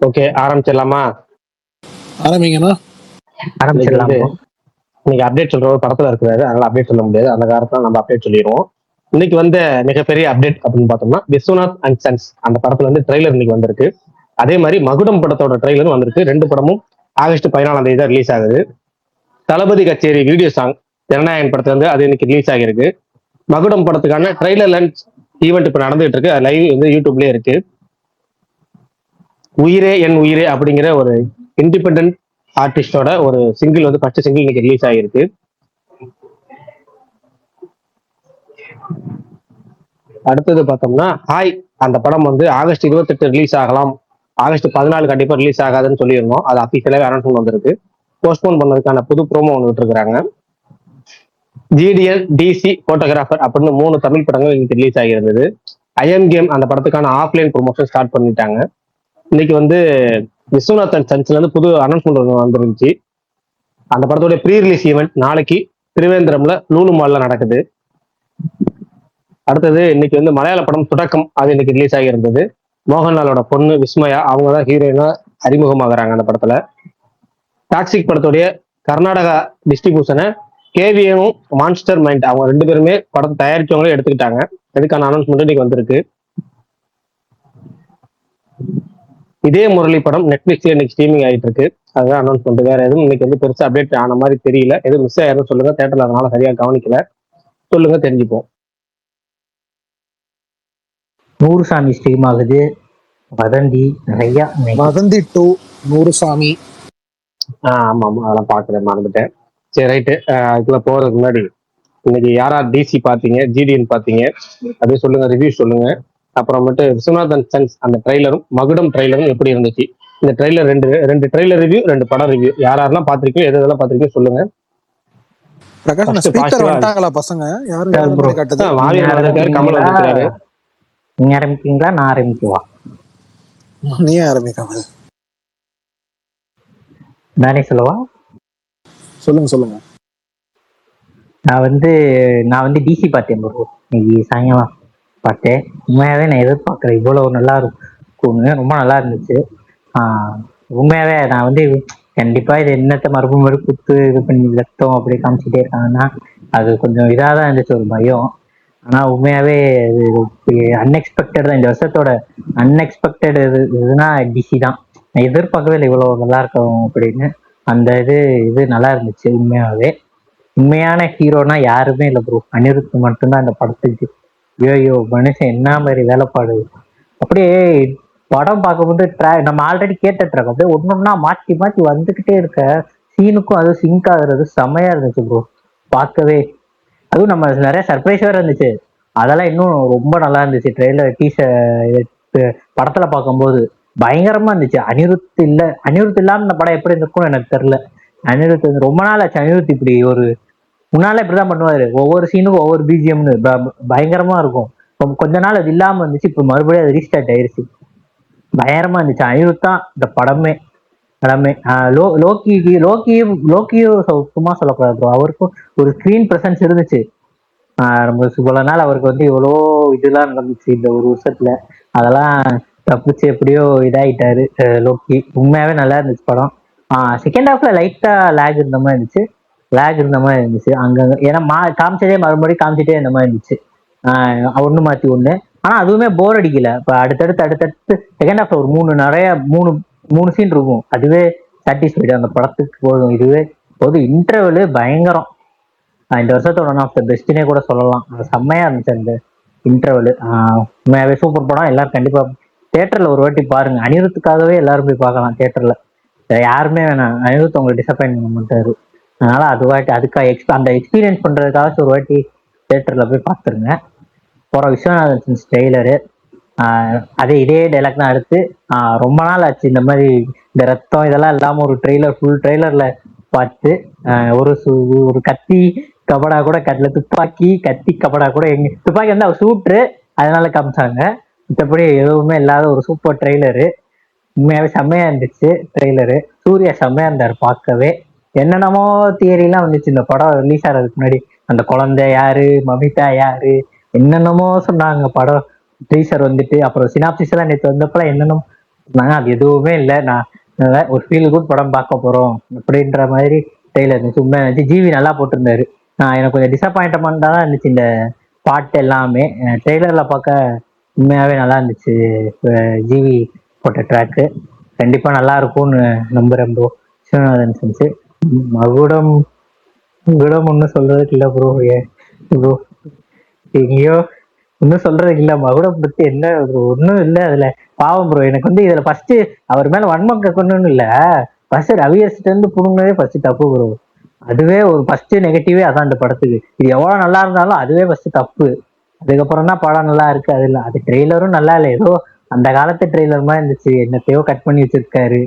Okay, ஆரம்பிச்சிடலாமா? ஆரம்பிங்கண்ணா. ஆரம்பிச்சிடலாம் bro. இன்னைக்கு update சொல்ற படத்துல இருக்கிறாரு, அதனால அப்டேட் சொல்ல முடியாது. அந்த காரணத்துல நம்ம அப்டேட் சொல்லிடுவோம். இன்னைக்கு வந்து மிகப்பெரிய அப்டேட் அப்படின்னு பார்த்தோம்னா விஸ்வநாத் அண்ட் சன்ஸ் அந்த படத்துல வந்து ட்ரெய்லர் இன்னைக்கு வந்திருக்கு. அதே மாதிரி மகுடம் படத்தோட ட்ரெய்லரும் வந்திருக்கு. ரெண்டு படமும் ஆகஸ்ட் 14ஆம் தேதி தான் ரிலீஸ் ஆகுது. தளபதி கச்சேரி வீடியோ சாங் ஜனநாயகன் படத்துல வந்து அது இன்னைக்கு ரிலீஸ் ஆகிருக்கு. மகுடம் படத்துக்கான ட்ரெய்லர் லான்ச் ஈவெண்ட் இப்ப நடந்துட்டு இருக்கு. லைவ் வந்து யூடியூப்லயே இருக்கு. உயிரே என் உயிரே அப்படிங்கிற ஒரு இண்டிபெண்டன்ட் ஆர்டிஸ்டோட ஒரு சிங்கிள் வந்து ஃபர்ஸ்ட் சிங்கிள் இன்னைக்கு ரிலீஸ் ஆகிருக்கு. அடுத்தது பார்த்தோம்னா ஹாய் அந்த படம் வந்து ஆகஸ்ட் 28 ரிலீஸ் ஆகலாம், ஆகஸ்ட் 14 கண்டிப்பா ரிலீஸ் ஆகாதுன்னு சொல்லியிருந்தோம். அது அபிஷியலாக அனௌன்ஸ்மெண்ட் வந்திருக்கு. போஸ்ட்போன் பண்ணதுக்கான புது ப்ரோமோ ஒன்று விட்டுருக்காங்க. ஜிடிஎன் டிசி போட்டோகிராஃபர் அப்படின்னு 3 தமிழ் படங்கள் இன்னைக்கு ரிலீஸ் ஆகியிருந்தது. ஐஎம் கேம் அந்த படத்துக்கான ஆஃப்லைன் ப்ரொமோஷன் ஸ்டார்ட் பண்ணிட்டாங்க. இன்னைக்கு வந்து விஸ்வநாத் அண்ட் சன்ஸ்ல இருந்து புது அனௌன்ஸ்மெண்ட் ஒன்று வந்துருந்துச்சு. அந்த படத்தோட ப்ரீ ரிலீஸ் ஈவெண்ட் நாளைக்கு திருவேந்திரம்ல லூலு மால்ல நடக்குது. அடுத்தது இன்னைக்கு வந்து மலையாள படம் தொடக்கம் அது இன்னைக்கு ரிலீஸ் ஆகியிருந்தது. மோகன்லாலோட பொண்ணு விஸ்மயா அவங்க தான் ஹீரோயினா அறிமுகமாகறாங்க அந்த படத்துல. டாக்ஸிக் படத்துடைய கர்நாடகா டிஸ்ட்ரிபியூஷனை கேவிஎம் மான்ஸ்டர் மைண்ட் அவங்க 2 பேருமே படத்தை தயாரிச்சவங்களே எடுத்துக்கிட்டாங்க. அதுக்கான அனௌன்ஸ்மெண்ட் இன்னைக்கு வந்திருக்கு. இதே முரளி படம் நெட்ஃபிளிக்ஸ்ல இன்னைக்கு ஸ்ட்ரீமிங் ஆகிட்டு இருக்கு. அதுதான் அனௌன்ஸ்மெண்ட். வேற எதுவும் இன்னைக்கு வந்து பெருசா அப்டேட் ஆன மாதிரி தெரியல. எதுவும் மிஸ் ஆயிரும் சொல்லுங்க, தேட்டர்ல அதனால சரியா கவனிக்கல, சொல்லுங்க தெரிஞ்சுப்போம். நூறுசாமி ஸ்ட்ரீம் ஆகுது. வதந்தி நிறைய வதந்தி 2 நூறுசாமி. ஆமா ஆமா அதெல்லாம் பாக்குறேன், மறந்துட்டேன். சரி ரைட்டு. அதுக்குள்ள போறதுக்கு முன்னாடி இன்னைக்கு யாரா டிசி பாத்தீங்க, ஜிடிஎன் பாத்தீங்க, அதே சொல்லுங்க, ரிவ்யூ சொல்லுங்க. அப்புறமேட்டு விஸ்வநாத் அண்ட் சன்ஸ் அந்த ட்ரெய்லரும் மகுடம் ட்ரெய்லரும் எப்படி இருந்துச்சு? இந்த ட்ரெய்லர் ரெண்டு ட்ரெய்லர் ரிவ்யூ, 2 படம் ரிவ்யூ. யாரெல்லாம் பாத்திருக்கீங்க, எதெல்லாம் பாத்திருக்கீங்க சொல்லுங்க. பிரகாஷ் ஸ்பீக்கர் வந்துட்டாங்களா பசங்க? யாரும் Sir, bro. காட்டுது. மாவீரன் வந்திருக்காரு, கமல் வந்திருக்காரு. நீங்க ஆரம்பிக்கீங்களா நான் ஆரம்பிக்குவா? நீ ஆரம்பிக்காம நானே சொல்லவா? சொல்லுங்க. நான் வந்து டிசி பார்த்தேன் ப்ரோ. இன்னைக்கு சாயங்காலம் பார்த்தேன். உண்மையாவே நான் எதிர்பார்க்கறேன் இவ்வளவு நல்லா இருக்கும்னு. ரொம்ப நல்லா இருந்துச்சு. உண்மையாவே நான் வந்து கண்டிப்பா இது என்னத்த மறுபடியும் குத்து இது பண்ணி ரத்தம் அப்படி காமிச்சிட்டே இருக்காங்கன்னா அது கொஞ்சம் இதாக தான் இருந்துச்சு, ஒரு பயம். ஆனா உண்மையாவே இது அன்எக்ஸ்பெக்டட் தான். இந்த வருஷத்தோட அன்எக்ஸ்பெக்டட் இதுனா டிசி தான். நான் எதிர்பார்க்கவே இல்லை இவ்வளவு நல்லா இருக்கும் அப்படின்னு. அந்த இது நல்லா இருந்துச்சு. உண்மையான ஹீரோனா யாருமே இல்லை ப்ரோ, அனிருத் மட்டும்தான் இந்த படத்துக்கு. ஐயோ மனுஷன் என்ன மாதிரி வேலைப்பாடு. அப்படியே படம் பார்க்கும்போது நம்ம ஆல்ரெடி கேட்ட ட்ராக் அப்படியே ஒன்னொன்னா மாற்றி மாற்றி வந்துகிட்டே இருக்க. சீனுக்கும் அது சிங்க் ஆகுறது செமையா இருந்துச்சு ப்ரோ பார்க்கவே. அதுவும் நம்ம நிறைய சர்ப்ரைஸா இருந்துச்சு. அதெல்லாம் இன்னும் ரொம்ப நல்லா இருந்துச்சு. ட்ரெயிலர் படத்துல பார்க்கும்போது பயங்கரமா இருந்துச்சு. அனிருத் இல்லாம இந்த படம் எப்படி இருக்கும்னு எனக்கு தெரியல. அனிருத் ரொம்ப நாள் ஆச்சு. அனிருத் இப்படி ஒரு முன்னால இப்படிதான் பண்ணுவாரு, ஒவ்வொரு சீனுக்கும் ஒவ்வொரு பிஜிஎம்னு பயங்கரமா இருக்கும். கொஞ்ச நாள் அது இல்லாம இருந்துச்சு, இப்ப மறுபடியும் அது ரீஸ்டார்ட் ஆயிருச்சு. பயங்கரமா இருந்துச்சு. அனிருத் தான் இந்த படமே. லோக்கியும் சும்மா சொல்லக்கூடாது ப்ரோ. அவருக்கும் ஒரு ஸ்கிரீன் பிரசன்ஸ் இருந்துச்சு. நம்ம இவ்வளவு நாள் அவருக்கு வந்து எவ்வளோ இதெல்லாம் நடந்துச்சு இந்த ஒரு வருஷத்துல. அதெல்லாம் தப்பிச்சு எப்படியோ இதாயிட்டாரு லோக்கி. உண்மையாவே நல்லா இருந்துச்சு படம். செகண்ட் ஹாஃப்ல லைட்டா லேக் இருந்த மாதிரி இருந்துச்சு அங்கங்க. ஏன்னா காமிச்சதே மறுபடியும் காமிச்சிட்டே இருந்த மாதிரி இருந்துச்சு. ஒண்ணு மாத்தி ஒண்ணு. ஆனா அதுவுமே போர் அடிக்கல. இப்ப அடுத்தடுத்து செகண்ட் ஹாஃப்ல ஒரு மூணு சீன் இருக்கும். அதுவே சாட்டிஸ்ஃபைடு அந்த படத்துக்கு போதும். இதுவே போதும். இன்டர்வெல் பயங்கரம். இந்த வருஷத்தோட ஒன் ஆஃப் த பெஸ்ட்னே கூட சொல்லலாம். செம்மையா இருந்துச்சு அந்த இன்டர்வெல். உண்மையாவே சூப்பர் படம். எல்லாரும் கண்டிப்பா தியேட்டர்ல ஒரு வாட்டி பாருங்க. அனிருத்துக்காகவே எல்லாரும் போய் பார்க்கலாம் தியேட்டர்ல. யாருமே வேணாம், அனிருத் உங்களை டிசப்பாயின்ட் பண்ண மாட்டாரு. அதனால அதுக்காக அந்த எக்ஸ்பீரியன்ஸ் பண்றதுக்காக ஒரு வாட்டி தியேட்டர்ல போய் பார்த்துருங்க. போற விஸ்வநாதன் ட்ரெய்லரு அதே இதே டைலாக் தான் அடுத்து. ரொம்ப நாள் ஆச்சு இந்த மாதிரி இந்த ரத்தம் இதெல்லாம் இல்லாம ஒரு ஃபுல் ட்ரெய்லர்ல பார்த்து. ஒரு கத்தி கபடா கூட கட்டில, துப்பாக்கி கத்தி கபடா கூட எங்க துப்பாக்கி வந்து அவர் சூட்ரு அதனால காமிச்சாங்க. மற்றபடி எதுவுமே இல்லாத ஒரு சூப்பர் ட்ரெய்லரு. உண்மையாவே செம்மையா இருந்துச்சு ட்ரெய்லரு. சூர்யா செம்மையா இருந்தார் பார்க்கவே. என்னென்னமோ தியரிலாம் வந்துச்சு இந்த படம் ரிலீஸ் ஆகிறதுக்கு முன்னாடி. அந்த குழந்தை யாரு, மமிதா யாரு, என்னென்னமோ சொன்னாங்க. படம் டீசர் வந்துட்டு அப்புறம் சினாப்சிஸ் எல்லாம் நேற்று வந்தப்பெல்லாம் என்னென்னமோ அது எதுவுமே இல்லை. நான் ஒரு ஃபீல் குட் படம் பார்க்க போறோம் அப்படின்ற மாதிரி ட்ரெய்லர் இருந்துச்சு. உண்மையா இருந்துச்சு. ஜிவி நல்லா போட்டிருந்தாரு. எனக்கு கொஞ்சம் டிசப்பாயின்மெண்டா தான் இருந்துச்சு இந்த பாட்டு எல்லாமே. ட்ரெய்லர்ல பார்க்க உண்மையாவே நல்லா இருந்துச்சு. ஜிவி போட்ட ட்ராக்கு கண்டிப்பா நல்லா இருக்கும்னு நம்புறேன் ப்ரோ. விஸ்வநாதன் சென்ஸ் மகுடம் மகுடம் ஒன்றும் சொல்றதுக்கு இல்லை ப்ரோ. ப்ரோ எங்கேயோ ஒன்னும் சொல்றதுக்கு இல்ல. மகுடம் பத்தி என்ன ப்ரோ ஒன்னும் இல்ல அதுல. பாவம் ப்ரோ. எனக்கு வந்து இதுல ஃபர்ஸ்ட் அவர் மேல வன்மம் கேட்கணும்னு இல்ல. ஃபர்ஸ்ட் ரவியர்ஸ்ல இருந்து புடுங்கினதே ஃபர்ஸ்ட் தப்பு ப்ரோ. அதுவே ஒரு ஃபர்ஸ்ட் நெகட்டிவே அதான் அந்த படத்துக்கு. இது எவ்வளவு நல்லா இருந்தாலும் அதுவே ஃபர்ஸ்ட் தப்பு. அதுக்கப்புறம் தான் படம் நல்லா இருக்கு. அது இல்ல அது ட்ரெய்லரும் நல்லா இல்ல. ஏதோ அந்த காலத்து ட்ரெய்லர் மாதிரி இருந்துச்சு. என்னத்தையோ கட் பண்ணி வச்சிருக்காரு.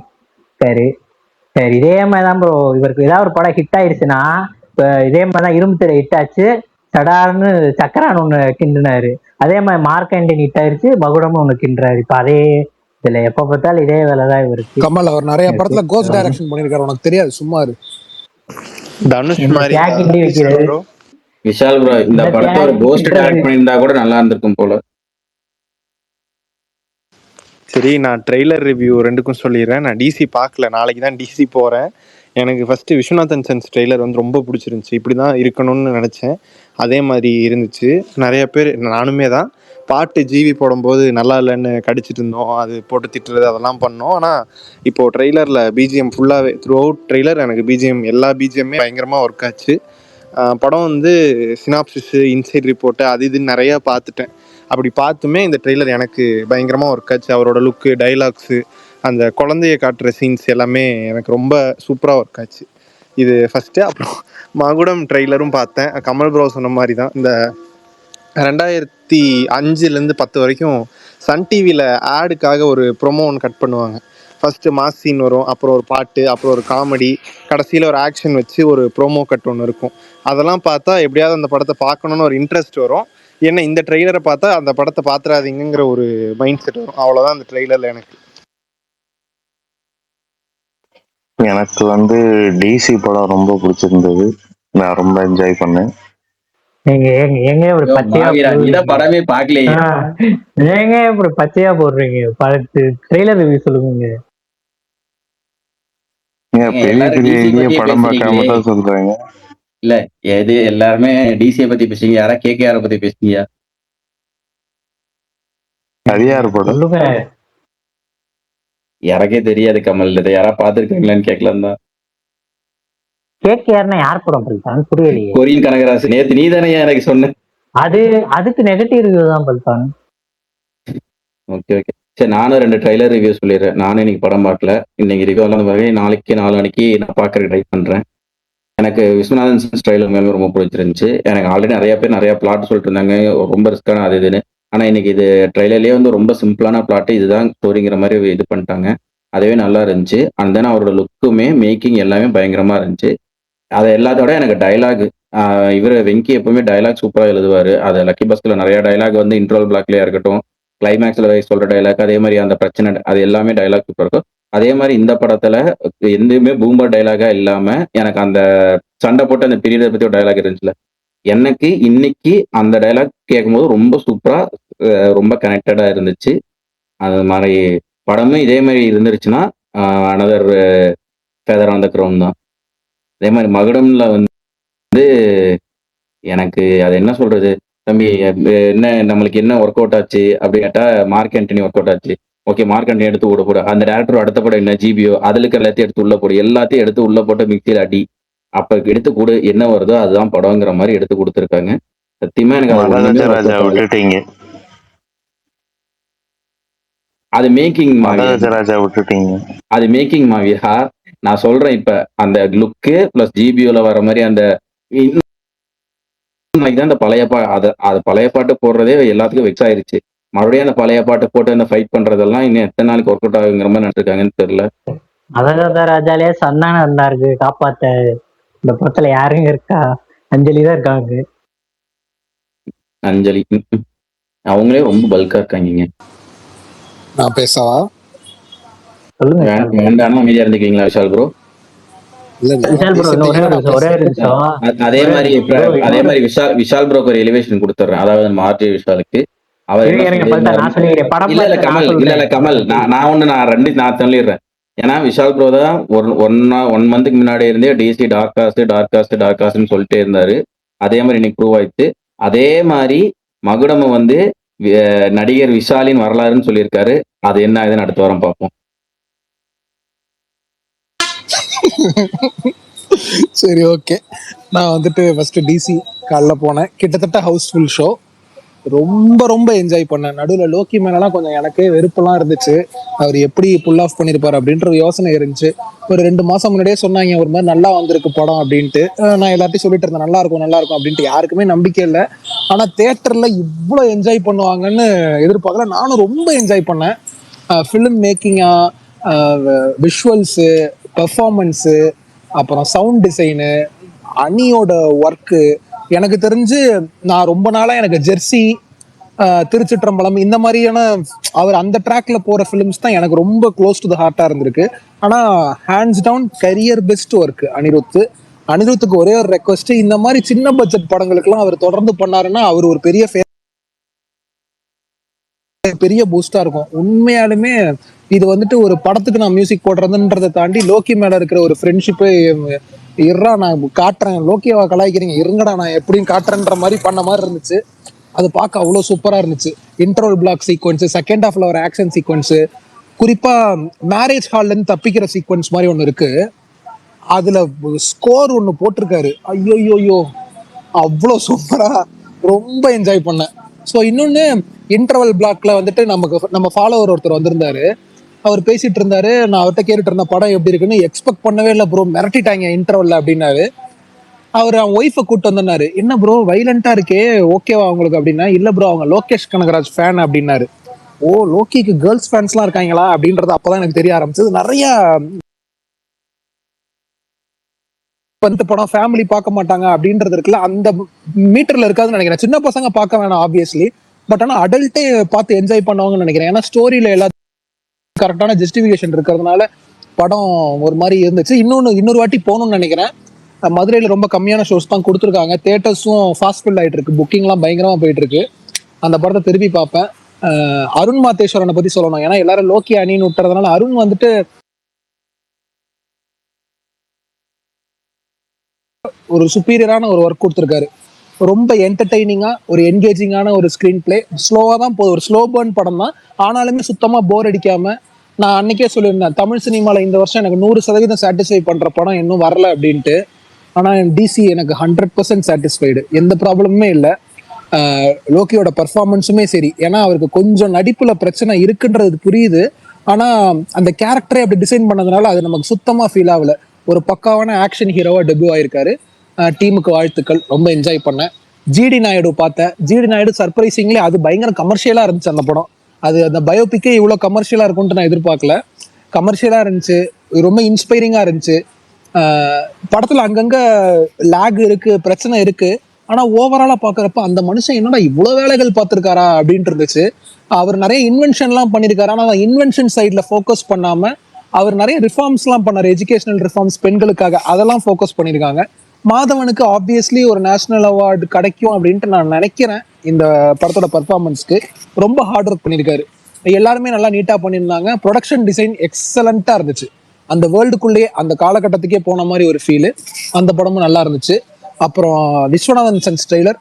சரி சரி இதே மாதிரிதான் ப்ரோ. இவருக்கு ஏதாவது ஒரு படம் ஹிட் ஆயிடுச்சுன்னா இதே மாதிரிதான் இரும்பு திரை ஹிட் ஆச்சு. சடார்னு சக்கரான் ஒண்ணு கிண்டுனாரு. அதே மாதிரி மார்க் ஆண்டனி ஹிட் ஆயிடுச்சு. மகுடமும் ஒண்ணு கிண்டுறாரு. இப்ப அதே இதுல எப்ப பார்த்தாலும் இதே வேலைதான் இவருக்கு. கமல் அவர் நிறைய படத்துல கோஸ்ட் டைரக்ஷன் பண்ணிருக்காரு, உனக்கு தெரியாது சும்மா இரு. தனுஷ் இந்த மாதிரி தேக் கிண்டி வைக்கிறது. ப்ரோ. விஷால் ப்ரோ இந்த இந்த படத்தை ஒரு தேக் கோஸ்ட் கிண்டுறது. டைரக்ட் பண்ணியிருந்தா கூட நல்லா இருந்திருக்கும் போல. சரி, நான் ட்ரெய்லர் ரிவ்யூ ரெண்டுக்கும் சொல்லிடுறேன். நான் டிசி பார்க்கல, நாளைக்கு தான் டிசி போகிறேன். எனக்கு ஃபஸ்ட்டு விஸ்வநாதன் சென்ஸ் ட்ரெய்லர் வந்து ரொம்ப பிடிச்சிருந்துச்சி. இப்படி தான் இருக்கணும்னு நினச்சேன், அதே மாதிரி இருந்துச்சு. நிறைய பேர் நானுமே தான் பாட்டு ஜிவி போடும்போது நல்லா இல்லைன்னு கடிச்சிட்டு இருந்தோம், அது போட்டு திட்டுறது அதெல்லாம் பண்ணோம். ஆனால் இப்போது ட்ரெய்லரில் பிஜிஎம் ஃபுல்லாகவே த்ரூ அவுட் ட்ரெய்லர் எனக்கு பிஜிஎம் எல்லா பிஜிஎம்மே பயங்கரமாக ஒர்க் ஆச்சு. படம் வந்து சினாப்சிஸு இன்சைட் ரிப்போர்ட்டு அது இதுன்னு நிறையா பார்த்துட்டேன். அப்படி பார்த்துமே இந்த ட்ரெய்லர் எனக்கு பயங்கரமாக ஒர்க் ஆச்சு. அவரோட லுக்கு, டைலாக்ஸு, அந்த குழந்தைய காட்டுற சீன்ஸ் எல்லாமே எனக்கு ரொம்ப சூப்பராக ஒர்க் ஆச்சு. இது ஃபஸ்ட்டு. அப்புறம் மகுடம் ட்ரெய்லரும் பார்த்தேன். கமல் ப்ரோ சொன்ன மாதிரி தான். இந்த 2005லேருந்து 10 வரைக்கும் சன் டிவியில் ஆடுக்காக ஒரு ப்ரொமோ ஒன்று கட் பண்ணுவாங்க. ஃபஸ்ட்டு மாஸ் சீன் வரும், அப்புறம் ஒரு பாட்டு, அப்புறம் ஒரு காமெடி, கடைசியில் ஒரு ஆக்ஷன் வச்சு ஒரு ப்ரோமோ கட் ஒன்று இருக்கும். அதெல்லாம் பார்த்தா எப்படியாவது அந்த படத்தை பார்க்கணுன்னு ஒரு இன்ட்ரெஸ்ட் வரும். ஏன்னா இந்த ட்ரெய்லரை பார்த்தா அந்த படத்தை பார்த்துறாதீங்கிற ஒரு மைண்ட் செட் வரும். அவ்வளோதான் அந்த ட்ரெய்லரில் எனக்கு. எனக்கு வந்து டிசி படம் ரொம்ப பிடிச்சிருந்தது, நான் ரொம்ப என்ஜாய் பண்ணேன். நீங்க ஏங்க ஒரு பச்சையா நீதான் படமே பார்க்கலையே. ஏங்க இப்படி பச்சையா போடுறீங்க படத்து ட்ரெய்லர் ரிவ்யூ சொல்லுங்க. பெரிய பெரிய ஐடியா படம் பார்க்காம தான் சொல்றாங்க. இல்ல எது எல்லாருமே டிசியை பத்தி பேசுறீங்க, யாரா கேகேஆரை பத்தி பேசுறீங்க? அது யாரு படம் சொல்லுங்க. யாருக்கே தெரியாது கமல். இதை யாரா பாத்துருக்காங்களான்னு கேட்கலாம் தான். கேகேஆர்னா யார் படம் பல்தான் புரியலையே. கொரியன் கனகராசு நேத்து நீ தானே எனக்கு சொன்ன. அதுக்கு நெகட்டிவ் ரிவ்யூ தான் பல்தான். ஓகே ஓகே சரி, நானும் 2 ட்ரைலர் ரிவ்யூ சொல்லிடுறேன். நானும் இன்னைக்கு படம் பார்க்கல. இன்னைக்கு ரிவ்யூ எல்லாம் வகை நாளைக்கு 4 மணிக்கு நான் பார்க்கறதுக்கு ட்ரை பண்றேன். எனக்கு விஸ்வநாதன் ட்ரைலர் மேலும் ரொம்ப பிடிச்சிருந்துச்சு. எனக்கு ஆல்ரெடி நிறைய பேர் நிறைய பிளாட் சொல்லிட்டு இருந்தாங்க, ரொம்ப ரிஸ்கான அது இதுன்னு. ஆனா இன்னைக்கு இது ட்ரைலர்லயே வந்து ரொம்ப சிம்பிளான பிளாட், இதுதான் ஸ்டோரிங்கிற மாதிரி இது பண்ணிட்டாங்க. அதுவே நல்லா இருந்துச்சு. அண்ட் தென் அவரோட லுக்குமே மேக்கிங் எல்லாமே பயங்கரமா இருந்துச்சு. அதை எல்லாத்தோட எனக்கு டைலாக், இவர் வெங்கி எப்பவுமே டைலாக் சூப்பராக எழுதுவார். அது லக்கி பாஸ்கர்ல நிறைய டைலாக் வந்து இன்ட்ரோல் பிளாக்லயா இருக்கட்டும், கிளைமேக்ஸ்ல சொல்ற டைலாக், அதே மாதிரி அந்த பிரச்சனை, அது எல்லாமே டைலாக் சூப்பராக இருக்கும். அதே மாதிரி இந்த படத்துல எதுவுமே பூமர் டைலாகா இல்லாம எனக்கு அந்த சண்டை போட்டு அந்த பீரியடை பத்தி ஒரு டைலாக் இருந்துச்சுல, எனக்கு இன்னைக்கு அந்த டைலாக் கேட்கும்போது ரொம்ப சூப்பரா ரொம்ப கனெக்டடா இருந்துச்சு. அது மாதிரி படமும் இதே மாதிரி இருந்துருச்சுன்னா another feather on the crown தான். அதே மாதிரி மகுடம்ல வந்து எனக்கு அது என்ன சொல்றது தம்பி, என்ன நம்மளுக்கு என்ன ஒர்க் அவுட் ஆச்சு அப்படி கேட்டா மார்க் ஆண்டனி ஒர்க் அவுட் ஆச்சு. ஓகே, மார்க் ஆண்டனி எடுத்து விட போட அந்த டேரக்டர் அடுத்த படம் என்ன ஜிபிஓ, அதுல இருக்க எல்லாத்தையும் எடுத்து உள்ள போடு, எல்லாத்தையும் எடுத்து உள்ள போட்டு மிக்சியில் அடி, அப்ப எடுத்து கொடு, என்ன வருதோ அதுதான் படங்கிற மாதிரி எடுத்து கொடுத்துருக்காங்க. சத்தியமா எனக்கு விட்டுட்டீங்க, அது மேக்கிங் விட்டுட்டீங்க. அது மேக்கிங் மாவியா. நான் சொல்றேன் இப்ப அந்த லுக்கு பிளஸ் ஜிபிஓல வர மாதிரி அந்த அந்த பழைய அது பழைய பாட்டு போடுறதே எல்லாத்துக்கும் வெக்ஸ் ஆயிருச்சு. மறுபடியும் அந்த பழைய பாட்டு போட்டு அந்த ஃபைட் பண்றதெல்லாம் இன்னும் எத்தனை நாளைக்கு ஒர்க் அவுட் ஆகுங்கிற மாதிரி நினைச்சிருக்காங்கன்னு தெரியல. அதான் ராஜாலே சந்தானம் இருந்தாரு காப்பாத்த. இந்த படத்துல யாருங்க இருக்கா? அஞ்சலி தான் இருக்காங்க. அஞ்சலி அவங்களே ரொம்ப பல்கா இருக்காங்க. நான் பேசவா? சொல்லுங்க. வேண்டாம் அமைதியா இருந்துக்கீங்களா விஷால் ப்ரோ? அதே மாதிரி விஷால் ப்ரோக்கு ஒரு எலிவேஷன் கொடுத்துட்றேன். அதாவது ஆர்ஜே விஷாலுக்கு அவர் என்ன இருங்க பல்தா, நான் சொல்லியிருந்தாரு? சொல்லிக்கிறேன். படம் இல்ல பார்த்து நான் கமல், இல்ல சொல்றேன். கமல், நான் சொல்லிடுறேன். ஏன்னா விஷால் ப்ரோ தான் ஒன் மந்த்துக்கு முன்னாடி இருந்தே டிசி டார்காஸ்ட்னு சொல்லிட்டே இருந்தாரு. அதே மாதிரி இன்னைக்கு ப்ரூவ் ஆயிடுச்சு. அதே மாதிரி மகுடம் வந்து நடிகர் விஷாலின் வரலாறுன்னு சொல்லியிருக்காரு. அது என்ன ஆகுதுன்னு அடுத்த வாரம் பார்ப்போம். சரி, ஓகே. நான் வந்துட்டு ஃபர்ஸ்ட் டிசி காலைல போனேன். கிட்டத்தட்ட ஹவுஸ்ஃபுல் ஷோ. ரொம்ப ரொம்ப என்ஜாய் பண்ணேன். நடுவில் லோக்கி மேலாம் கொஞ்சம் எனக்கு வெறுப்பெல்லாம் இருந்துச்சு. அவர் எப்படி புல் ஆஃப் பண்ணியிருப்பார் அப்படின்ற ஒரு யோசனை இருந்துச்சு. ஒரு 2 மாசம் முன்னாடியே சொன்னாங்க ஒரு மாதிரி நல்லா வந்திருக்கு படம் அப்படின்ட்டு. நான் எல்லாத்தையும் சொல்லிட்டு இருந்தேன் நல்லா இருக்கும் அப்படின்ட்டு. யாருக்குமே நம்பிக்கை இல்லை. ஆனால் தேட்டரில் இவ்வளோ என்ஜாய் பண்ணுவாங்கன்னு எதிர்பார்க்கல. நானும் ரொம்ப என்ஜாய் பண்ணேன். ஃபிலிம் மேக்கிங்கா, விஷுவல்ஸு, பெர்ஃபார்மன்ஸு, அப்புறம் சவுண்ட் டிசைனு, அணியோட ஒர்க்கு. எனக்கு தெரிஞ்சு நான் ரொம்ப நாளா எனக்கு ஜெர்சி, திருச்சிற்றம்பலம் இந்த மாதிரியான அவர் அந்த ட்ராக்ல போற ஃபிலிம்ஸ் தான் எனக்கு ரொம்ப க்ளோஸ் டு த ஹார்ட்டா இருந்திருக்கு. ஆனா hands down career best work அனிருத்துக்கு ஒரே ஒரு ரெக்வஸ்ட், இந்த மாதிரி சின்ன பட்ஜெட் படங்களுக்குலாம் அவர் தொடர்ந்து பண்ணாருன்னா அவர் ஒரு பெரிய பூஸ்டா இருக்கும். உண்மையாலுமே இது வந்துட்டு ஒரு படத்துக்கு நான் மியூசிக் போடுறதுன்றதை தாண்டி லோக்கி மேல இருக்கிற ஒரு ஃப்ரெண்ட்ஷிப்பு. இருறா நான் காட்டுறேன், லோக்கியவா கலாய்க்கிறீங்க, இருங்கடா நான் எப்படியும் காட்டுறேன்ற மாதிரி பண்ண மாதிரி இருந்துச்சு. அது பார்க்க அவ்வளோ சூப்பரா இருந்துச்சு. இன்டர்வல் பிளாக் சீக்வன்ஸ், செகண்ட் ஹாஃப்ல ஒரு ஆக்ஷன் சீக்வன்ஸ், குறிப்பா மேரேஜ் ஹால்ல இருந்து தப்பிக்கிற சீக்வன்ஸ் மாதிரி ஒன்று இருக்கு. அதுல ஸ்கோர் ஒன்று போட்டிருக்காரு. ஐயோயோயோ, அவ்வளோ சூப்பரா, ரொம்ப என்ஜாய் பண்ணேன். ஸோ இன்னொன்னு, இன்டர்வல் பிளாக்ல வந்துட்டு நம்ம ஃபாலோவர் ஒருத்தர் வந்திருந்தாரு. அவர் பேசிட்டு இருந்தாரு. நான் அவர்கிட்ட கேட்டுட்டு இருந்த படம் எப்படி இருக்குன்னு. எக்ஸ்பெக்ட் பண்ணவே இல்லை ப்ரோ, மிரட்டிட்டாங்க இன்டர்வல்ல அப்படின்னாரு. அவர் அவன் ஒய்ஃபை கூப்பிட்டு வந்தாரு. என்ன ப்ரோ வைலண்டா இருக்கே, ஓகேவா உங்களுக்கு அப்படின்னா. இல்ல ப்ரோ அவங்க லோகேஷ் கனகராஜ் ஃபேன் அப்படின்னாரு. ஓ, லோக்கிக்கு கேர்ள்ஸ் ஃபேன்ஸ்லாம் இருக்காங்களா அப்படின்றது அப்பதான் எனக்கு தெரிய ஆரம்பிச்சது. நிறைய வந்து படம் ஃபேமிலி பார்க்க மாட்டாங்க அப்படின்றது இருக்குல்ல, அந்த மீட்டர்ல இருக்காதுன்னு நினைக்கிறேன். சின்ன பசங்க பார்க்க வேணாம் ஆப்வியஸ்லி, பட் ஆனா அடல்ட்டே பார்த்து என்ஜாய் பண்ணுவாங்கன்னு நினைக்கிறேன். ஏன்னா ஸ்டோரியில எல்லா கரெக்டான ஜஸ்டிஃபிகேஷன் இருக்கிறதுனால படம் ஒரு மாதிரி இருந்துச்சு. இன்னொரு வாட்டி போகணும்னு நினைக்கிறேன். மதுரையில ரொம்ப கம்மியான ஷோஸ் தான் கொடுத்துருக்காங்க. தியேட்டர்ஸும் ஃபாஸ்ட் ஃபில் ஆயிட்டு இருக்கு, புக்கிங்லாம் பயங்கரமா போயிட்டு இருக்கு. அந்த படத்தை திருப்பி பார்ப்பேன். அருண் மாத்தேஸ்வரனை பத்தி சொல்லணும். ஏன்னா எல்லாரும் லோக்கி அணின்னு விட்டுறதுனால அருண் வந்துட்டு ஒரு சுப்பீரியரான ஒரு ஒர்க் கொடுத்துருக்காரு. ரொம்ப என்டர்டைனிங்கா, ஒரு என்கேஜிங்கான ஒரு ஸ்கிரீன் பிளே. ஸ்லோவா தான் போகுது, ஒரு ஸ்லோ பர்ன் படம் தான். ஆனாலுமே சுத்தமா போர் அடிக்காம. நான் அன்னைக்கே சொல்லியிருந்தேன், தமிழ் சினிமால இந்த வருஷம் எனக்கு 100% சாட்டிஸ்ஃபை பண்ற படம் இன்னும் வரல அப்படின்ட்டு. ஆனா டிசி எனக்கு 100% சாட்டிஸ்ஃபைடு, எந்த ப்ராப்ளமுமே இல்லை. லோக்கியோட பர்ஃபார்மன்ஸுமே சரி, ஏன்னா அவருக்கு கொஞ்சம் நடிப்புல பிரச்சனை இருக்குன்றது புரியுது. ஆனா அந்த கேரக்டரை அப்படி டிசைன் பண்ணதுனால அது நமக்கு சுத்தமா ஃபீல் ஆகல. ஒரு பக்காவான ஆக்ஷன் ஹீரோவா டெபியூ ஆயிருக்காரு. டீமுக்கு வாழ்த்துக்கள், ரொம்ப என்ஜாய் பண்ணேன். ஜிடி நாயுடு பார்த்தேன். ஜிடி நாயுடு சர்ப்ரைசிங்லி அது பயங்கர கமர்ஷியலா இருந்துச்சு அந்த படம். அது அந்த பயோபிக்கே இவ்வளோ கமர்ஷியலா இருக்கும்ட்டு நான் எதிர்பார்க்கல. கமர்ஷியலா இருந்துச்சு, ரொம்ப இன்ஸ்பைரிங்கா இருந்துச்சு. படத்துல அங்கங்க லேக் இருக்கு, பிரச்சனை இருக்கு. ஆனா ஓவராலா பாக்குறப்ப அந்த மனுஷன் என்னடா இவ்வளவு வேலைகள் பார்த்திருக்காரா அப்படின்ட்டு இருந்துச்சு. அவர் நிறைய இன்வென்ஷன்லாம் பண்ணியிருக்காரு. ஆனா இன்வென்ஷன் சைட்ல ஃபோக்கஸ் பண்ணாம அவர் நிறைய ரிஃபார்ம்ஸ்லாம் பண்ணாரு, எஜுகேஷனல் ரிஃபார்ம்ஸ் பெண்களுக்காக, அதெல்லாம் ஃபோக்கஸ் பண்ணியிருக்காங்க. மாதவனுக்கு ஆப்வியஸ்லி ஒரு நேஷனல் அவார்டு கிடைக்கும் அப்படின்ட்டு நான் நினைக்கிறேன். இந்த படத்தோட பர்ஃபார்மன்ஸ்க்கு ரொம்ப ஹார்ட் ஒர்க் பண்ணியிருக்காரு. எல்லாருமே நல்லா நீட்டா பண்ணியிருந்தாங்க. ப்ரொடக்ஷன் டிசைன் எக்ஸலண்டா இருந்துச்சு. அந்த வேர்ல்டுக்குள்ளேயே அந்த காலகட்டத்துக்கே போன மாதிரி ஒரு ஃபீலு. அந்த படமும் நல்லா இருந்துச்சு. அப்புறம் விஸ்வநாதன் சன்ஸ் ட்ரெய்லர்,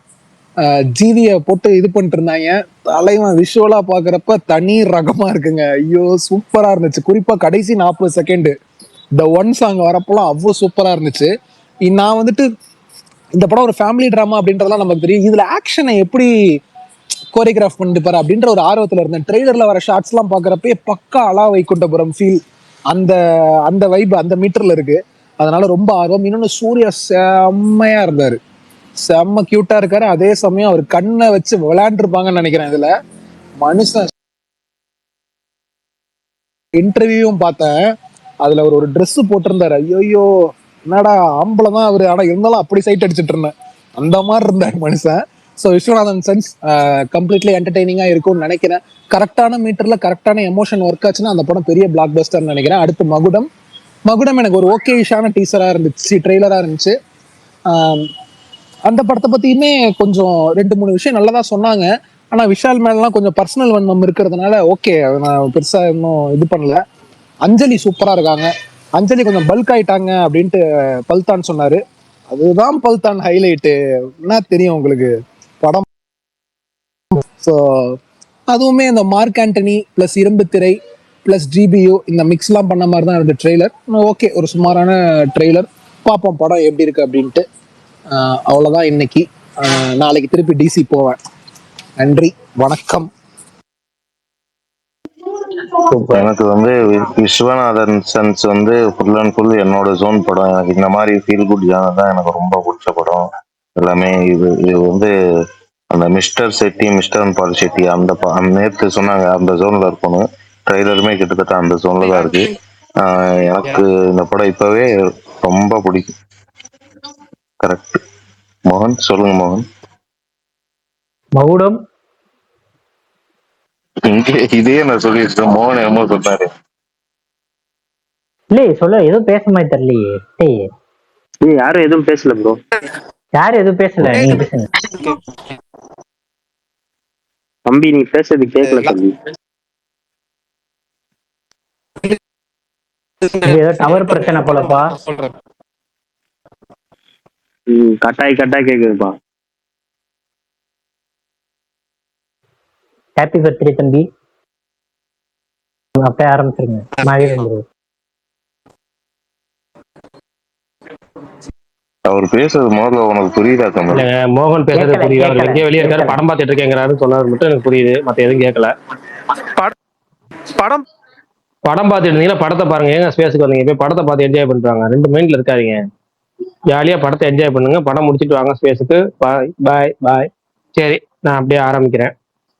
ஜிவியை போட்டு இது பண்ணிட்டு இருந்தாங்க. தலைவன் விஷுவலா பாக்குறப்ப தனி ரகமா இருக்குங்க. ஐயோ சூப்பரா இருந்துச்சு. குறிப்பா கடைசி 40 செகண்ட் த ஒன் சாங் வரப்பெல்லாம் அவ்வளோ சூப்பரா இருந்துச்சு. நான் வந்துட்டு இந்த படம் ஒரு ஃபேமிலி ட்ராமா அப்படின்றதெல்லாம் நமக்கு தெரியும். இதுல ஆக்ஷனை எப்படி கோரியோகிராஃப் பண்ணிட்டு பாரு அப்படின்ற ஒரு ஆர்வத்துல இருந்தேன். ட்ரெய்லர்ல வர ஷார்ட்ஸ் எல்லாம் பாக்குறப்ப பக்கா அலா வைகுண்டபுரம் ஃபீல், அந்த அந்த வைப் அந்த மீட்டர்ல இருக்கு. அதனால ரொம்ப ஆர்வம். இன்னொன்னு சூர்யா செம்மையா இருந்தாரு, செம்ம கியூட்டா இருக்காரு. அதே சமயம் அவர் கண்ணை வச்சு விளையாண்டுருப்பாங்கன்னு நினைக்கிறேன். இதுல மனுஷன் இன்டர்வியூவும் பார்த்தேன். அதுல ஒரு ட்ரெஸ் போட்டிருந்தாரு. ஐயோ என்னடா ஆம்பளை தான் அவரு, ஆனா இருந்தாலும் அப்படி சைட் அடிச்சுட்டு இருந்தேன். அந்த மாதிரி இருந்தாரு மனுஷன். ஸோ விஸ்வநாதன் சன்ஸ் கம்ப்ளீட்லி என்டர்டைனிங்கா இருக்கும்னு நினைக்கிறேன். கரெக்டான மீட்டர்ல கரெக்டான எமோஷன் ஒர்க் ஆச்சுன்னா அந்த படம் பெரிய பிளாக் பஸ்டர்னு நினைக்கிறேன். அடுத்து மகுடம் எனக்கு ஒரு ஓகேஷான டீசரா இருந்துச்சு, ட்ரெய்லரா இருந்துச்சு. அந்த படத்தை பத்தியுமே கொஞ்சம் 2-3 விஷயம் நல்லதா சொன்னாங்க. ஆனா விஷால் மேலாம் கொஞ்சம் பர்சனல் வன்மம் இருக்கிறதுனால ஓகே, நான் பெருசா இன்னும் இது பண்ணல. அஞ்சலி சூப்பரா இருக்காங்க. அஞ்சலி கொஞ்சம் பல்க் ஆயிட்டாங்க அப்படின்ட்டு பல்தான் சொன்னாரு. அதுதான் பல்தான் ஹைலைட்டு. என்ன தெரியும் உங்களுக்கு படம். ஸோ அதுவுமே இந்த மார்க் ஆண்டனி பிளஸ் இரும்பு திரை பிளஸ் ஜிபியு இந்த மிக்ஸ்லாம் பண்ண மாதிரி தான் இருந்தது ட்ரெய்லர். ஓகே, ஒரு சுமாரான ட்ரெய்லர். பார்ப்போம் படம் எப்படி இருக்கு அப்படின்ட்டு. அவ்வளோதான் இன்னைக்கு. நாளைக்கு திருப்பி டிசி போவேன். நன்றி, வணக்கம். எனக்கு வந்து விஸ்வநாதன் சன்ஸ் வந்து ஃபுல் அண்ட் ஃபுல் என்னோட ஜோன் படம். எனக்கு இந்த மாதிரி ஃபீல் குட் ஜானர் தான் எனக்கு ரொம்ப பிடிச்ச படம். எல்லாமே இது வந்து அந்த மிஸ்டர் செட்டி, மிஸ்டர் பால் செட்டி அந்த நேற்று சொன்னாங்க அந்த ஜோன்ல இருக்கணும். ட்ரைலருமே கிட்டத்தட்ட அந்த ஜோன்ல தான் இருக்கு. எனக்கு இந்த படம் இப்பவே ரொம்ப பிடிக்கும். கரெக்ட். மோகன் சொல்லுங்க மோகன். மகுடம் இதே நான் சொல்லியிருக்கேன். மோகன் என்னமோ சொன்னாரு. இல்லையே சொல்ல எதுவும் பேச மாதிரி தெரியலையே. டேய் யாரும் எதுவும் பேசல ப்ரோ. யாரும் எதுவும் பேசல, நீங்க பேசுங்க. தம்பி நீ பேசுறது கேட்கல தம்பி. ஏதோ டவர் பிரச்சனை போலப்பா. கட்டாய் கேக்குதுப்பா. ஹாப்பி பர்த்டே தம்பி. அப்படியே ஆரம்பிச்சிருங்க. மகிழ்ந்து அவர் பேசுறது முதல்ல உனக்கு புரியுதா தமிழ்? இல்லைங்க, மோகன் பேசுறது புரியுது. அவர் எங்கேயோ வெளியே இருக்காரு, படம் பார்த்துட்டு இருக்கேங்கிறாரு சொன்னது மட்டும் எனக்கு புரியுது. மற்ற எதுவும் கேட்கல. படம் படம் பார்த்துட்டு இருந்தீங்கன்னா படத்தை பாருங்க. ஏங்க ஸ்பேஸுக்கு வந்தீங்க? போய் படத்தை பார்த்து என்ஜாய் பண்ணுறாங்க. ரெண்டு மைண்ட்ல இருக்காதீங்க. ஜாலியா படத்தை என்ஜாய் பண்ணுங்க. படம் முடிச்சுட்டு வாங்க ஸ்பேஸுக்கு. பாய் பாய் பாய். சரி, நான் அப்படியே ஆரம்பிக்கிறேன்.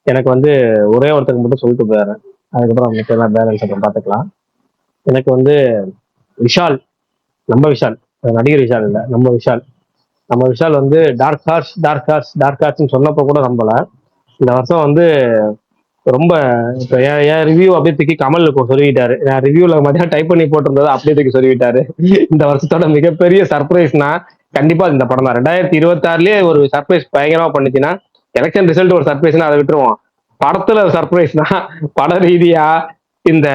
எனக்கு வந்து ஒரே ஒருத்தருக்கு மட்டும் சொல்லிட்டு போயிடுறேன். அதுக்கப்புறம் மிச்சம் பேலன்ஸ் அப்புறம் பார்த்துக்கலாம். எனக்கு வந்து விஷால், நம்ம விஷால், நடிகர் விஷால் இல்லை, நம்ம விஷால் வந்து டார்க் ஹார்ஸ்ன்னு சொன்னப்போ கூட நம்பல. இந்த வருஷம் வந்து ரொம்ப இப்போ என் ரிவ்யூ அப்படியே தூக்கி கமல் சொல்லிட்டாரு. நான் ரிவ்யூல மதியம் டைப் பண்ணி போட்டிருந்தது அப்படியே தூக்கி சொல்லிவிட்டாரு. இந்த வருஷத்தோட மிகப்பெரிய சர்ப்ரைஸ்னா கண்டிப்பா இந்த படம் தான். 2026லயே ஒரு சர்ப்ரைஸ் பயங்கரமா பண்ணுச்சுன்னா, எலெக்ஷன் ரிசல்ட் ஒரு சர்ப்ரைஸ்னா அதை விட்டுருவோம். படத்துல சர்ப்ரைஸ்னா பட ரீதியா இந்த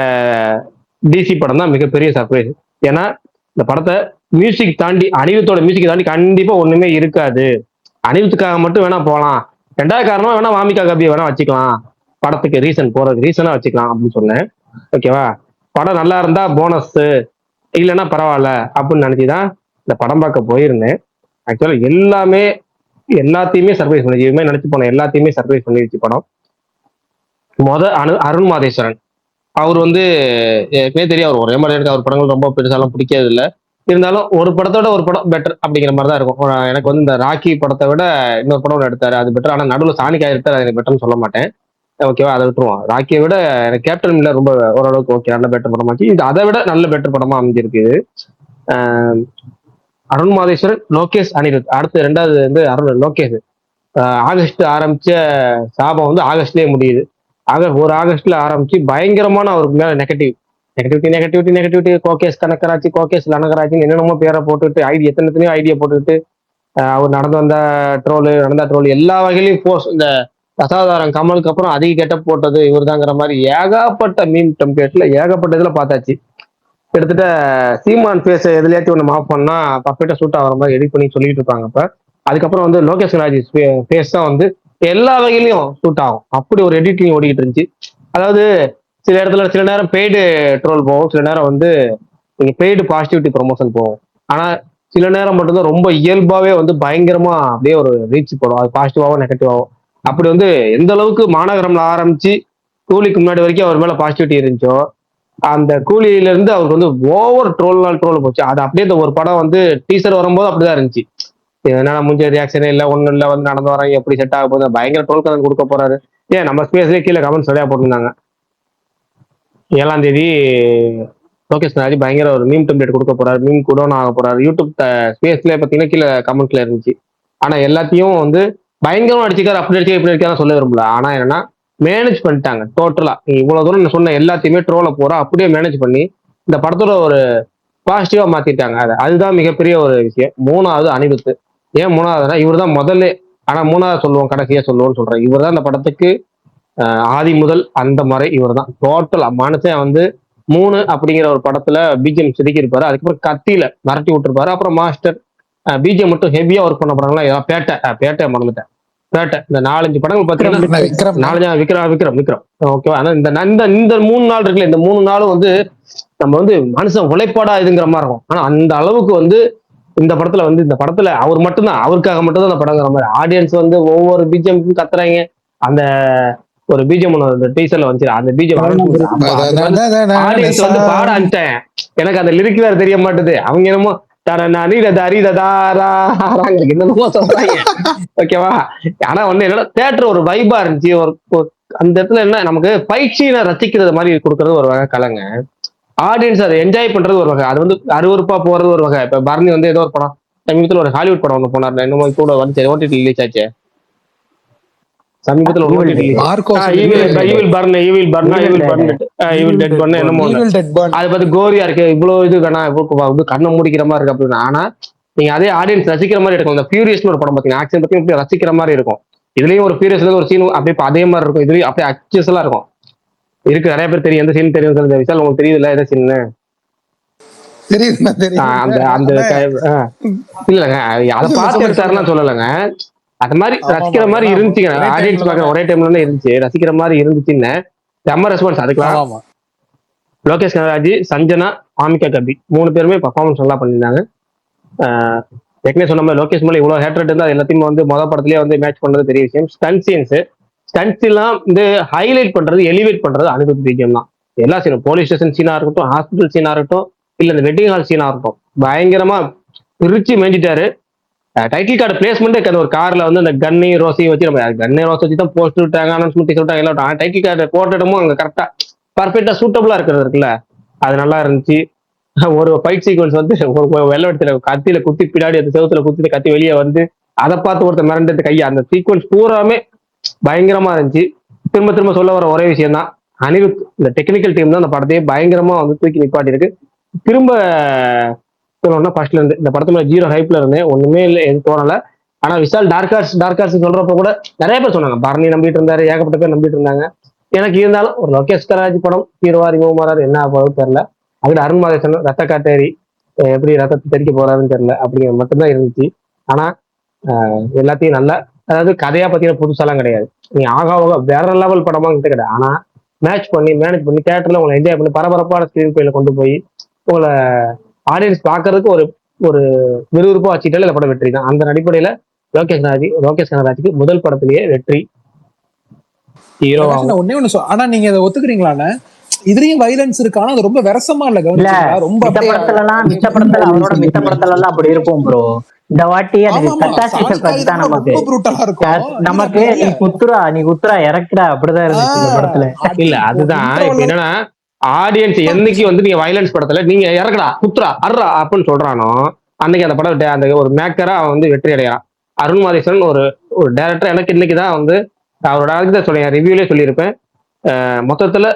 டிசி படம் தான் மிகப்பெரிய சர்ப்ரைஸ். ஏன்னா இந்த படத்தை மியூசிக் தாண்டி, அனிருத்தோட மியூசிக் தாண்டி கண்டிப்பா ஒண்ணுமே இருக்காது. அனிருத்துக்காக மட்டும் வேணா போகலாம். ரெண்டாவது காரணமா வேணா வாமிகா கபியை வேணா வச்சுக்கலாம். படத்துக்கு போறதுக்கு ரீசனா வச்சுக்கலாம் அப்படின்னு சொன்னேன். ஓகேவா? படம் நல்லா இருந்தா போனஸ், இல்லைன்னா பரவாயில்ல அப்படின்னு நினைச்சுதான் இந்த படம் பார்க்க போயிருந்தேன். ஆக்சுவலா எல்லாத்தையுமே சர்ப்ரைஸ் பண்ணிச்சு. இதுமே நினைச்சு போனேன், எல்லாத்தையுமே சர்ப்ரைஸ் பண்ணிடுச்சு படம். அருண் மாதேஸ்வரன் அவர் வந்து ஏற்கனவே தெரியும். அவர் ஒரே மாதிரி இருக்கு. அவர் படங்கள் ரொம்ப பெருசாலும் பிடிக்கிறது இல்லை. இருந்தாலும் ஒரு படத்தோட ஒரு படம் பெட்டர் அப்படிங்கிற மாதிரி தான் இருக்கும். எனக்கு வந்து இந்த ராக்கி படத்தை விட இன்னொரு படம் எடுத்தாரு, அது பெட்டர். ஆனால் நடுவில் சாணிக்கா எடுத்தாரு, அது எனக்கு பெட்டர்னு சொல்ல மாட்டேன். ஓகேவா, அதை விட்டுருவோம். ராக்கியை விட எனக்கு கேப்டன் மில்லர் ரொம்ப ஓரளவுக்கு ஓகே, நல்ல பெட்டர் படமாச்சு. இது அதை விட நல்ல பெட்டர் படமா அமைஞ்சிருக்கு இது. அருண் மாதேஸ்வரன், லோகேஷ், அனிருத். அடுத்து ரெண்டாவது வந்து லோகேஷ். ஆகஸ்ட் ஆரம்பிச்ச சாபம் வந்து ஆகஸ்ட்லயே முடியுது. ஒரு ஆகஸ்ட்ல ஆரம்பிச்சு பயங்கரமான அவருக்கு மேல நெகட்டிவிட்டி கோகேஸ் கனகராட்சி, கோகேஸ் லனகராட்சின்னு என்னென்னமோ பேரை போட்டுட்டு எத்தனையோ ஐடியா போட்டுக்கிட்டு அவர் நடந்த ட்ரோல் எல்லா வகையிலையும் போஸ்ட். இந்த தசாவதாரம் கமலுக்கு அப்புறம் அதிக கெட்டப் போட்டது இவர் தாங்கிற மாதிரி ஏகப்பட்ட மீம் டெம்ப்ளேட்ல ஏகப்பட்ட இதுல பார்த்தாச்சு. கிட்டத்தட்ட சீமான் பேச எதுலையாச்சும் ஒன்று மாஃப் பண்ணா பர்ஃபெக்டா சூட் ஆகிற மாதிரி எடிட் பண்ணி சொல்லிட்டு இருப்பாங்க. அப்ப அதுக்கப்புறம் வந்து லோகேஷ் ராஜ் பேஸ் தான் வந்து எல்லா வகையிலையும் சூட் ஆகும். அப்படி ஒரு எடிட்டிங் ஓடிக்கிட்டு இருந்துச்சு. அதாவது சில இடத்துல சில நேரம் பெய்டு ட்ரோல் போகும், சில நேரம் வந்து நீங்க பெய்டு பாசிட்டிவிட்டி ப்ரொமோஷன் போகும். ஆனா சில நேரம் மட்டும்தான் ரொம்ப இயல்பாவே வந்து பயங்கரமா அப்படியே ஒரு ரீச் போடும். அது பாசிட்டிவாவோ நெகட்டிவாவோ. அப்படி வந்து எந்த அளவுக்கு மாநகரம்ல ஆரம்பிச்சு கூலிக்கு முன்னாடி வரைக்கும் அவர் மேல பாசிட்டிவிட்டி இருந்துச்சோ, அந்த கூலியில இருந்து அவருக்கு வந்து ஓவர் ட்ரோல் போச்சு. அது அப்படியே இந்த ஒரு படம் வந்து டீசர் வரும்போது அப்படிதான் இருந்துச்சு. என்னன்னா முஞ்ச ரியாக்ஷனே இல்லை, ஒன்னும் இல்லை, வந்து நடந்து வராங்க, எப்படி செட் ஆக போகுது, பயங்கர ட்ரோல் கதை கொடுக்க போறாரு. ஏன் நம்ம ஸ்பேஸ்லேயே கீழே கமெண்ட் சரியா போட்டிருந்தாங்க. 7ஆம் தேதி லோகேஷ் ராஜ் பயங்கர ஒரு மீம் டெம்ப்ளேட் கொடுக்க போறாரு, மீம் கூட ஆக போறாரு. யூடியூப் ஸ்பேஸ்ல பார்த்தீங்கன்னா கீழே கமெண்ட்ல இருந்துச்சு. ஆனா எல்லாத்தையும் வந்து பயங்கரமா அடிச்சுக்காரு, அப்படி அடிச்சு இப்படி அடிக்காத சொல்ல விரும்பல. ஆனா என்னன்னா மேனேஜ் பண்ணிட்டாங்க டோட்டலா. இவ்வளவு தூரம் நான் சொன்ன எல்லாத்தையுமே ட்ரோல போறா அப்படியே மேனேஜ் பண்ணி இந்த படத்தோட ஒரு பாசிட்டிவா மாத்திட்டாங்க. அதுதான் மிகப்பெரிய ஒரு விஷயம். 3வது அனிருத். ஏன் 3வதுனா இவர் தான் முதல்ல ஆனா மூணாவது சொல்லுவோம், கடைசியா சொல்லுவோம்னு சொல்றேன். இவர் தான் இந்த படத்துக்கு ஆதி முதல் அந்த மாதிரி இவர் தான் டோட்டல் மனுஷன் வந்து 3 அப்படிங்கிற ஒரு படத்துல பிஜிஎம் செதுக்கி இருப்பாரு. அதுக்கப்புறம் கத்தியில மிரட்டி விட்டுருப்பாரு. அப்புறம் மாஸ்டர் பிஜிஎம் மட்டும் ஹெவியா ஒர்க் பண்ண படங்கள்லாம் ஏதாவது பேட்டை மறந்துட்டேன். பேட்டை இந்த 4-5 படங்கள் பார்த்தீங்கன்னா விக்ரம் 4 விக்ரம் ஓகேவா. ஆனா இந்த 3 நாள் இருக்குல்ல, இந்த 3 நாளும் வந்து நம்ம வந்து மனுஷன் உழைப்பாடா இதுங்கிற மாதிரி இருக்கும். ஆனா அந்த அளவுக்கு வந்து இந்த படத்துல அவர் மட்டும்தான், அவருக்காக மட்டும் தான் அந்த படங்கிற மாதிரி ஆடியன்ஸ் வந்து ஒவ்வொரு பிஜிஎம்க்கும் கத்துறாங்க. அந்த ஒரு பிஜிஎம் டீசர்ல வந்து அந்த பிஜிஎம் ஆடியன்ஸ் வந்து பாட அனுப்பிட்டேன். எனக்கு அந்த லிரிக் வேற தெரிய மாட்டுது. அவங்க என்னமோ என்னமோ சொல்றாங்க ஓகேவா. ஆனா வந்து என்னோட தியேட்டர் ஒரு வைபா இருந்துச்சு. அந்த இடத்துல என்ன நமக்கு பயிற்சியை ரசிக்கிறது மாதிரி கொடுக்கறது ஒரு வகை கலைங்க. ஆடியன்ஸ் அதை என்ஜாய் பண்றது ஒரு வகை. அது வந்து அருவருப்பா போறது ஒரு வகை. இப்ப பரணி வந்து ஏதோ ஒரு படம் சமீபத்தில் ஒரு ஹாலிவுட் படம் ஒன்று போனார், என்னமோ கூட வந்து ஓடிடி ரிலீஸ் ஆச்சு சமீபத்தில் ஒரு ஓடிடி என்னமோ அதை பத்தி கோரியா இருக்கு, இவ்வளவு இது வேணா கண்ணை முடிக்கிற மாதிரி இருக்கு அப்படின்னு. ஆனா நீங்க அதே ஆடியன்ஸ் ரசிக்கிற மாதிரி இருக்கும். இந்த ஃபியூரியஸ்னு ஒரு படம் பாத்தீங்கன்னா ஆக்ஷன் பத்தி இப்படி ரசிக்கிற மாதிரி இருக்கும். இதுலயும் ஒரு ஃபியூரியஸ்ல ஒரு சீன் அப்படியே அதே மாதிரி இருக்கும். இதுலயும் அப்படியே அக்சஸ் எல்லாம் இருக்கும். இருக்கு நிறைய பேர் தெரியும். எந்த சீன் தெரியும் விஷால் உங்களுக்கு தெரியுது இல்ல எந்த சீன் அந்த இல்லங்க அதை பார்த்து எடுத்தாருலாம் சொல்லலைங்க. அது மாதிரி ரசிக்கிற மாதிரி இருந்துச்சுங்க. ஆடியன்ஸ் பார்க்குற ஒரே டைம்ல இருந்துச்சு, ரசிக்கிற மாதிரி இருந்துச்சுன்னு செம்ம ரெஸ்பான்ஸ். அதுக்கெல்லாம் லோகேஷ் கனகராஜ், சஞ்சனா, ஆமிகா கபி 3 பேருமே பர்ஃபார்மன்ஸ் நல்லா பண்ணியிருந்தாங்க. ஏற்கனவே சொன்ன மாதிரி லோகேஷ் மேலே இவ்வளோ ஹேட்ரட் இருந்தால் எல்லாத்தையுமே வந்து மொதல் படத்துலேயே வந்து மேட்ச் பண்ணுறது பெரிய விஷயம். ஸ்டன்ஸ் எல்லாம் வந்து ஹைலைட் பண்றது, எலிவேட் பண்றது அனிருத் பிஜிஎம் தான். எல்லா சீனும் போலீஸ் ஸ்டேஷன் சீனா இருக்கட்டும், ஹாஸ்பிட்டல் சீனா இருக்கட்டும், இல்ல இந்த வெட்டிங் ஹால் சீனா இருக்கட்டும், பயங்கரமா பிரிச்சு மேஞ்சிட்டாரு. டைட்டில் கார்டு பிளேஸ்மெண்ட் அந்த ஒரு கார்ல வந்து அந்த கன்னி ரோஸையும் வச்சு நம்ம கன்னி ரோஸ் வச்சு தான் போஸ்ட் விட்டாங்க, அனௌன்ஸ்மெண்ட் விட்டாங்க எல்லாம். டைட்டில் கார்டு போட்டடமும் அங்க கரெக்டா பர்ஃபெக்டா சூட்டபிளா இருக்கிறது இருக்குல்ல, அது நல்லா இருந்துச்சு. ஒரு ஃபைட் சீக்வன்ஸ் வந்து ஒரு வெள்ளவெட்டத்துல கத்தியில குத்தி பின்னாடி அந்த செவத்துல குத்தி கத்தி வெளியே வந்து அதை பார்த்து ஒருத்தர் மிரண்டு கையை, அந்த சீக்வன்ஸ் பூராமே பயங்கரமா இருந்துச்சு. திரும்ப திரும்ப சொல்ல வர ஒரே விஷயம் தான், அனிருத் இந்த டெக்னிக்கல் டீம் தான் அந்த படத்தையே பயங்கரமா வந்து தூக்கி நிப்பாட்டி இருக்கு. திரும்ப சொல்லணும்னா ஃபர்ஸ்ட்ல இருந்து இந்த படத்துல 0 ஹைப்ல இருந்தேன், ஒண்ணுமே இல்லை, எது தோணல. ஆனா விஷால் டார்கார்ஸ் சொல்றப்ப கூட நிறைய பேர் சொன்னாங்க, பரணி நம்பிட்டு இருந்தாரு, ஏகப்பட்ட பேர் நம்பிட்டு இருந்தாங்க. எனக்கு இருந்தாலும் ஒரு லோகேஷ் கனகராஜ் படம் ஹீரோவா ரிமூவ் மாறாரு, என்ன போறது தெரியல. அதுக்கு அருண் மாதேசன் ரத்த காட்டேரி எப்படி ரத்தத்தை தெரிக்க போறாருன்னு தெரியல அப்படிங்கிற மட்டும்தான் இருந்துச்சு. ஆனா எல்லாத்தையும் நல்லா, அதாவது கதையா பத்தின புதுசாலாம் கிடையாது, நீ ஆகா வேற லெவல் படமா கிட்ட கிடையாது. ஆனா மேனேஜ் பண்ணி தியேட்டர்ல உங்களை என்ஜாய் பண்ணி பரபரப்பான ஸ்கிரீன் பிளேல கொண்டு போய் உங்களை ஆடியன்ஸ் பாக்குறதுக்கு ஒரு விறுவிறுப்பா வச்சுட்டாலே இந்த படம் வெற்றி தான். அந்த அடிப்படையில லோகேஷ் கனகராஜுக்கு முதல் படத்திலேயே வெற்றி ஹீரோ. ஒன்னே ஒண்ணு ஆனா நீங்க இதை ஒத்துக்கிறீங்களான்னு, இதுலயும் வைலன்ஸ் இருக்கு, ஆனா அது ரொம்ப விரசமா இல்ல. ரொம்ப மித்த படத்துல எல்லாம் அப்படி இருக்கும் ப்ரோ. இந்த வாட்டி நமக்கு நீ குத்துரா இறக்குடா அப்படிதான் இருந்துச்சு இந்த படத்துல. இல்ல அதுதான் இப்ப என்னன்னா, ஆடியன்ஸ் என்னைக்கு வந்து நீங்க வயலன்ஸ் படத்துல நீங்க இறக்குடா குத்துரா அர்றா அப்படின்னு சொல்றானோ அன்னைக்கு அந்த படம் அந்த ஒரு மேக்கரா அவன் வந்து வெற்றி அடையான். அருண் மாதேஸ்வரன் ஒரு டைரக்டர் எனக்கு இன்னைக்குதான் வந்து அவரோட சொல்லியிருக்கேன், ரிவ்யூலே சொல்லியிருப்பேன், மொத்தத்துல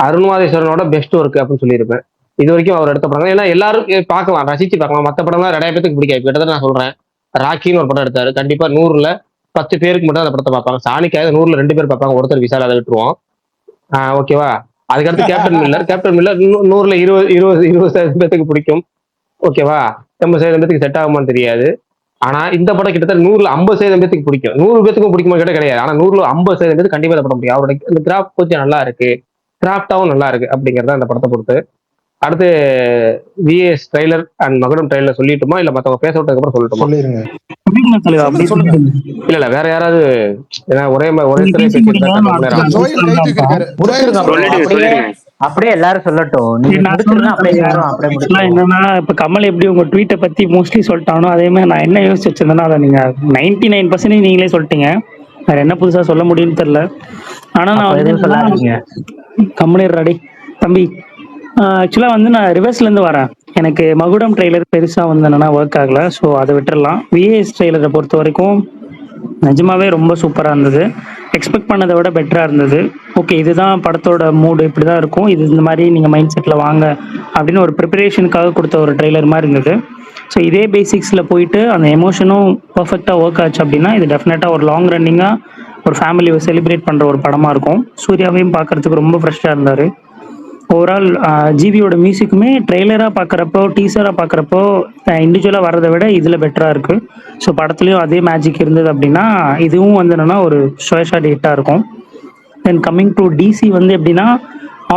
அருண் மாதேஸ்வரனோட பெஸ்ட் ஒர்க் அப்படின்னு சொல்லியிருப்பேன் இது வரைக்கும் அவர் எடுத்த படம். ஏன்னா எல்லாரும் பார்க்கலாம், ரசிச்சு பார்க்கலாம். மற்ற படம்லாம் நிறைய பேருக்கு பிடிக்காது. கிட்டத்தட்ட நான் சொல்றேன், ராக்கின்னு ஒரு படம் எடுத்தாரு, கண்டிப்பா 100ல 10 பேருக்கு மட்டும் அந்த படத்தை பார்ப்பாங்க. சாணிக்காக 100ல 2 பேர் பார்ப்பாங்க, ஒருத்தர் விசால் அதை விட்டுருவோம். ஓகேவா. அதுக்கடுத்து கேப்டன் மில்லர் 100ல 20 பேத்துக்கு பிடிக்கும். ஓகேவா, 80% பேத்துக்கு செட் ஆகுமான்னு தெரியாது. ஆனா இந்த படம் கிட்டத்தட்ட 100ல 50% பேத்துக்கு பிடிக்கும். 100 பேத்துக்கும் பிடிக்குமா கேட்ட கிடையாது. ஆனா 100ல 50% பேருக்கு கண்டிப்பா இந்த படம் பிடிக்கும். அவரோட இந்த கிராஃப்ட் கொஞ்சம் நல்லா இருக்கு, கிராஃப்டாவும் நல்லா இருக்கு அப்படிங்கறத அந்த படத்தை பொறுத்து. அடுத்து விஎஸ் ட்ரைலர் அண்ட் மகுடம் ட்ரைலர் சொல்லிட்டுமா இல்ல மத்தவங்க பேச விட்டதுக்கு அப்புறம் சொல்லட்டுமா? இல்ல வேற யாராவது ஒரே அப்படியே எல்லாரும் சொல்லட்டும். என்னன்னா இப்ப கமல் எப்படி உங்க ட்வீட்டை பத்தி மோஸ்ட்லி சொல்லிட்டானோ அதே மாதிரி நான் என்ன யோசிச்சு வச்சிருந்தேன்னா அதை நீங்க 99% நீங்களே சொல்லிட்டீங்க. வேற என்ன புதுசா சொல்ல முடியும்னு தெரியல. ஆனா நான் வந்து கம்பெனி ரெடி தம்பி. ஆக்சுவலா வந்து நான் ரிவர்ஸ்ல இருந்து வரேன். எனக்கு மகுடம் ட்ரெய்லர் பெருசா வந்து என்னன்னா ஒர்க் ஆகல, ஸோ அதை விட்டுறலாம். விஏஎஸ் ட்ரெய்லரை பொறுத்த வரைக்கும் நிஜமாவே ரொம்ப சூப்பரா இருந்தது. எக்ஸ்பெக்ட் பண்ணதை விட பெட்டராக இருந்தது. ஓகே, இதுதான் படத்தோட மூடு, இப்படி தான் இருக்கும், இது இந்த மாதிரி நீங்கள் மைண்ட் செட்டில் வாங்க அப்படின்னு ஒரு ப்ரிப்பரேஷனுக்காக கொடுத்த ஒரு ட்ரெய்லர் மாதிரி இருந்தது. ஸோ இதே பேசிக்ஸில் போயிட்டு அந்த எமோஷனும் பர்ஃபெக்டாக ஒர்க் ஆச்சு அப்படின்னா இது டெஃபினட்டாக ஒரு லாங் ரன்னிங்காக ஒரு ஃபேமிலியை செலிப்ரேட் பண்ணுற ஒரு படமாக இருக்கும். சூர்யாவையும் பார்க்குறதுக்கு ரொம்ப ஃப்ரெஷ்ஷாக இருந்தார். ஓவரால் ஜிவியோட மியூசிக்குமே ட்ரெய்லராக பார்க்குறப்போ டீசராக பார்க்குறப்போ இண்டிவிஜுவலாக வர்றதை விட இதில் பெட்டராக இருக்குது. ஸோ படத்துலையும் அதே மேஜிக் இருந்தது அப்படின்னா இதுவும் வந்து என்னென்னா ஒரு ஷோஷாட் ஹிட்டாக இருக்கும். தென் கம்மிங் டு டிசி வந்து எப்படின்னா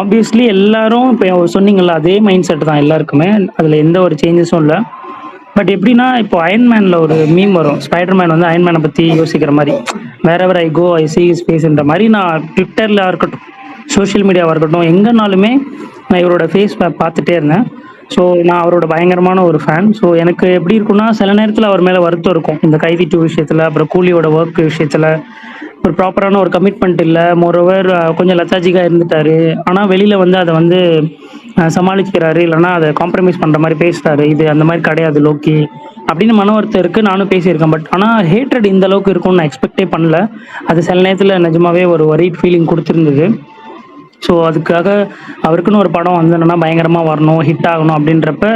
ஆப்வியஸ்லி எல்லாரும் இப்போ சொன்னீங்கல்ல அதே மைண்ட் செட் தான் எல்லாருக்குமே, அதில் எந்த ஒரு சேஞ்சஸும் இல்லை. பட் எப்படின்னா இப்போ அயன்மேனில் ஒரு மீம் வரும், ஸ்பைடர்மேன் வந்து அயன்மேனை பற்றி யோசிக்கிற மாதிரி, வேறெவர் ஐ கோ ஐ சீ ஹிஸ் ஃபேஸ்ன்ற மாதிரி. நான் ட்விட்டரில் இருக்கட்டும் சோஷியல் மீடியாவாக இருக்கட்டும் எங்கேனாலுமே நான் இவரோட ஃபேஸ் பார்த்துட்டே இருந்தேன். ஸோ நான் அவரோட பயங்கரமான ஒரு ஃபேன். ஸோ எனக்கு எப்படி இருக்குன்னா சில நேரத்தில் அவர் மேலே வருத்தம் இருக்கும், இந்த கைதி 2 விஷயத்தில், அப்புறம் கூலியோட ஒர்க் விஷயத்தில் ஒரு ப்ராப்பரான ஒரு கமிட்மெண்ட் இல்லை. மோரோவர் கொஞ்சம் லத்தாஜிக்காக இருந்துட்டாரு, ஆனால் வெளியில் வந்து அதை வந்து சமாளிக்கிறாரு, இல்லைனா அதை காம்ப்ரமைஸ் பண்ணுற மாதிரி பேசுகிறாரு. இது அந்த மாதிரி கிடையாது லோக்கி அப்படின்னு மன வருத்தம் இருக்குது, நானும் பேசியிருக்கேன். பட் ஆனால் ஹேட்ரட் இந்த அளவுக்கு இருக்கும்னு நான் எக்ஸ்பெக்டே பண்ணல. அது சில நேரத்தில் நிஜமாவே ஒரு வரிட் ஃபீலிங் கொடுத்துருந்தது. ஸோ அதுக்காக அவருக்குன்னு ஒரு படம் வந்து என்னென்னா பயங்கரமாக வரணும், ஹிட் ஆகணும் அப்படின்றப்ப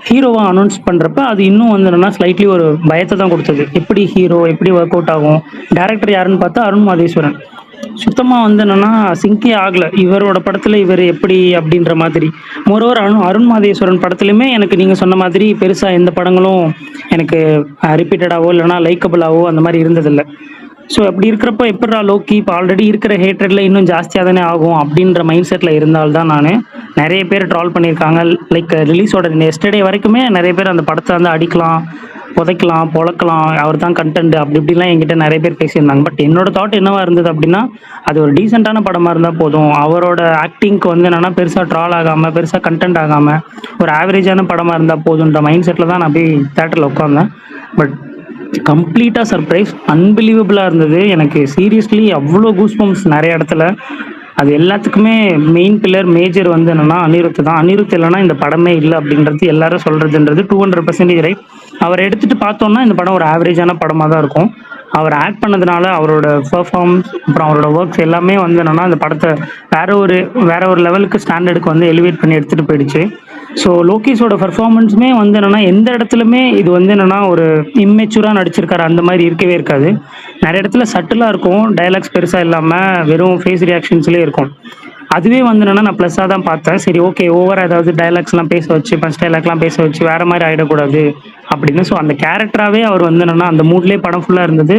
ஹீரோவாக அனௌன்ஸ் பண்ணுறப்ப அது இன்னும் வந்து என்னென்னா ஸ்லைட்லி ஒரு பயத்தை தான் கொடுத்தது. எப்படி ஹீரோ எப்படி ஒர்க் அவுட் ஆகும், டேரக்டர் யாருன்னு பார்த்தா அருண் மாதேஸ்வரன். சுத்தமாக வந்து என்னென்னா சிங்கே ஆகலை இவரோட படத்தில் இவர் எப்படி அப்படின்ற மாதிரி. மோரோவர் அருண் மாதேஸ்வரன் படத்துலையுமே எனக்கு நீங்கள் சொன்ன மாதிரி பெருசாக எந்த படங்களும் எனக்கு ரிப்பீட்டடாகவோ இல்லைனா லைக்கபிளாவோ அந்த மாதிரி இருந்ததில்லை. ஸோ அப்படி இருக்கிறப்ப எப்படா லோக்கி இப்போ ஆல்ரெடி இருக்கிற ஹேட்ரடில் இன்னும் ஜாஸ்தியாக தானே ஆகும் அப்படின்ற மைண்ட் செட்டில் இருந்தால்தான் நான் நிறைய பேர் ட்ரால் பண்ணியிருக்காங்க. லைக் ரிலீஸோட எஸ்டர்டே வரைக்குமே நிறைய பேர் அந்த படத்தை வந்து அடிக்கலாம், புதைக்கலாம், பொழக்கலாம், அவர் தான் கண்டென்ட் அப்படி இப்படிலாம் என்கிட்ட நிறைய பேர் பேசியிருந்தாங்க. பட் என்னோட தாட் என்னவா இருந்தது அப்படின்னா அது ஒரு டீசெண்டான படமாக இருந்தால் போதும், அவரோட ஆக்டிங்க்கு வந்து என்னென்னா பெருசாக ட்ரால் ஆகாமல் பெருசாக கண்டென்ட் ஆகாமல் ஒரு ஆவரேஜான படமாக இருந்தால் போதுன்ற மைண்ட் செட்டில் தான் நான் போய் தேட்டரில் உட்காந்தேன். பட் கம்ப்ளீட்டாக சர்ப்ரைஸ், அன்பிலீவபிளாக இருந்தது எனக்கு. சீரியஸ்லி அவ்வளோ கூஸ்பம்ஸ் நிறைய இடத்துல. அது எல்லாத்துக்குமே மெயின் பில்லர் மேஜர் வந்து என்னென்னா அனிருத் தான். அனிருத் இல்லைன்னா இந்த படமே இல்லை அப்படின்றது எல்லாரும் சொல்கிறதுன்றது 200% ரைட். அவர் எடுத்துகிட்டு பார்த்தோன்னா இந்த படம் ஒரு ஆவரேஜான படமாக தான் இருக்கும். அவர் ஆக்ட் பண்ணதுனால அவரோட பெர்ஃபார்மன்ஸ் அப்புறம் அவரோட ஒர்க்ஸ் எல்லாமே வந்து என்னென்னா அந்த படத்தை வேற ஒரு லெவலுக்கு ஸ்டாண்டர்டுக்கு வந்து எலிவேட் பண்ணி எடுத்துகிட்டு போயிடுச்சு. ஸோ லோகேஷோட பெர்ஃபார்மன்ஸுமே வந்து என்னென்னா எந்த இடத்துலையுமே இது வந்து என்னென்னா ஒரு இம்மெச்சூராக நடிச்சிருக்காரு அந்த மாதிரி இருக்கவே இருக்காது. நிறைய இடத்துல சட்டிலாக இருக்கும், டைலாக்ஸ் பெருசாக இல்லாமல் வெறும் ஃபேஸ் ரியாக்ஷன்ஸ்லேயே இருக்கும். அதுவே வந்து என்னென்னா நான் ப்ளஸ்ஸாக தான் பார்த்தேன். சரி ஓகே, ஓவராக ஏதாவது டைலாக்ஸ்லாம் பேச வச்சு பஞ்ச் டைலாக்லாம் பேச வச்சு வேறு மாதிரி ஆகிடக்கூடாது அப்படின்னு. ஸோ அந்த கேரக்டராகவே அவர் வந்து என்னென்னா அந்த மூட்லேயே படம் ஃபுல்லாக இருந்தது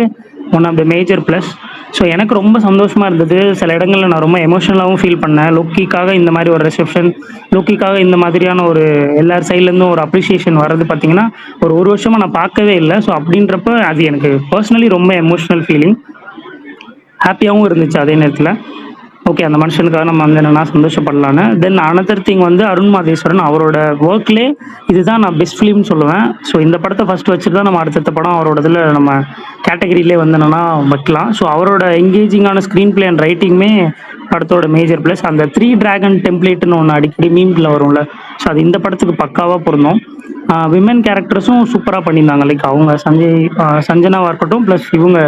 one of the major plus. So எனக்கு ரொம்ப சந்தோஷமாக இருந்தது. சில இடங்களில் நான் ரொம்ப எமோஷனலாகவும் ஃபீல் பண்ணேன். லோக்கிக்காக இந்த மாதிரி ஒரு ரிசெப்ஷன், லோக்கிக்காக இந்த மாதிரியான ஒரு எல்லார் சைட்லேருந்தும் ஒரு அப்ரிஷியேஷன் வர்றது பார்த்தீங்கன்னா ஒரு வருஷமாக நான் பார்க்கவே இல்லை. ஸோ அப்படின்றப்ப அது எனக்கு பர்சனலி ரொம்ப எமோஷ்னல் ஃபீலிங், ஹாப்பியாகவும் இருந்துச்சு அதே நேரத்தில். ஓகே, அந்த மனுஷனுக்காக நம்ம வந்து என்னென்னா சந்தோஷப்படலான்னு. தென் அனதர் திங் வந்து அருண் மாதேஸ்வரன் அவரோட ஒர்க்லே இதுதான் நான் பெஸ்ட் ஃபிலிம்னு சொல்லுவேன். ஸோ இந்த படத்தை ஃபஸ்ட் வச்சுட்டு தான் நம்ம அடுத்த படம் அவரோட இதில் நம்ம கேட்டகரியிலே வந்து என்னென்னா வைக்கலாம். ஸோ அவரோட என்கேஜிங்கான ஸ்க்ரீன் பிளே அண்ட் ரைட்டிங்குமே படத்தோட மேஜர் ப்ளஸ். அந்த 3 டிராகன் டெம்ப்ளேட்னு ஒன்று அடிக்கடி மீம்ல வரும்ல, ஸோ அது இந்த படத்துக்கு பக்காவாக பொருந்தும். விமன் கேரக்டர்ஸும் சூப்பராக பண்ணியிருந்தாங்க. லைக் அவங்க சஞ்சனாவாக இருக்கட்டும், ப்ளஸ் இவங்க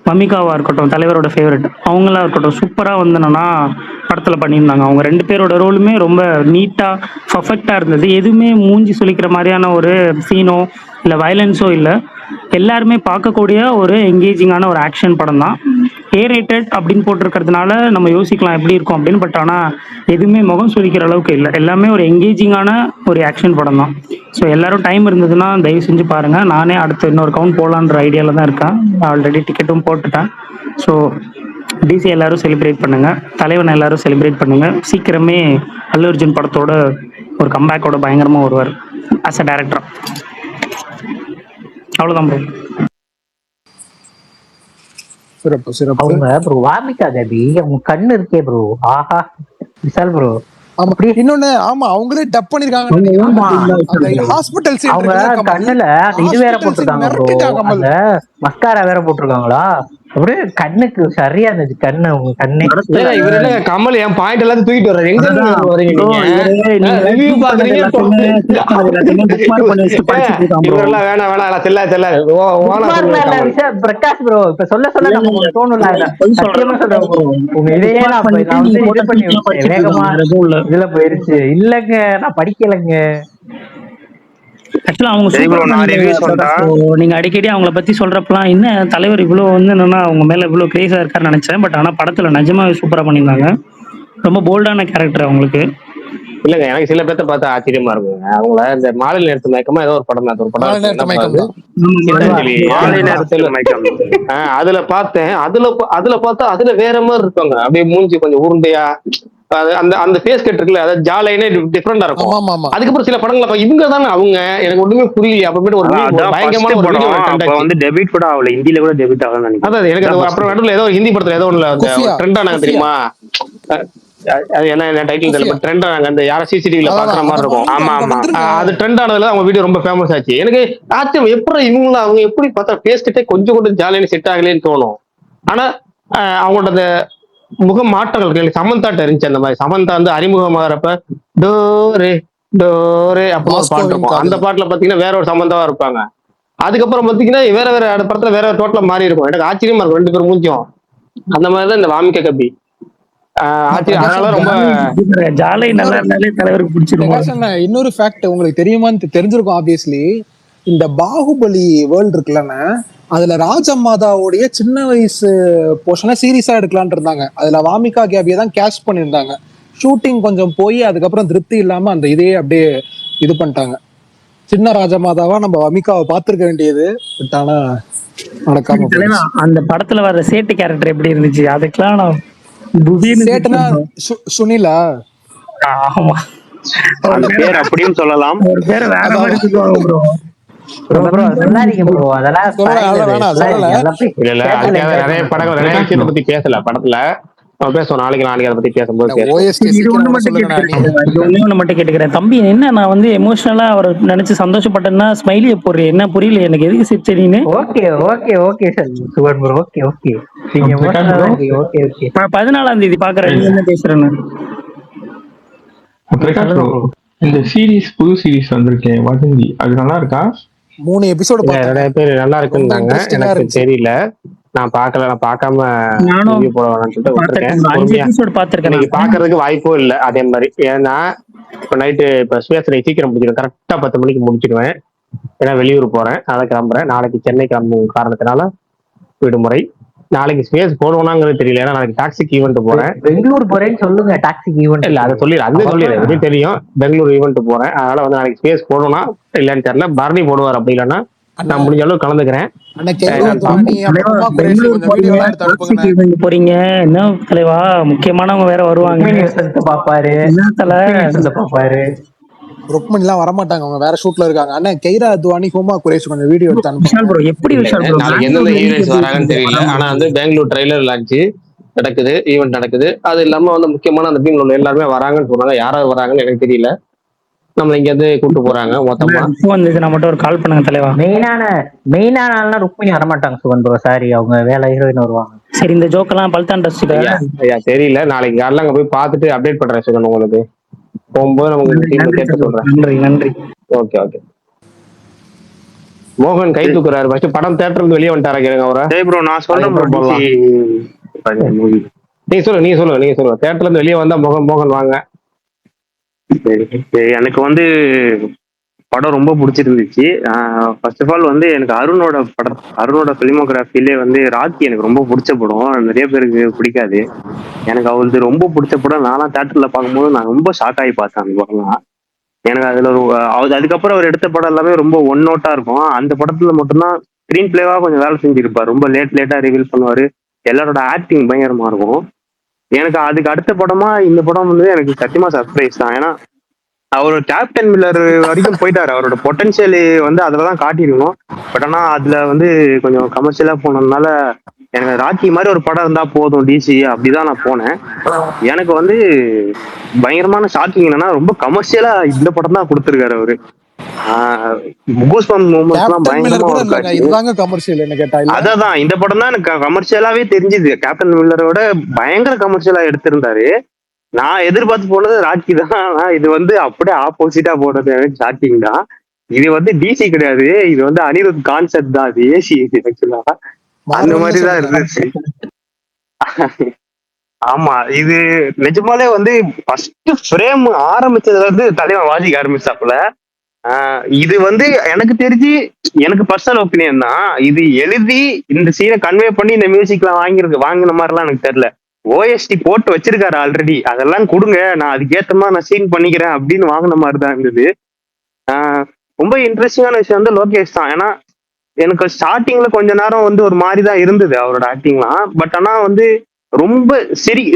மமிகாவாக இருக்கட்டும், தலைவரோட ஃபேவரட், அவங்களாம் இருக்கட்டும், சூப்பராக வந்து என்னன்னா படத்தில் பண்ணியிருந்தாங்க. அவங்க 2 பேரோட ரோலுமே ரொம்ப நீட்டாக பர்ஃபெக்டாக இருந்தது. எதுவுமே மூஞ்சி சுளிக்கிற மாதிரியான ஒரு சீனோ இல்லை வயலன்ஸோ இல்லை. எல்லாருமே பார்க்கக்கூடிய ஒரு என்கேஜிங்கான ஒரு ஆக்ஷன் படம் தான். ரேட்டட் அப்படின்னு போட்டிருக்கிறதுனால நம்ம யோசிக்கலாம் எப்படி இருக்கும் அப்படின்னு. பட் ஆனால் எதுவுமே முகம் சுளிக்கிற அளவுக்கு இல்லை, எல்லாமே ஒரு என்கேஜிங்கான ஒரு ஆக்ஷன் படம் தான். ஸோ எல்லாரும் டைம் இருந்ததுன்னா தயவு செஞ்சு பாருங்கள். நானே அடுத்து இன்னொரு கவுண்ட் போகலான்ற ஐடியாவில் தான் இருக்கேன். ஆல்ரெடி டிக்கெட்டும் போட்டுட்டேன். ஸோ டிசி எல்லாரும் செலிப்ரேட் பண்ணுங்கள், தலைவன் எல்லாரும் செலிப்ரேட் பண்ணுங்கள். சீக்கிரமே அல்லு அர்ஜுன் படத்தோட ஒரு கம்பேக்கோட பயங்கரமாக வருவார் ஆஸ் அ டேரக்டரா. அவ்வளோதான் ப்ரோ. சிறப்பு சிறப்பு. அவங்க ப்ரோ வாமிக்கா கபி, அவங்க கண்ணு இருக்கே ப்ரோ, ஆஹா விஷால் ப்ரோ. ஆமா, இன்னொன்னு ஆமா அவங்களே டப் பண்ணிருக்காங்க. ஹாஸ்பிடல் அவங்க கண்ணுல இது வேற போட்டிருக்காங்க ப்ரோ, அந்த மஸ்காரா வேற போட்டிருக்காங்களா. அப்படியே கண்ணுக்கு சரியா இருந்துச்சு கண்ணு, உங்க கண்ணே. ஏங்க இவர் என்ன கமல் என் பாயிண்ட் எல்லாத்தையும் தூக்கிட்டு வர்றாரு. எங்க இருந்து அதான் வரீங்க bro, நீங்க? ரிவ்யூ பாக்குறீங்க. எல்லாத்தையுமே book mark பண்ணி வச்சுட்டு படிச்சுட்டு இருக்கான் bro. இவரெல்லாம் வேணாம் செல்ல புக்மார்க்லாம் இல்ல ரிஷப், பிரகாஷ் ப்ரோ இப்ப சொல்ல சொல்ல நமக்கு ஒண்ணு தோணும்ல, பொய் சத்தியமா சொல்றேன் சொல்றேன் bro. உங்க இதையே நான் வந்து இது பண்ணி விட்டேன் வேகமா, இதுல போயிருச்சு. இல்லங்க நான் படிக்கலைங்க. ஆக்சுவலா அவங்க சரி bro, சூப்பர் நான் review சொல்றேன். நீங்க அடிக்கடி அவங்கள பத்தி சொல்றப்பலாம் என்ன தலைவர் இவ்வளவு வந்து என்னன்னா அவங்க மேல இவ்வளவு கிரேஸா இருக்காருன்னு நினைச்சேன். பட் ஆனா படத்துல நிஜமாவே சூப்பரா பண்ணியிருந்தாங்க. ரொம்ப போல்டான கேரக்டர் அவங்களுக்கு. இல்லங்க எனக்கு சில பேர்த்த பார்த்தா ஆச்சரியமா இருக்குங்க. அவங்கள இந்த மாலை நேரத்து மயக்கமா ஏதோ ஒரு படம் தான், ஒரு மாலை நேரத்து மயக்கம் படம் தான். சின்னஞ்சலி. மாலை நேரத்துல மயக்கம். அதுல பார்த்தேன். அதுல பார்த்தா அதுல வேற மாதிரி இருப்பாங்க. அப்படியே மூஞ்சி கொஞ்சம் உருண்டையா, அந்த அந்த ஃபேஸ் கட் இருக்குல்ல, அதாவது ஜாலைனே டிஃபரெண்டா இருக்கும். ஆமா ஆமா. அதுக்கப்புறம் சில படங்களை இவங்க தானே அவங்க, எனக்கு ஒண்ணுமே புரியல. அப்புறமேட்டு ஒரு அதான் பயங்கரமான first ஒரு வீடியோ படம். ட்ரெண்ட் அப்ப ஆச்சு. வந்து டெபிட் கூட ஆகல, ஹிந்தில கூட டெபிட் ஆகலன்னு நினைக்கிறேன். அதான் எனக்கு அது அப்புறம் நடுவில் ஏதோ ஒரு ஹிந்தி படத்துல ஏதோ ஒண்ணுல குஃபியா, ட்ரெண்ட் ஆனாங்க குஃபியா. தெரியுமா? அது என்ன டைட்டில் தெரியல, பட் ட்ரெண்ட் ஆனாங்க. அந்த யார சிசிடிவில பாக்குற மாதிரி இருக்கும். ஆமா, ஆமா. அது ட்ரெண்ட் ஆனதுல அவங்க வீடியோ ரொம்ப ஃபேமஸ் ஆச்சு. எனக்கு ஆச்சரியம், எப்படி இவங்கள அவங்க எப்படி பார்த்தா ஃபேஸ் கிட்டே கொஞ்சம் கூட ஜாலியான செட் ஆகலேன்னு தோணும். ஆனா அவங்களோட அந்த முக மாற்றங்கள் எனக்கு சமந்தாட்ட இருந்துச்சு. அந்த மாதிரி சமந்தா வந்து அறிமுகமாகறப்ப டோரே டோரே அப்படின்னு ஒரு பாட்டு இருக்கும். அந்த பாட்டுல பாத்தீங்கன்னா வேற ஒரு சமந்தாவா இருப்பாங்க. அதுக்கப்புறம் பாத்தீங்கன்னா வேற வேற படத்துல வேற டோட்டலா மாறி இருக்கும். எனக்கு ஆச்சரியமா இருக்கும் ரெண்டு பேரும் மூஞ்சியும். அந்த மாதிரிதான் இந்த வாமிக்க கபி. ஆச்சரியம். அதனால ரொம்ப ஜாலை நல்லா இருந்தாலே தலைவருக்கு பிடிச்சிருக்கும். பிரகாஷ் அண்ணா, இன்னொரு ஃபேக்ட் உங்களுக்கு தெரியுமான்னு தெரிஞ்சிருக்கும் ஆப்வியஸ்லி. இந்த பாகுபலி வேர்ல்டு இருக்குல்லண்ணா, அதுல ராஜமாதாவுடைய சின்ன வயசு போர்ஷனை சீரியஸா எடுக்கலான் இருந்தாங்க. அதுல வாமிகா கேபியை தான் கேஷ் பண்ணியிருந்தாங்க. ஷூட்டிங் கொஞ்சம் போய் அதுக்கப்புறம் திருப்தி இல்லாம அந்த இதையே அப்படியே இது பண்ணிட்டாங்க. சின்ன ராஜமாதாவா நம்ம வமிகாவை பார்த்திருக்க வேண்டியது, பட் ஆனா நடக்காம தலைவா, அந்த படத்துல வர்ற சேட்டு கேரக்டர் எப்படி இருந்துச்சு? அதுக்கெல்லாம் நான் திடீர்னு சேட்டனா சுனிலா. ஆமா, அந்த பேர் அப்படியும் சொல்லலாம். ஒரு பேரை வேற மாதிரி சொல்லுவாங்க bro. ப்ரோ சொல்லாதீங்க ப்ரோ, அதெல்லாம் வேணாம் சொல்லல. இல்ல அதுக்காக நிறைய படங்கள் நிறைய விஷயத்தை பத்தி பேசல படத்துல. நம்ம பேசுவோம் நாளைக்கு அதை பத்தி பேசும்போது பேசுவோம். OST இது ஒண்ணு மட்டும் கேட்டுக்கிறேன். இது ஒண்ணு மட்டும் கேட்டுக்கிறேன். தம்பி என்ன, நான் வந்து எமோஷனலா அவரை நினைச்சு சந்தோஷப்பட்டேன்னா ஸ்மைலிய போடுறேன். என்ன புரியல எனக்கு, எதுக்கு சிரிச்சீன்னு? Okay okay okay sir சுவன் bro, okay okay நீங்க ஓகே ஓகே 14ஆம் தேதி பாக்குறேன். நீங்க என்ன பேசுறேன்னு பிரகாஷ் bro, இந்த சீரிஸ் புது சீரிஸ் வந்திருக்கேன் வதந்தி, அது நல்லா இருக்கா? 3 எபிசோடு நிறைய பேர் நல்லா இருக்குன்னாங்க. interesting-ஆ எனக்கு இருந்துச்சு. தெரியல, நான் பார்க்கல. நான் பார்க்காம நானும் review போட வேணாம்னு சொல்லிட்டு விட்டுருக்கேன். 5 பொறுமையா எபிசோட் பாத்திருக்கேன். இன்னைக்கு பாக்குறதுக்கு வாய்ப்பும் இல்லை அதே மாதிரி. ஏன்னா இப்ப நைட்டு இப்ப சுயேசனை சீக்கிரம் முடிச்சிடுவேன். கரெக்டா 10 மணிக்கு முடிச்சிடுவேன். ஏன்னா வெளியூர் போறேன், அதை கிளம்புறேன். நாளைக்கு சென்னை கிளம்பும் காரணத்தினால விடுமுறை. நாளைக்கு ஸ்பேஸ் போடுவோனாங்கிறது தெரியல. ஏன்னா நாளைக்கு டாக்ஸிக் ஈவெண்ட் போறேன். பெங்களூர் போறேன்னு சொல்லுங்க. டாக்ஸிக் ஈவெண்ட் இல்ல அதை சொல்லிடுறேன், எப்படி தெரியும். பெங்களூர் ஈவெண்ட் போறேன். அதனால வந்து நாளைக்கு ஸ்பேஸ் போடணும்னா இல்லன்னு தெரியல. பரணி போடுவார். அப்படி இல்லைன்னா நான் முடிஞ்ச அளவு கலந்துக்கிறேன். போறீங்க என்ன தலைவா, முக்கியமானவங்க வேற வருவாங்க. பாப்பாரு பாப்பாரு ருக்மணி எல்லாம் வரமாட்டாங்க, அவங்க வேற ஷூட்ல இருக்காங்க. அண்ணா கைரா அத்வானி, ஹோமா குரேஷ் கொஞ்சம் வீடியோ எடுத்து அனுப்புங்க. எப்படி நாளைக்கு எந்தெந்த ஈவெண்ட்ஸ் வராங்கன்னு தெரியல. ஆனா வந்து பெங்களூர் ட்ரைலர் லான்ச் நடக்குது, ஈவெண்ட் நடக்குது. அது இல்லாம வந்து முக்கியமான அந்த டீம்ல உள்ள எல்லாருமே வராங்கன்னு சொன்னாங்க. யாராவது வராங்கன்னு எனக்கு தெரியல. நம்மள இங்க இருந்து கூட்டு போறாங்க மொத்தமா. நான் மட்டும் ஒரு கால் பண்ணுங்க தலைவா. மெயினான ஆள்னா ருக்மணி வரமாட்டாங்க சுவன் ப்ரோ, சாரி, அவங்க வேலை ஹீரோயின் வருவாங்க. சரி, இந்த ஜோக்கெல்லாம் பல்தான் தெரியல. நாளைக்கு காலைல அங்க போய் பார்த்துட்டு அப்டேட் பண்றேன் சுகன். உங்களுக்கு போகும்போது நமக்கு கேட்டு சொல்றேன். நன்றி. Okay okay. மோகன் கை தூக்குறாரு. ஃபர்ஸ்ட் படம் தியேட்டர்ல இருந்து வெளியே வந்துட்டாரா கேளுங்க அவரை. சரி ப்ரோ, நான் சொல்றேன் bro. நீங்க சொல்லுங்க. தியேட்டர்ல இருந்து வெளியே வந்தா மோகன் வாங்க. சரி, எனக்கு வந்து படம் ரொம்ப பிடிச்சிருந்துச்சு. ஃபர்ஸ்ட் ஆஃப் ஆல் வந்து எனக்கு அருணோட பிலிமோகிராஃபிலே வந்து ராக்கி எனக்கு ரொம்ப பிடிச்ச படம். நிறைய பேருக்கு பிடிக்காது. எனக்கு அவருக்கு ரொம்ப பிடிச்ச படம். நான்லாம் தியேட்டர்ல பார்க்கும்போது நான் ரொம்ப ஷாக் ஆகி பார்த்தேன் அந்த படம்லாம். எனக்கு அதுல அதுக்கப்புறம் அவர் எடுத்த படம் எல்லாமே ரொம்ப ஒன் நோட்டா இருக்கும். அந்த படத்துல மட்டும்தான் ஸ்கிரீன் பிளேவா கொஞ்சம் வேலை செஞ்சிருப்பார். ரொம்ப லேட்டா ரிவீல் பண்ணுவாரு. எல்லாரோட ஆக்டிங் பயங்கரமா இருக்கும். எனக்கு அதுக்கு அடுத்த படமா இந்த படம் வந்து எனக்கு சத்தியமா சர்ப்ரைஸ் தான். ஏன்னா அவர் கேப்டன் மில்லர் வரைக்கும் போயிட்டாரு. அவரோட பொட்டன்ஷியல் வந்து அதுலதான் காட்டியிருக்கணும். பட் ஆனா அதுல வந்து கொஞ்சம் கமர்ஷியலா போனதுனால எனக்கு ராக்கி மாதிரி ஒரு படம் இருந்தா போதும் டிசி, அப்படிதான் நான் போனேன். எனக்கு வந்து பயங்கரமான ஷாக்கிங் என்னன்னா ரொம்ப கமர்ஷியலா இந்த படம் தான் கொடுத்துருக்காரு அவரு. கூஸ்பம்ப் மூமெண்ட்ஸ் எல்லாம் கேப்டன் மில்லர் பயங்கரமா கூட ஒர்க் இல்லங்க, ஆச்சு. இதுதாங்க கமர்ஷியல் என்ன கேட்டா. இல்ல அதான் இந்த படம் தான் எனக்கு கமர்ஷியலாவே தெரிஞ்சுது. கேப்டன் மில்லரோட பயங்கர கமர்ஷியலா எடுத்திருந்தாரு. நான் எதிர்பார்த்து போனது ராக்கி தான். ஆனா இது வந்து அப்படியே ஆப்போசிட்டா போனது எனக்கு ஷாக்கிங் தான். இது வந்து டிசி கிடையாது, இது வந்து அனிருத் கான்செப்ட் தான். அது ஏசி ஆக்சுவலா அந்த மார்வல்னு மாதிரிதான் சொல்லுங்க. இருந்துச்சு. ஆமா, இது நிஜமாலே வந்து ஃபர்ஸ்ட் ஃப்ரேம் ஆரம்பிச்சதுல இருந்து தலைவன் வாசிக்க ஆரம்பிச்சாப்புல. இது வந்து எனக்கு தெரிஞ்சு, எனக்கு பர்சனல் ஒப்பீனியன் தான், இது எழுதி இந்த சீனை கன்வே பண்ணி இந்த மியூசிக்லாம் வாங்கின மாதிரிலாம் எனக்கு தெரியல. ஓஎஸ்டி போட்டு வச்சிருக்காரு ஆல்ரெடி, அதெல்லாம் கொடுங்க, நான் அதுக்கேற்ற மாதிரி நான் சீன் பண்ணிக்கிறேன் அப்படின்னு வாங்கின மாதிரி தான் இருந்தது. ரொம்ப இன்ட்ரெஸ்டிங்கான விஷயம் வந்து லோகேஷ் தான். ஏன்னா எனக்கு ஸ்டார்டிங்ல கொஞ்ச நேரம் வந்து ஒரு மாதிரி தான் இருந்தது அவரோட ஆக்டிங்லாம். பட் ஆனா வந்து ரொம்ப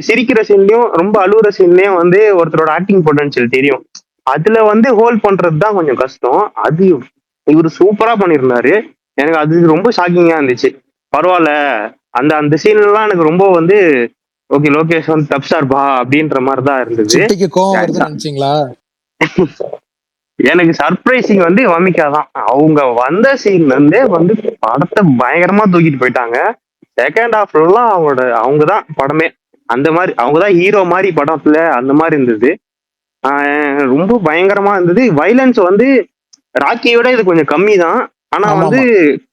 சிரிக்கிற சீன்லயும் ரொம்ப அழுகுற சீன்லயும் வந்து ஒருத்தரோட ஆக்டிங் பொட்டன்ஷியல் தெரியும். அதுல வந்து ஹோல்ட் பண்றது தான் கொஞ்சம் கஷ்டம். அது இவரு சூப்பரா பண்ணியிருந்தாரு. எனக்கு அது ரொம்ப ஷாக்கிங்கா இருந்துச்சு. பரவாயில்ல, அந்த அந்த சீன்லாம் எனக்கு ரொம்ப வந்து ஓகே, லோகேஷ் வந்து டப் ஸ்டார் பா அப்படின்ற மாதிரி தான் இருந்தது. சிட்டிக்கு கோவம் வருதுன்னு நினைச்சீங்களா? எனக்கு சர்ப்ரைசிங் வந்து வமிகா தான். அவங்க வந்த சீன்ல இருந்தே வந்து படத்தை பயங்கரமா தூக்கிட்டு போயிட்டாங்க. செகண்ட் ஹாஃப்லாம் அவங்கதான் படமே. அந்த மாதிரி அவங்கதான் ஹீரோ மாதிரி படத்துல அந்த மாதிரி இருந்தது. ரொம்ப பயங்கரமா இருந்தது. வைலன்ஸ் வந்து ராக்கியோட இது கொஞ்சம் கம்மி தான். ஆனா ஆமா, வந்து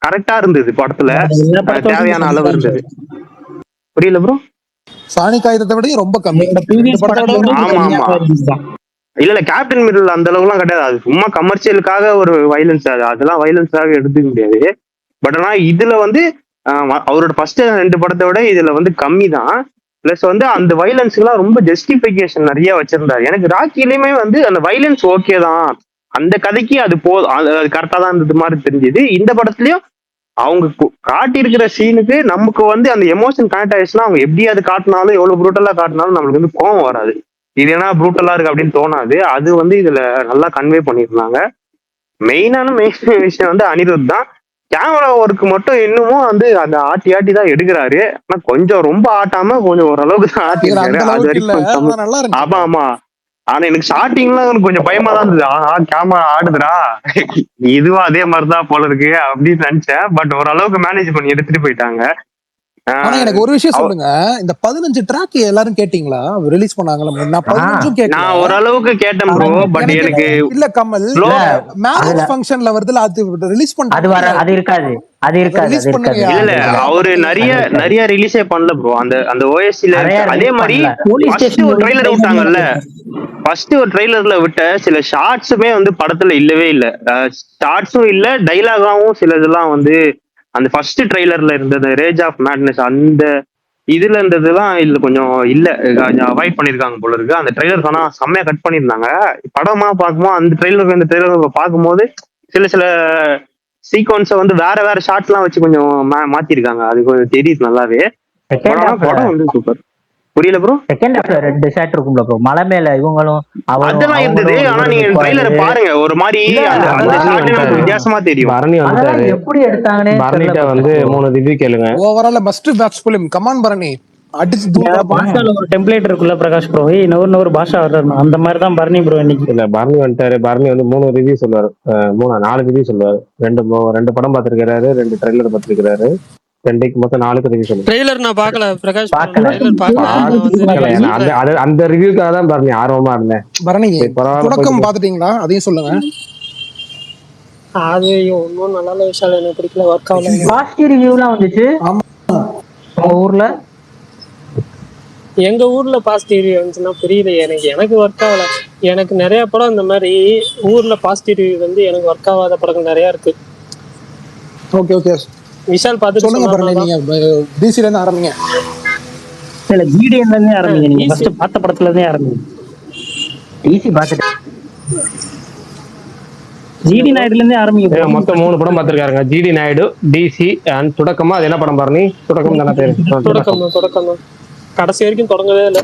கரெக்டா இருந்தது படத்துல. தேவையான அளவு இருந்தது. புரியல ப்ரோ? சாணி காகிதத்தை விட ரொம்ப கம்மி. ஆமா ஆமா, இல்ல கேப்டன் மிடில் அந்த அளவுலாம் கிடையாது. அது சும்மா கமர்ஷியலுக்காக ஒரு வைலன்ஸ், அதெல்லாம் வைலன்ஸாக எடுத்துக்க முடியாது. பட் ஆனா இதுல வந்து அவரோட ஃபர்ஸ்ட் 2 படத்தை விட இதுல வந்து கம்மி தான். பிளஸ் வந்து அந்த வைலன்ஸ்லாம் ரொம்ப ஜஸ்டிபிகேஷன் நிறைய வச்சிருந்தாரு. எனக்கு ராக்கிலையுமே வந்து அந்த வைலன்ஸ் ஓகே தான், அந்த கதைக்கு அது அது கரெக்டா தான் இருந்தது மாதிரி தெரிஞ்சுது. இந்த படத்துலயும் அவங்க காட்டியிருக்கிற சீனுக்கு நமக்கு வந்து அந்த எமோஷன் கனெக்ட் ஆயிடுச்சுன்னா, அவங்க எப்படி அது காட்டினாலும் எவ்வளவு ப்ரூட்டலா காட்டினாலும் நம்மளுக்கு வந்து கோவம் வராது. இது என்ன ப்ரூட்டலா இருக்கு அப்படின்னு தோணாது. அது வந்து இதுல நல்லா கன்வே பண்ணியிருந்தாங்க. மெயின் விஷயம் வந்து அனிருத் தான். கேமரா ஒர்க் மட்டும் இன்னமும் வந்து அந்த ஆட்டி தான் எடுக்கிறாரு. ஆனா கொஞ்சம் ரொம்ப ஆட்டாம கொஞ்சம் ஓரளவுக்கு தான் ஆட்டிருக்காரு. அது வரைக்கும் ஆமா ஆமா. ஆனா எனக்கு ஸ்டார்டிங்ல கொஞ்சம் பயமா தான் இருந்தது. கேமரா ஆடுதுடா, இதுவும் அதே மாதிரிதான் போல இருக்கு அப்படின்னு நினைச்சேன். பட் ஓரளவுக்கு மேனேஜ் பண்ணி எடுத்துட்டு போயிட்டாங்க. ஆனா எனக்கு ஒரு விஷயம் சொல்லுங்க, இந்த 15 ட்ராக் எல்லாரும் கேட்டீங்களா? ரிலீஸ் பண்ணாங்கல, நான் 15 கேட்டேன். நான் ஓரளவுக்கு கேட்டேன் ப்ரோ. பட் எனக்கு இல்ல கமல், மேரேஜ் ஃபங்க்ஷன்ல வருதுல, அது ரிலீஸ் பண்ணாங்க. அது இருக்காது. இல்ல அவரு நிறைய ரிலீஸே பண்ணல ப்ரோ. அந்த ஓஎஸ்சில அதே மாதிரி ஃபர்ஸ்ட் ஒரு ட்ரைலர் விட்டாங்கல்ல, ஃபர்ஸ்ட் ஒரு ட்ரைலர்ல விட்ட சில ஷார்ட்ஸுமே வந்து படத்துல இல்லவே இல்ல. ஷார்ட்ஸும் இல்ல, டைலாகாவும் சில இதெல்லாம் வந்து அந்த ஃபர்ஸ்ட் ட்ரைலர்ல இருந்தது ரேஜ் ஆஃப் மேட்னஸ் அந்த இதுல இருந்ததுலாம் இல்ல, கொஞ்சம் இல்ல, அவாய்ட் பண்ணிருக்காங்க போல இருக்கு. அந்த ட்ரைலர் ஆனா செம்மையா கட் பண்ணிருந்தாங்க. படமா பார்க்கும்போது அந்த ட்ரைலர் பார்க்கும்போது சில சீக்வன்ஸை வந்து வேற ஷார்ட்ஸ் எல்லாம் வச்சு கொஞ்சம் மாத்திருக்காங்க. அது கொஞ்சம் தெரியுது நல்லாவே. படம் வந்து சூப்பர். புரியல ப்ரோ? செகண்ட் ஹாஃப்ல 2 ஷாட் இருக்கும்ல ப்ரோ, மலை மேல இவங்களும் அதெல்லாம் இருந்தது. ஆனா நீங்க ட்ரைலரை பாருங்க, ஒரு மாதிரி அந்த ஷாட் வித்தியாசமா தெரியும். பரணி வந்துட்டாரு. எப்படி எடுத்தாங்கன்னு பரணிட்ட வந்து 3 ரிவ்யூ கேளுங்க. Overall must watch film. Come on Bharani, அடிச்சு பாஷால ஒரு டெம்ப்ளேட் இருக்குல்ல பிரகாஷ் ப்ரோ, நூறு பாஷா வர்றாரு, அந்த மாதிரி தான் பரணி ப்ரோ இன்னைக்கு. இல்ல பரணி வந்துட்டாரு. பரணி வந்து 3 ரிவ்யூ சொல்லுவாரு, 4 ரிவ்யூ சொல்லுவாரு. 2 படம் பார்த்திருக்காரு, 2 ட்ரைலர் பார்த்திருக்காரு. 2க்கு மொத்தம் 4 ரிவ்யூ சொல்லுவாரு. ட்ரெய்லர் நான் பார்க்கல பிரகாஷ், அந்த ரிவ்யூக்காக தான் பரணி ஆர்வமா இருந்தேன். பரணி தொடக்கம் பாத்துட்டீங்களா? அதையும் சொல்லுங்க. அது ஒன்னும் நல்ல விஷயம் எனக்கு பிடிக்கல, ஒர்க் ஆகல. பாசிட்டிவ் ரிவ்யூலாம் வந்துச்சு. ஆமா, உங்க ஊர்ல? எங்க ஊர்ல பாசிட்டிவ் ரிவ்யூ வந்துச்சுன்னா புரியல எனக்கு ஒர்க் ஆகல. எனக்கு நிறைய படம் இந்த மாதிரி ஊர்ல பாசிட்டிவ் ரிவ்யூ வந்து எனக்கு ஒர்க் ஆகாத படங்கள் நிறைய இருக்கு. ஓகே விஷால் பார்த்து சொல்லுங்க பரணி, நீங்க டிசில இருந்து ஆரம்பிங்க. இல்ல ஜிடிஎன்ல இருந்தே ஆரம்பிங்க. நீங்க ஃபர்ஸ்ட் பார்த்த படத்துல இருந்தே ஆரம்பிங்க. டிசி பார்த்துட்டு ஜிடி நாயுடுல இருந்தே ஆரம்பிங்க. மொத்தம் 3 படம் பார்த்திருக்காருங்க. ஜிடி நாயுடு, டிசி அண்ட் தொடக்கமா. அது என்ன படம் பரணி? தொடக்கம் தானே பேரு? தொடக்கம் தான். கடைசி வரைக்கும் தொடங்கவே இல்லை.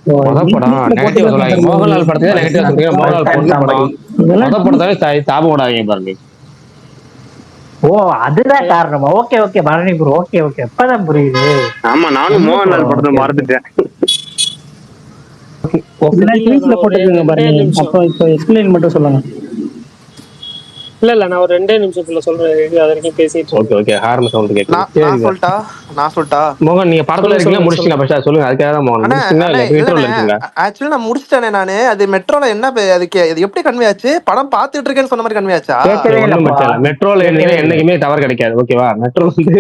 முதல் படம் நெகட்டிவ் சொல்லாங்க. மோகன்லால் படத்தை நெகட்டிவ் சொல்றீங்க. மோகன்லால் படம் முதல் படத்தாவே தாப ஓடாதீங்க பாருங்க. ஓ, அதுதான் காரணமா? ஓகே பரணி ப்ரோ, ஓகே இப்பதான் புரியுது. ஆமா, நானும் மோகன்லால் படத்தை மறந்துட்டேன். போட்டுருங்க பாருங்க. அப்போ இப்போ எக்ஸ்பிளைன் மட்டும் சொல்லுங்க. இல்ல நான் ஒரு 2 நிமிஷத்துல சொல்றேன், அது வரைக்கும் பேசிட்டு ஓகே ஓகே, ஹார்ன் சவுண்ட் கேக்குது. நான் சரி நான் சொல்லட்டா நான் சொல்லட்டா மோகன், நீங்க படத்துல இருக்கீங்களா முடிச்சிட்டீங்களா? ஃபர்ஸ்ட் சொல்லுங்க, அதுக்காக தான் மோகன். அண்ணே முடிச்சிட்டீங்களா அண்ணே இல்ல இல்லண்ணே, இன்டர்வல் இருக்கீங்களா? ஆக்சுவலி நான் முடிச்சிட்டேனே நானு. அது மெட்ரோல என்ன அதுக்கு இது எப்படி கன்வே ஆச்சு? படம் பார்த்துட்டு இருக்கேன்னு சொன்ன மாதிரி கன்வே ஆச்சா? கேட்கவே ஒன்றும் இல்லப்பா, பிரச்சனை இல்லை. மெட்ரோல கேட்கவே இருந்தீங்கன்னா இல்லை. என்னைக்குமே டவர் கிடைக்காது, ஓகேவா? மெட்ரோ வந்து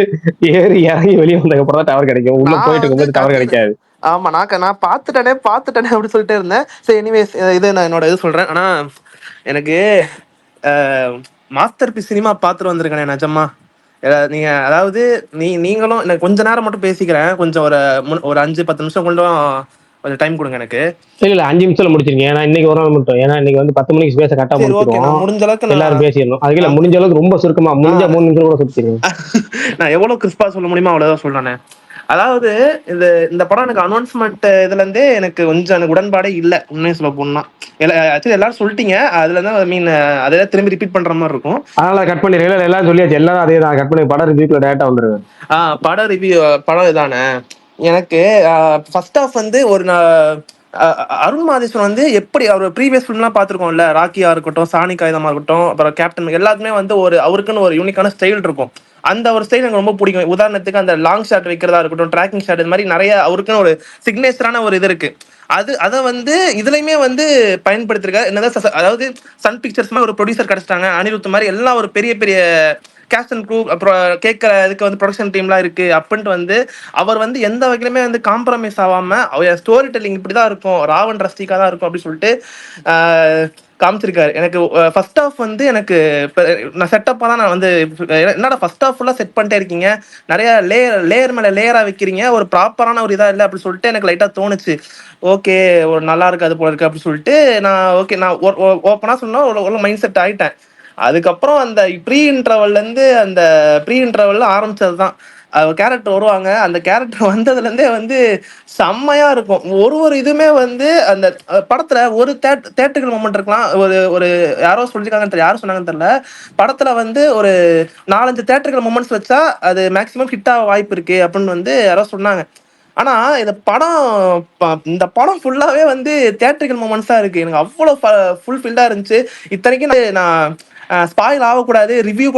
ஏறி இறங்கி வெளியே வந்ததுக்கு அப்புறம் தான் டவர் கிடைக்கும். உள்ள நான் போயிட்டு வந்து இருக்கும்போது டவர் கத்தின கிடைக்காது. ஆமா நான் பார்த்துட்டேனே அப்படி சொல்லிட்டே இருந்தேன். சரி எனிவேஸ், இது நான் என்னோட இது சொல்றேன். ஆனா எனக்கு மாஸ்டர் பீஸ் சினிமா பார்த்துட்டு வந்திருக்கேனே நிஜமா. நீங்க அதாவது நீங்களும் எனக்கு கொஞ்ச நேரம் மட்டும் பேசிக்கிறேன். கொஞ்சம் ஒரு 5-10 நிமிஷம் கொஞ்சம் டைம் கொடுங்க எனக்கு. இல்ல 5 நிமிஷத்துல முடிச்சிருக்கீங்க. ஏன்னா இன்னைக்கு ஒரு நாள் மட்டும், ஏன்னா இன்னைக்கு வந்து 10 மணிக்கு பேச கரெக்டா சரி ஓகே, முடிச்சிருவோம். நான் முடிஞ்ச அளவுக்கு எல்லாரும் பேசிடணும். அதுக்கு முடிஞ்ச அளவுக்கு ரொம்ப சுருக்கமா, முடிஞ்ச 3 நிமிஷம் கூட சுத்திடுங்க. நான் எவ்வளவு கிறிஸ்பா சொல்ல முடியுமோ அவ்வளவுதான் சொல்றேன். அதாவது இந்த படம் எனக்கு அனௌன்ஸ்மெண்ட் இதுல இருந்தே எனக்கு கொஞ்சம் உடன்பாடே இல்லை, உண்மையை சொல்ல போனா. ஆக்சுவலி எல்லாரும் சொல்லிட்டீங்க, அதுல இருந்து ஐ மீன் அதை திரும்பி ரிப்பீட் பண்ற மாதிரி இருக்கும். அதனால கட் பண்ணிடுறேன். எல்லாம் சொல்லியாச்சு, எல்லாரும் அதே தான். கட் பண்ணி படம் ரிவ்யூக்குள்ள டேரக்டா வந்துருவேன். படம் ரிவ்யூ, படம் இதானே. எனக்கு ஃபர்ஸ்ட் ஆஃப் வந்து அருண் மாதேஸ்வரன் வந்து எப்படி அவர் ப்ரீவியஸ் ஃபிலிம்லாம் பார்த்துருக்கோம்ல, ராக்கியா இருக்கட்டும், சாணி காகிதமா இருக்கட்டும், அப்புறம் கேப்டன், எல்லாத்துமே வந்து அவருக்குன்னு ஒரு யூனிக்கான ஸ்டைல் இருக்கும். அந்த ஒரு ஸ்டைல் எனக்கு ரொம்ப பிடிக்கும். உதாரணத்துக்கு அந்த லாங் ஷாட் வைக்கிறதா இருக்கட்டும், ட்ராக்கிங் ஷாட், இது மாதிரி நிறைய அவருக்குன்னு ஒரு சிக்னேச்சரான ஒரு இது இருக்கு. அதை வந்து இதுலயுமே வந்து பயன்படுத்திருக்காரு. என்னதான் அதாவது சன் பிக்சர்ஸ் மாதிரி ஒரு ப்ரொடியூசர் கிடைச்சிட்டாங்க, அனிருத் மாதிரி எல்லாம் ஒரு பெரிய பெரிய கேஸ்ட் அண்ட் க்ரூ, அப்புறம் கேட்கற இதுக்கு வந்து ப்ரொடக்ஷன் டீம்லாம் இருக்கு அப்படின்ட்டு வந்து அவர் வந்து எந்த வகையிலுமே வந்து காம்ப்ரமைஸ் ஆகாம அவர் ஸ்டோரி டெல்லிங் இப்படிதான் இருக்கும், ராவன் ரஸ்டிக்கா தான் இருக்கும் அப்படின்னு சொல்லிட்டு காமிச்சிருக்காரு. எனக்கு ஃபர்ஸ்ட் ஆஃப் வந்து எனக்கு நான் செட்டப்பா தான் நான் வந்து என்னடா ஃபர்ஸ்ட் ஆஃப் ஃபுல்லா செட் பண்ணிட்டே இருக்கீங்க, நிறைய லேயர் மேல லேயரா வைக்கிறீங்க, ஒரு ப்ராப்பரான ஒரு இதா இல்லை அப்படின்னு சொல்லிட்டு எனக்கு லைட்டா தோணுச்சு. ஓகே, ஒரு நல்லா இருக்கு அது போல இருக்கு அப்படின்னு சொல்லிட்டு நான் ஓகே, நான் ஓப்பனா சொன்னா ஒரு மைண்ட் செட் ஆயிட்டேன். அதுக்கப்புறம் அந்த ப்ரீ இன்டர்வல்ல ஆரம்பிச்சதுதான். கேரக்டர் வருவாங்க, அந்த கேரக்டர் வந்ததுல இருந்தே வந்து செம்மையா இருக்கும். ஒரு இதுமே வந்து அந்த படத்துல ஒரு தேட்டர்கள் மொமெண்ட் இருக்கலாம். ஒரு யாரோ சொல்லிருக்காங்கன்னு தெரியல, யாரும் சொன்னாங்கன்னு தெரியல, படத்துல வந்து ஒரு 4-5 தேட்டர்கள் மொமெண்ட்ஸ் வச்சா அது மேக்சிமம் ஹிட் ஆக வாய்ப்பு இருக்கு அப்படின்னு வந்து யாரோ சொன்னாங்க. ஆனா இந்த படம் ஃபுல்லாவே வந்து தியேட்ரிக்கல் மொமெண்ட்ஸா இருக்கு. எனக்கு அவ்வளவு ஃபுல்ஃபில்டா இருந்துச்சு. இத்தனைக்கும் நான் ஸ்பாயில் ஆகக்கூடாது, ரிவ்யூ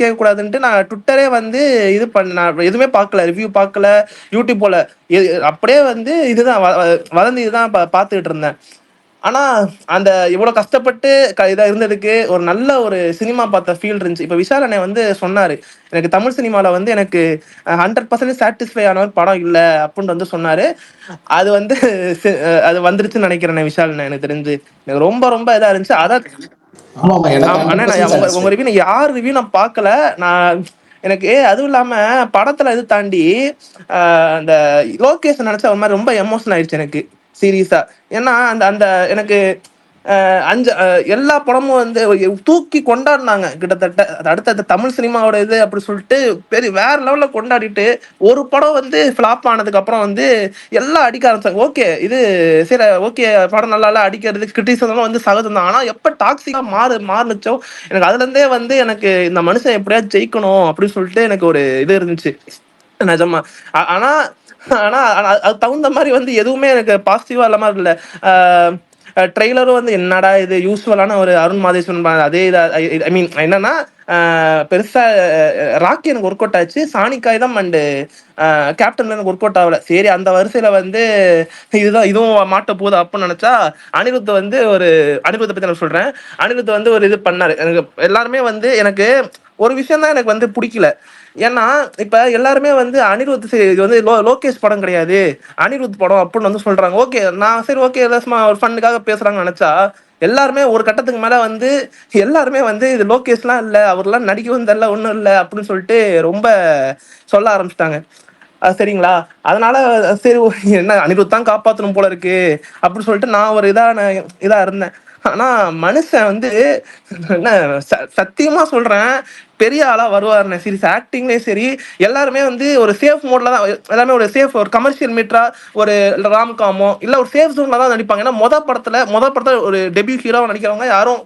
கேட்கக்கூடாதுன்ட்டு நான் ட்விட்டரே வந்து நான் எதுவுமே பார்க்கல, ரிவ்யூ பார்க்கல, யூடியூப் போல அப்படியே வந்து இதுதான் வதந்தி இதுதான் பார்த்துக்கிட்டு இருந்தேன். ஆனா அந்த இவ்வளவு கஷ்டப்பட்டு இதா இருந்ததுக்கு ஒரு நல்ல ஒரு சினிமா பார்த்த ஃபீல் இருந்துச்சு. இப்ப விஷால் அண்ணே வந்து சொன்னாரு, எனக்கு தமிழ் சினிமால வந்து எனக்கு 100% சாட்டிஸ்ஃபை ஆன ஒரு படம் இல்லை அப்படின்னு வந்து சொன்னாரு. அது வந்து அது வந்துருச்சுன்னு நினைக்கிறேன் விஷால் அண்ணே. எனக்கு தெரிஞ்சு எனக்கு ரொம்ப ரொம்ப இதா இருந்துச்சு. அதான் அண்ணா, நான் உங்க ரிவ்யூ யார் ரிவ்யூ நான் பார்க்கல. நான் எனக்கு அதுவும் இல்லாம படத்துல இது தாண்டி அந்த லோகேஷன் நினைச்சா ஒரு மாதிரி ரொம்ப எமோஷன் ஆயிடுச்சு எனக்கு சீரியஸா. ஏன்னா அந்த அந்த எனக்கு எல்லா படமும் வந்து தூக்கி கொண்டாடினாங்க கிட்டத்தட்ட. அடுத்த தமிழ் சினிமாவோட இது அப்படி சொல்லிட்டு பெரிய வேற லெவல்ல கொண்டாடிட்டு ஒரு படம் வந்து ஃபிளாப் ஆனதுக்கு அப்புறம் வந்து எல்லாம் அடிக்க ஆரம்பிச்சாங்க. ஓகே இது சரி, ஓகே படம் நல்லா அடிக்கிறது கிரிட்டிசிசம் வந்து சகஜம் தான். ஆனா எப்ப டாக்ஸிக்கா மாறுனுச்சோ எனக்கு அதுல இருந்தே வந்து எனக்கு இந்த மனுஷன் எப்படியாவது ஜெயிக்கணும் அப்படின்னு சொல்லிட்டு எனக்கு ஒரு இது இருந்துச்சு நிஜமா. ஆனா ஆனா அது தகுந்த மாதிரி வந்து எதுவுமே எனக்கு பாசிட்டிவா இல்லாம இல்ல. ட்ரெய்லரும் வந்து என்னடா இது யூஸ்வலான ஒரு அருண் மாதேஸ்வரன் அதே ஐ மீன் என்னன்னா பெருசா ராக்கி எனக்கு ஒர்க் அவுட் ஆச்சு, சாணி காகிதம் அண்டு கேப்டன் எனக்கு ஒர்க் அவுட் ஆகல. சரி அந்த வரிசையில வந்து இதுவும் மாட்ட போகுது அப்படின்னு நினைச்சா அனிருத் வந்து அனிருத்தை பத்தி நான் சொல்றேன். அனிருத் வந்து ஒரு இது பண்ணாரு. எனக்கு எல்லாருமே வந்து எனக்கு ஒரு விஷயம் தான் எனக்கு வந்து பிடிக்கல. ஏன்னா இப்ப எல்லாருமே வந்து அனிருத் இது வந்து லோகேஷ் படம் கிடையாது, அனிருத் படம் அப்படின்னு வந்து சொல்றாங்க. ஓகே, நான் சரி ஓகே ஒரு ஃபன்னுக்காக பேசுறாங்கன்னு நினைச்சா எல்லாருமே ஒரு கட்டத்துக்கு மேல வந்து எல்லாருமே வந்து இது லோகேஷ்லாம் இல்ல, அவர்லாம் நடிக்கவும் தெரியல, ஒண்ணும் இல்லை அப்படின்னு சொல்லிட்டு ரொம்ப சொல்ல ஆரம்பிச்சிட்டாங்க. சரிங்களா? அதனால சரி என்ன அனிருத் தான் காப்பாற்றணும் போல இருக்கு அப்படின்னு சொல்லிட்டு நான் ஒரு இதா இருந்தேன். ஆனா மனுஷன் வந்து என்ன சத்தியமா சொல்றேன், பெரிய ஆளா வருவாருன்னு. சீரியஸ் ஆக்டிங்லயும் சரி எல்லாருமே வந்து ஒரு சேஃப் மோட்ல தான், எல்லாமே ஒரு சேஃப் ஒரு கமர்ஷியல் மீட்டரா ஒரு ராம்காமோ இல்ல ஒரு சேஃப் ஜோன்ல தான் நடிப்பாங்க. ஏன்னா மொத படத்துல ஒரு டெபியூ ஹீரோவா நடிக்கிறவங்க யாரும்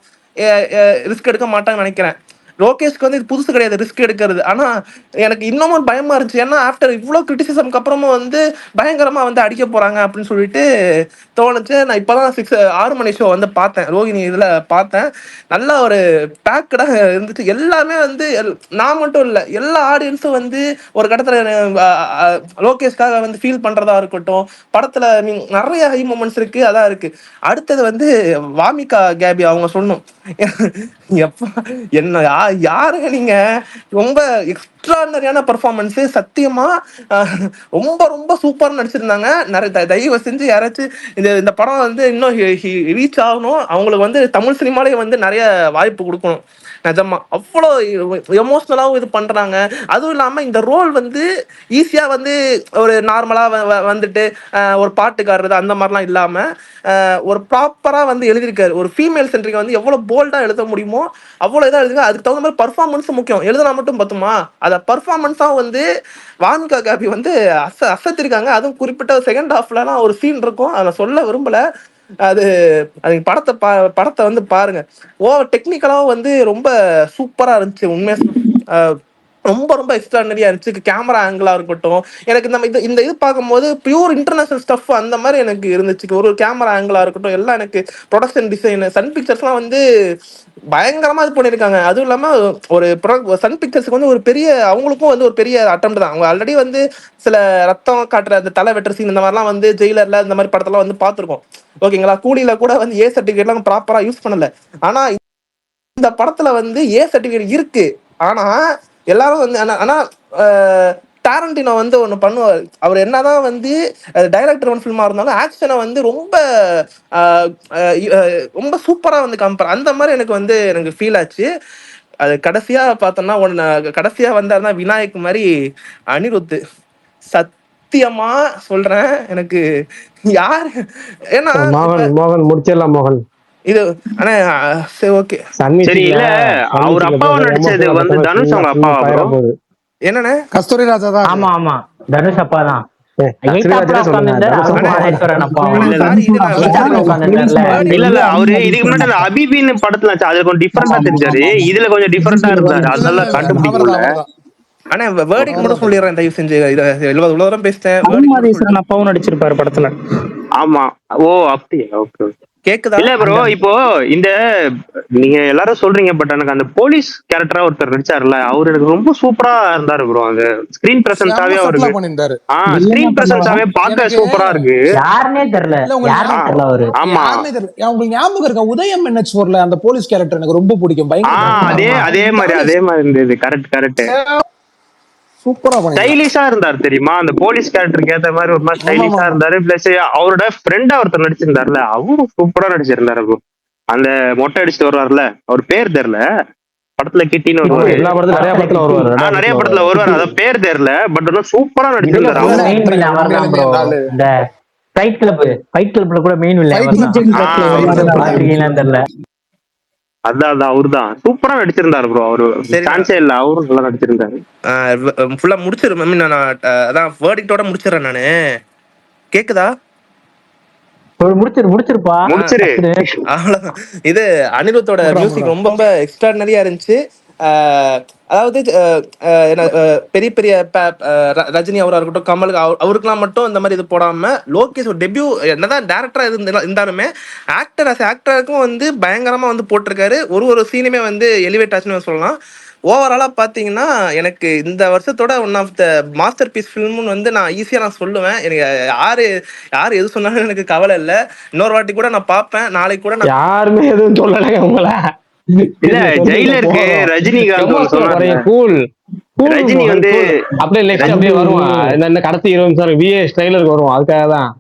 ரிஸ்க் எடுக்க மாட்டாங்கன்னு நினைக்கிறேன். லோகேஷ்க்கு வந்து இது புதுசு கிடையாது ரிஸ்க் எடுக்கிறது. ஆனா எனக்கு இன்னமும் பயமா இருந்துச்சு. ஏன்னா ஆஃப்டர் இவ்வளவு கிரிட்டிசிசம்க்கு அப்புறமும் வந்து பயங்கரமா வந்து அடிக்க போறாங்க அப்படின்னு சொல்லிட்டு தோணுச்சு. நான் இப்பதான் 6 மணி ஷோ வந்து பார்த்தேன், ரோகிணி இதுல பார்த்தேன். நல்ல ஒரு பேக்கடா இருந்துச்சு. எல்லாமே வந்து நான் மட்டும் இல்ல, எல்லா ஆடியன்ஸும் வந்து ஒரு கட்டத்துல லோகேஷ்காக வந்து ஃபீல் பண்றதா இருக்கட்டும். படத்துல நிறைய ஹை மூமெண்ட்ஸ் இருக்கு, அதான் இருக்கு. அடுத்தது வந்து வாமிகா கேபி அவங்க சொன்னோம், எப்பா என்ன யாருங்க நீங்க, ரொம்ப எக்ஸ்ட்ரானரியான பெர்ஃபார்மன்ஸ் சத்தியமா. ரொம்ப ரொம்ப சூப்பரா நடிச்சிருந்தாங்க. நிறைய தயவு செஞ்சு யாராச்சும் இந்த படம் வந்து இன்னும் ரீச் ஆகணும், அவங்களுக்கு வந்து தமிழ் சினிமாலே வந்து நிறைய வாய்ப்பு கொடுக்கணும். நிஜமா அவ்வளோ எமோஷனலாகவும் இது பண்றாங்க. அதுவும் இல்லாம இந்த ரோல் வந்து ஈஸியா வந்து ஒரு நார்மலா வந்துட்டு ஒரு பாட்டுக்காரது அந்த மாதிரிலாம் இல்லாம ஒரு ப்ராப்பரா வந்து எழுதியிருக்காரு. ஒரு ஃபீமேல் சென்ட்ரிக் வந்து எவ்வளவு போல்டா எழுத முடியுமோ அவ்வளவு இதாக எழுதுங்க. அதுக்கு தகுந்த மாதிரி பர்ஃபார்மன்ஸ் முக்கியம், எழுதுனா மட்டும் பத்துமா, அத பர்ஃபார்மன்ஸா வந்து வாமிகா காபி வந்து அசத்திருக்காங்க. அதுவும் குறிப்பிட்ட செகண்ட் ஹாஃப்லாம் ஒரு சீன் இருக்கும், அதை சொல்ல விரும்பல. அது படத்தை வந்து பாருங்க. டெக்னிக்கலாவும் வந்து ரொம்ப சூப்பரா இருந்துச்சு உண்மையா. ரொம்ப ரொம்ப எக்ஸ்ட்ரானரியா இருந்துச்சு. கேமரா ஆங்கிளா இருக்கட்டும், எனக்கு நம்ம இது பார்க்கும்போது பியூர் இன்டர்நேஷனல் ஸ்டஃப் அந்த மாதிரி எனக்கு இருந்துச்சு. ஒரு கேமரா ஆங்கிளா இருக்கட்டும், எல்லாம் எனக்கு ப்ரொடக்ஷன் டிசைன் சன் பிக்சர்ஸ்லாம் வந்து பயங்கரமா இது பண்ணியிருக்காங்க. அதுவும் இல்லாம ஒரு சன் பிக்சர்ஸ்க்கு வந்து ஒரு பெரிய, அவங்களுக்கும் வந்து ஒரு பெரிய அட்டெம்ப்ட் தான். அவங்க ஆல்ரெடி வந்து சில ரத்தம் காட்டுற அந்த தலை வெட்டுற சீன் இந்த மாதிரிலாம் வந்து ஜெயிலர்ல இந்த மாதிரி படத்தெல்லாம் வந்து பார்த்துருக்கோம். ஓகேங்களா, கூலியில கூட வந்து ஏ சர்டிஃபிகேட்லாம் ப்ராப்பரா யூஸ் பண்ணல. ஆனா இந்த படத்துல வந்து ஏ சர்டிஃபிகேட் இருக்கு. ஆனா எல்லாரும் வந்து ஆனா டாரண்டினோ வந்து ஒண்ணு பண்ணுவார். அவர் என்னதான் வந்து டைரக்டர் ஒன் ஃபில்மா இருந்தாலும் ஆக்ஷனை வந்து ரொம்ப ரொம்ப சூப்பரா வந்து காமிப்பார். அந்த மாதிரி எனக்கு ஃபீல் ஆச்சு. அது கடைசியா பார்த்தோம்னா கடைசியா வந்தாருன்னா விநாயக் மாதிரி அனிருத். சத்தியமா சொல்றேன், எனக்கு யாரு, ஏன்னா மோகன் முடிச்சிடலாம் மோகன் இது. ஆனா சரி ஓகே சரி. இல்ல அவர் அப்பாவை நடிச்சது வந்து தனுஷ் அவங்க அப்பாவா ப்ரோ? என்னண்ணே? கஸ்தூரி ராஜா தான். ஆமா ஆமா, தனுஷ் அப்பா தான். இல்ல அவரு இதுக்கு முன்னாடி அபிபின்னு படத்துல அதுல கொஞ்சம் டிஃபரெண்டா தெரிஞ்சாரு, இதுல கொஞ்சம் டிஃபரெண்டா இருந்தாரு, அதனால கண்டுபிடிக்கல. ஆனா வேர்டிக் மட்டும் சொல்லிடுறேன் தயவு செஞ்சு, இவ்வளவு தூரம் பேசிட்டேன். அப்பாவும் நடிச்சிருப்பாரு படத்துல. ஆமா, ஓ அப்படியா, ஓகே கேக்குதா? இல்ல ப்ரோ, இப்போ இந்த நீங்க எல்லாரும் சொல்றீங்க, பட் எனக்கு அந்த போலீஸ் கேரக்டரா ஒருத்தர் நடிச்சாருல, அவரு எனக்கு ரொம்ப சூப்பரா இருந்தாரு ப்ரோ. அந்த ஸ்கிரீன் பிரசன்ஸாவே அவருக்கு ஸ்கிரீன் பிரசன்ஸாவே பார்க்க சூப்பரா இருக்கு. யாருனே தெரியல, யாருனே தெரியல அவரு. ஆமா, உங்களுக்கு ஞாபகம் இருக்கா உதயம் NH4ல அந்த போலீஸ் கேரக்டர் எனக்கு ரொம்ப பிடிக்கும். அதே மாதிரி இருந்தது. கரெக்ட் சூப்பரா ஸ்டைலிஷா இருந்தாரு தெரியுமா, அந்த போலீஸ் கேரக்டருக்கு ஏத்த மாதிரி ஒரு மாதிரி ஸ்டைலிஷா இருந்தாரு. பிளஸ் அவரோட ஃப்ரெண்டா ஒருத்தர் நடிச்சிருந்தாருல, அவரும் சூப்பரா நடிச்சிருந்தாரு ப்ரோ. அந்த மொட்டை அடிச்சுட்டு வருவார்ல, அவர் பேர் தெரியல, படத்துல கிட்டின்னு வருவாரு, நிறைய படத்துல வருவாரு, அத பேர் தெரியல, பட் சூப்பரா நடிச்சிருந்தாரு. இந்த ஃபைட் கிளப்ல கூட மெயின் வில்லன் தெரியல. அதான் அவருதான் சூப்பரா நடிச்சிருந்தாரு ப்ரோ. அவரு சான்ஸே இல்ல, அவரும் நல்லா நடிச்சிருந்தாரு. ஃபுல்லா முடிச்சிரு, நான் அதான் வேர்டிக்டோட முடிச்சிடுறேன் நானு. கேக்குதா? முடிச்சிருப்பா. அவ்வளவுதான். இது அனிருத்தோட மியூசிக் ரொம்ப ரொம்ப எக்ஸ்ட்ராடனரியா இருந்துச்சு. அதாவது பெரிய பெரிய ரஜினி அவரா இருக்கட்டும், கமலுக்கு அவருக்குலாம் மட்டும் இந்த மாதிரி இது போடாம, லோகேஷ் ஒரு டெபியூ என்னதான் டேரக்டரா இருந்தாலுமே ஆக்டருக்கும் வந்து பயங்கரமா வந்து போட்டிருக்காரு. ஒரு சீனுமே வந்து எலிவேட் ஆச்சுன்னு சொல்லலாம். ஓவராலா பாத்தீங்கன்னா எனக்கு இந்த வருஷத்தோட one of the masterpiece ஃபிலிம்னு வந்து நான் ஈஸியா சொல்லுவேன். எனக்கு யாரு எது சொன்னாலும் எனக்கு கவலை இல்லை. இன்னொரு வாட்டி கூட நான் பார்ப்பேன். நாளைக்கு கூட நான் யாருமே எதுவும் சொல்லலை உங்களை. இல்ல ஜெயிலருக்கு ரஜினிகாந்த் ரஜினி வந்து அப்படியே நெக்ஸ்ட் அப்படியே வருவான். இந்த கடைசி 20 நிமிஷம் விஎஸ் ட்ரெய்லருக்கு வருவோம். அதுக்காக தான்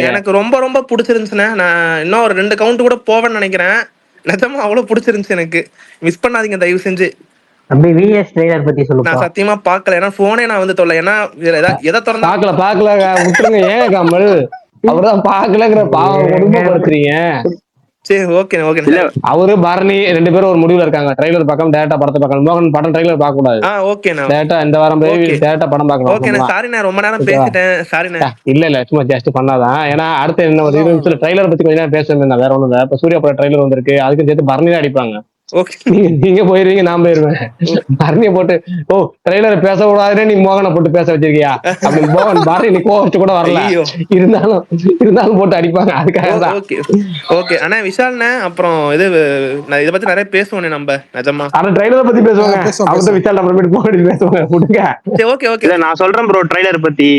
எனக்கு ரொம்ப ரொம்ப பிடிச்சிருந்துச்சுண்ணே. நான் இன்னும் ஒரு 2 கவுண்ட் கூட போவேன்னு நினைக்கிறேன். நிஜமா அவ்வளவு பிடிச்சிருந்துச்சு எனக்கு. மிஸ் பண்ணாதீங்க தயவு செஞ்சு. நான் சத்தியமா பாக்கல, ஏன்னா போனே நான் வந்து தொல்ல. ஏன்னா எதை திறந்து பாக்கல விட்டுருங்க. ஏன் கமல் அவர்தான் பாக்கலங்கிற பாவம் குடும்பப்படுத்துறீங்க. சரி, ஓகே ஓகே. இல்ல அவரு பரணி 2 பேரும் ஒரு முடிவுல இருக்காங்க. ட்ரைலர் பார்க்காம டேரக்டா படத்தை பார்க்கணும். மோகன் படம் ட்ரைலர் பார்க்க கூடாது. ஓகேண்ணா. டேரக்டா இந்த வாரம் போய் ஓகே டேரக்டா படம் பார்க்கணும். ஓகேண்ணா. சாரிண்ணா, ரொம்ப நேரம் ஓகேவா? பேசிட்டேன். சாரிண்ணா. இல்ல சும்மா ஜஸ்ட் பண்ணாதான். ஏன்னா அடுத்து என்ன ஒரு 20 அதான் நிமிஷத்துல ட்ரைலர் பத்தி கொஞ்ச நேரம் பேசுறேன். வேற ஒண்ணும் இல்ல. இப்ப சூர்யா படம் ட்ரைலர் வந்திருக்கு. அதுக்கு சேர்த்து பரணி தான் அடிப்பாங்க. ஓகே. நீங்க போயிருவீங்க, நான் போயிருவேன். பரணியை போட்டு ட்ரெய்லரை பேச கூடாதுன்னு நீ மோகனை போட்டு பேச வச்சிருக்கியா அப்படின்னு மோகன் பரணி நீ கோவச்சு கூட வரல. ஐயோ, இருந்தாலும் போட்டு அடிப்பாங்க. அதுக்காக தான். ஓகே ஓகே அண்ணா. விஷால்ண்ணே, அப்புறம் நான் இதை பத்தி நிறைய பேசுவோண்ணே நம்ம நிஜமா. ஆனா ட்ரெய்லரை பத்தி பேசுவாங்க. அவங்க விஷால் அப்புறமேட்டு போக பேசுவாங்க. விடுங்க. சரி, ஓகே ஓகே. இல்ல நான் சொல்றேன் ப்ரோ ட்ரைலர் பத்தி.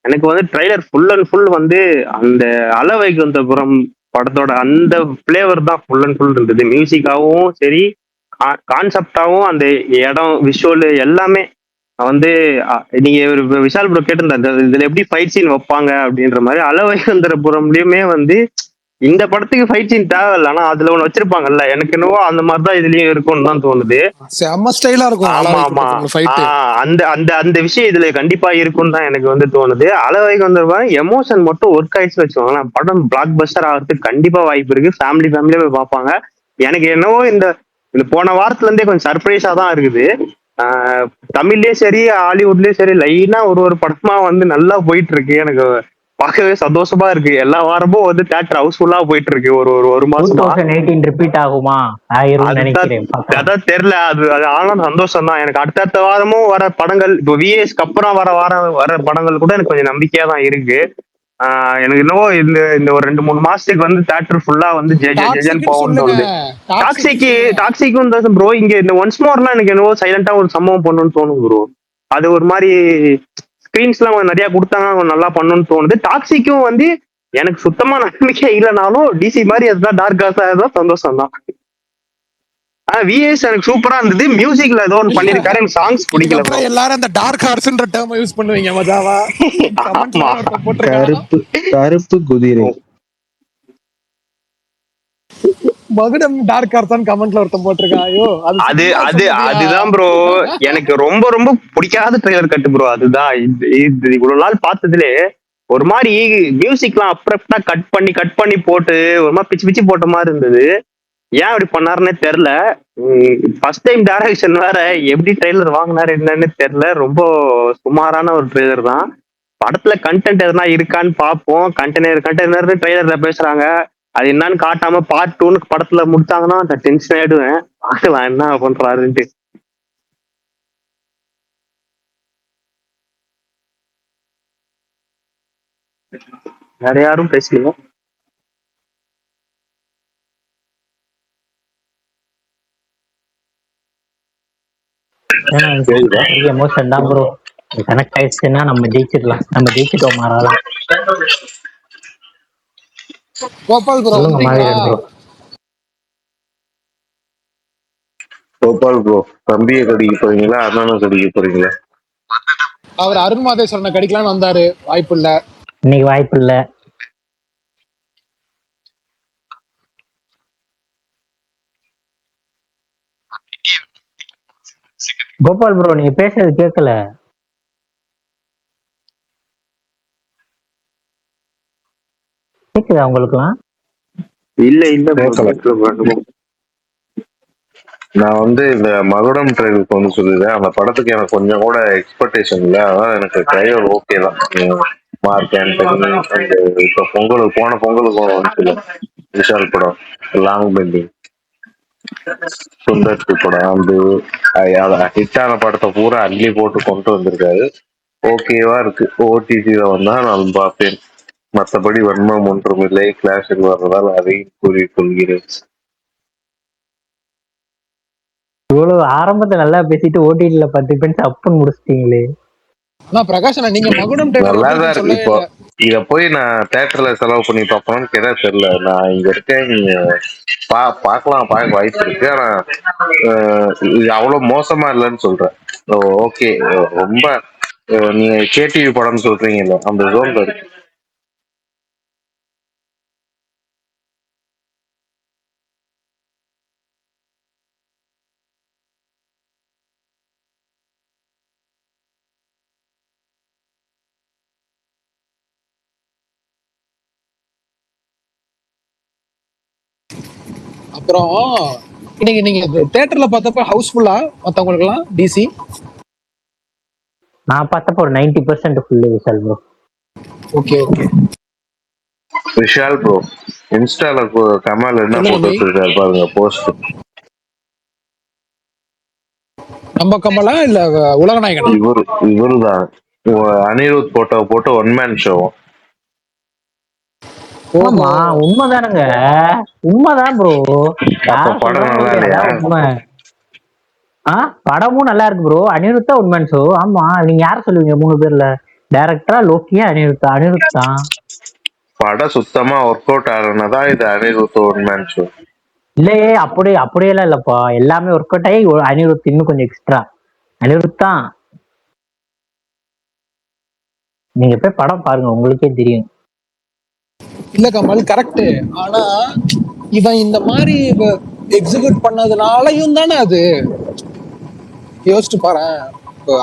எனக்கு வந்து ட்ரைலர் ஃபுல் அண்ட் ஃபுல் வந்து அந்த அளவைகுந்தபுரம் படத்தோட அந்த ஃபிளேவர் தான் ஃபுல் அண்ட் ஃபுல் இருந்தது. மியூசிக்காவும் சரி, கான்செப்டாவும், அந்த இடம் விஷுவல் எல்லாமே வந்து நீங்க ஒரு விஷால் ப்ரோ கேட்டிருந்தாரு இதுல எப்படி ஃபைட் சீன் வைப்பாங்க அப்படின்ற மாதிரி. அளவைகுந்தபுரம்லயுமே வந்து இந்த படத்துக்கு ஃபைட் சீன் தேவையில்ல, ஆனா அதுல ஒண்ணு வச்சிருப்பாங்கல்ல. எனக்கு என்னவோ அந்த மாதிரிதான் இதுலயும் இருக்கும்னு தான் தோணுது. செம்ம ஸ்டைலா இருக்கும். ஆமா ஆமா. அந்த அந்த அந்த விஷயம் இதுல கண்டிப்பா இருக்கும்னு தான் எனக்கு வந்து தோணுது. அளவைக்கு வந்து எமோஷன் மட்டும் ஒர்க் ஆயிடுச்சு வச்சுக்கோங்களேன், படம் பிளாக் பஸ்டர் ஆகிறதுக்கு கண்டிப்பா வாய்ப்பு இருக்கு. ஃபேமிலியா போய் பார்ப்பாங்க. எனக்கு என்னவோ இந்த போன வாரத்துல இருந்தே கொஞ்சம் சர்ப்ரைஸா தான் இருக்குது. தமிழ்லயும் சரி ஹாலிவுட்லயும் சரி லைனா ஒரு படமா வந்து நல்லா போயிட்டு இருக்கு. எனக்கு பார்க்கவே சந்தோஷமா இருக்கு. எல்லா வாரமும் வந்து தியேட்டர் ஹவுஸ்ஃபுல்லா போயிட்டு இருக்கு. ஒரு மாசமா 2018 ரிப்பீட் ஆகுமா நினைக்கிறேன். அதான் தெரியல. அது ஆனா சந்தோஷம் தான் எனக்கு. அடுத்தடுத்த வாரமும் வர படங்கள், இப்போ விஎஸ்க்கு அப்புறம் வர படங்கள் கூட எனக்கு கொஞ்சம் நம்பிக்கையா தான் இருக்கு. எனக்கு என்னவோ இந்த ஒரு 2-3 மாசத்துக்கு வந்து தியேட்டர் ஃபுல்லா வந்து ஜெஜன் போகும் தோணுது. டாக்ஸிக்கும் தான் ப்ரோ. இங்க இந்த ஒன்ஸ் மோர்லாம் எனக்கு என்னவோ சைலண்டா ஒரு சம்பவம் பண்ணணும்னு தோணும் ப்ரோ. அது ஒரு மாதிரி ஸ்கிரீன்ஸ் எல்லாம் நிறைய கொடுத்தாங்க, நல்லா பண்ணணும்னு தோணுது. டாக்ஸிக்கும் வந்து எனக்கு சுத்தமா நம்பிக்கை இல்லைனாலும் டிசி மாதிரி அதுதான் டார்க் காசா தான் சந்தோஷம் தான். விஎஸ் எனக்கு சூப்பரா இருந்தது. மியூசிக்ல ஏதோ ஒன்று பண்ணிருக்காரு. எனக்கு சாங்ஸ் பிடிக்கல ப்ரோ. எல்லாரும் அந்த டார்க் ஹார்ஸ்ன்ற டேர்ம் யூஸ் பண்ணுவீங்க மஜாவா. கருப்பு குதிரை மகுடம் டார்க் ஹார்ஸ் கமெண்ட்ல ஒருத்தன் போட்டிருக்கான். ஐயோ அதுதான் ப்ரோ எனக்கு ரொம்ப ரொம்ப பிடிக்காத ட்ரெய்லர் கட்டு ப்ரோ. அதுதான் இது இவ்வளவு நாள் பார்த்ததுலே ஒரு மாதிரி மியூசிக்லாம் அப்ரப்டா கட் பண்ணி போட்டு ஒரு மாதிரி பிச்சு பிச்சு போட்ட மாதிரி இருந்தது. ஏன் அப்படி பண்ணாருன்னே தெரியல. ஃபர்ஸ்ட் டைம் டைரக்ஷன் வேற, எப்படி ட்ரெய்லர் வாங்கினாரு என்னன்னு தெரியல. ரொம்ப சுமாரான ஒரு ட்ரெய்லர் தான். படத்துல கண்டென்ட் எதனா இருக்கான்னு பார்ப்போம். கண்டெய்னர் ட்ரெய்லர்ல பேசுறாங்க. அது என்னன்னு காட்டாம பார்ட் 2 படத்துல முடிச்சாங்கன்னா அந்த டென்ஷன் ஆயிடுவேன். பார்க்கலாம் என்ன பண்றாருன்ட்டு. வேற யாரும் பேசலையா? எமோஷன் தான் ப்ரோ. கனெக்ட் ஆயிடுச்சுன்னா நம்ம ஜெயிச்சிடலாம். நம்ம ஜெயிச்சிட்டோம் மாறலாம். கோபால் ப்ரோ கோபால் ப்ரோ தம்பியை கடிக்க போறீங்களா அண்ணனை கடிக்க போறீங்களா? அவர் அருண் மாதேஸ்வரனை கடிக்கலான்னு வந்தாரு. வாய்ப்பு இல்ல. இன்னைக்கு வாய்ப்பு இல்ல. கோபால் ப்ரோ நீங்க பேசுறது கேட்கல. கேக்குதா உங்களுக்குலாம்? இல்ல நான் வந்து இந்த மகுடம் ட்ரெயிலுக்கு வந்து சொல்லிடுறேன். அந்த படத்துக்கு எனக்கு கொஞ்சம் கூட எக்ஸ்பெக்டேஷன் இல்லை. அதான் எனக்கு ட்ரைவர் ஓகே தான். மார்க் ஆண்டனி அந்த இப்போ போன பொங்கலுக்கு வந்துச்சு விஷால் படம் லாங் பெண்டிங் சுந்தர் படம் வந்து ஹிட்டான படத்தை பூரா அள்ளி போட்டு கொண்டு வந்திருக்காரு. ஓகேவா இருக்கு. ஓடிடியில வந்தா நான் பார்ப்பேன். மற்றபடி வன்மம் ஒன்றும் இல்லை. கிளாஸில் வர்றதால் அதையும் கூறிக்கொள்கிறேன். இவ்வளவு ஆரம்பத்தை நல்லா பேசிட்டு ஓடிடில 10 பென்ஸ் அப்புன்னு முடிச்சிட்டீங்களே. பிரகாஷ் நீங்க மகுடம் நல்லாதான் இருக்கு. இப்போ இத போய் நான் தியேட்டர்ல செலவு பண்ணி பார்ப்போம்னு கேட்டா தெரியல. நான் இங்க இருக்கேன். நீங்க பார்க்கலாம், பார்க்க வாய்ப்பு இருக்கு. ஆனா இது அவ்வளவு மோசமா இல்லைன்னு சொல்றேன். ஓகே, ரொம்ப நீங்க கேடிவி படம்னு சொல்றீங்கல்ல அந்த ஜோன்ல இருக்கு. அப்புறம் இன்னைக்கு நீங்க தியேட்டர்ல பார்த்தப்ப ஹவுஸ்ஃபுல்லா மத்தவங்களுக்கு எல்லாம் டிசி? நான் பார்த்தப்ப ஒரு 90% full Vishal bro. Okay okay. Vishal bro இன்ஸ்டால கமல் என்ன சொல்லுங்க போட்டு பை. வச்சிருக்காரு பாருங்க போஸ்ட். நம்ம கமலா இல்ல உலகநாயகனா? இவருதான் அனிருத் போட்டு ஒன் மேன் ஷோ. ஆமா உண்மைதானுங்க, உண்மைதான் ப்ரோ. அப்ப படம் நல்லா இல்லையா? உண்மை. படமும் நல்லா இருக்கு ப்ரோ. அனிருத்தா உண்மைன்னு ஷோ. ஆமா, நீங்க யார சொல்லுவீங்க 3 பேர்ல? டைரக்டரா, லோக்கியா, அனிருத்தா? அனிருத் தான். படம் சுத்தமா ஒர்க் அவுட் ஆகுறதுதான் இது அனிருத் ஒன் மேன் ஷோ. இல்லையே, அப்படியெல்லாம் இல்லப்பா. எல்லாமே ஒர்க் அவுட் ஆகி அனிருத் இன்னும் கொஞ்சம் எக்ஸ்ட்ரா. அனிருத் தான். நீங்க போய் படம் பாருங்க, உங்களுக்கே தெரியும். இல்ல கமல் கரெக்ட். ஆனா இவன் இந்த மாதிரி எக்ஸிக்யூட் பண்ணதுனாலயும் தானே அது. யோசிச்சு பாரு,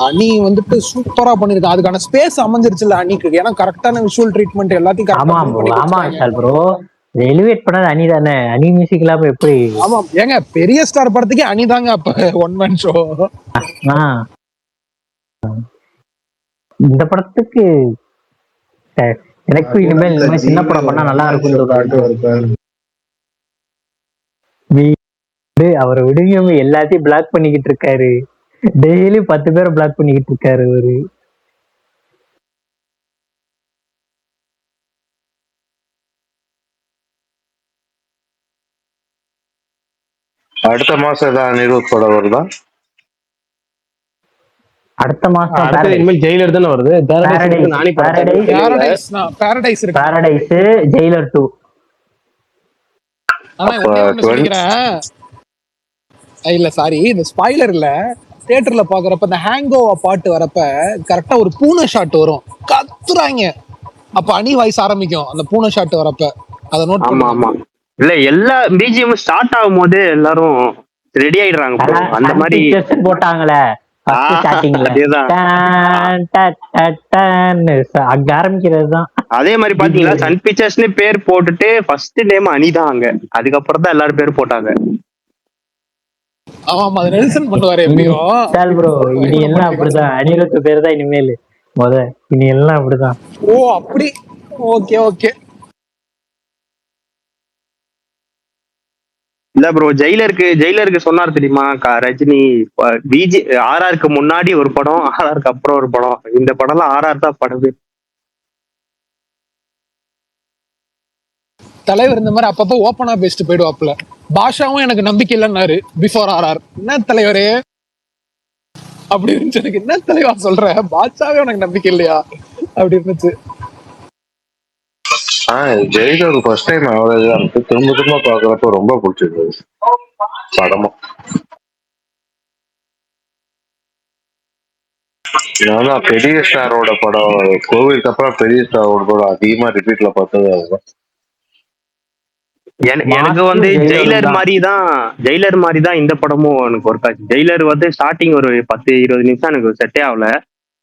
அணி வந்துட்டு சூப்பரா பண்ணிருக்கான். அதுக்கான ஸ்பேஸ் அமைஞ்சிருச்சுல அணிக்கு. ஏன்னா கரெக்டான விஷுவல் ட்ரீட்மெண்ட் எல்லாத்தையும் கரெக்டா ப்ரோ. எலிவேட் பண்ணது அணி தானே. அணி மியூசிக் இல்லாம எப்படி? ஆமா ஏங்க, பெரிய ஸ்டார் படத்துக்கு அணி தாங்க அப்ப ஒன் மேன் ஷோ. இந்த படத்துக்கு எனக்கு இனிமேல் இந்த மாதிரி சின்ன படம் பண்ணா நல்லா இருக்கும். அவரை விடுங்க, எல்லாத்தையும் பிளாக் பண்ணிக்கிட்டு இருக்காரு. டெய்லி 10 பேரை பிளாக் பண்ணிக்கிட்டு இருக்காரு அவரு. அடுத்த மாசம் ஏதாவது அனிருத் படம் வருதா? அடுத்த மாசம் இனிமேல் ஜெயிலர் தானே வருது. Paradise, Jailer 2. இல்ல சாரி, இந்த ஸ்பாயிலர் இல்ல. தியேட்டர்ல பாக்குறப்ப இந்த ஹேங்கோவா பாட்டு வரப்ப கரெக்டா ஒரு பூனை ஷாட் வரும், கத்துறாங்க. அப்ப அணி வாய்ஸ் ஆரம்பிக்கும் அந்த பூனை ஷாட் வரப்ப. அத நோட் பண்ணுங்க. இல்ல எல்லா பிஜிஎம் ஸ்டார்ட் ஆகும் போது எல்லாரும் ரெடி ஆயிடுறாங்க. அந்த மாதிரி போட்டாங்களே அங்க ஆரம்பிக்கிறது தான். அதே மாதிரி பாத்தீங்களா, சன் பிக்சர்ஸ்னு பேர் போட்டுட்டு ஃபர்ஸ்ட் நேம் அனிதான் அங்க. அதுக்கப்புறம் தான் எல்லாரும் பேர் போட்டாங்க. ஆமா, அது நெல்சன் பண்ணுவாரு எப்படியும் ப்ரோ. இனி எல்லாம் அப்படிதான். அனிருத் பேர் தான் இனிமேல் இனி எல்லாம் அப்படிதான். ஓ அப்படி. Okay okay. இல்ல ப்ரோ, ஜெயிலருக்கு சொன்னார் தெரியுமா ரஜினி, பிஜி ஆர்ஆருக்கு முன்னாடி ஒரு படம், ஆர்ஆருக்கு அப்புறம் ஒரு படம். இந்த படம்லாம் ஆர்ஆர் தான் படமே. தலைவர் இந்த மாதிரி அப்பப்போ ஓப்பனா பேசிட்டு போயிடுவாப்ல. பாஷாவும் எனக்கு நம்பிக்கை இல்லைன்னாரு பிஃபோர் ஆர்ஆர். என்ன தலைவரே அப்படி இருந்துச்சு. எனக்கு என்ன தலைவா சொல்ற, பாஷாவே எனக்கு நம்பிக்கை இல்லையா அப்படி இருந்துச்சு. ஜெயிலர் ஃபர்ஸ்ட் டைம் ஆவரேஜா இருக்கு. திரும்ப பாக்குறப்ப ரொம்ப பிடிச்சிருக்கு படமும். நான் பெரிய ஸ்டாரோட படம், கோவிலுக்கு அப்புறம் பெரிய ஸ்டாரோட படம் அதிகமா ரிப்பீட்ல பார்த்தது அதுதான். எனக்கு வந்து ஜெயிலர் மாதிரி தான் இந்த படமும் எனக்கு ஒர்க் ஆச்சு. ஜெயிலர் வந்து ஸ்டார்டிங் ஒரு 10-20 நிமிஷம் எனக்கு செட்டே ஆகல.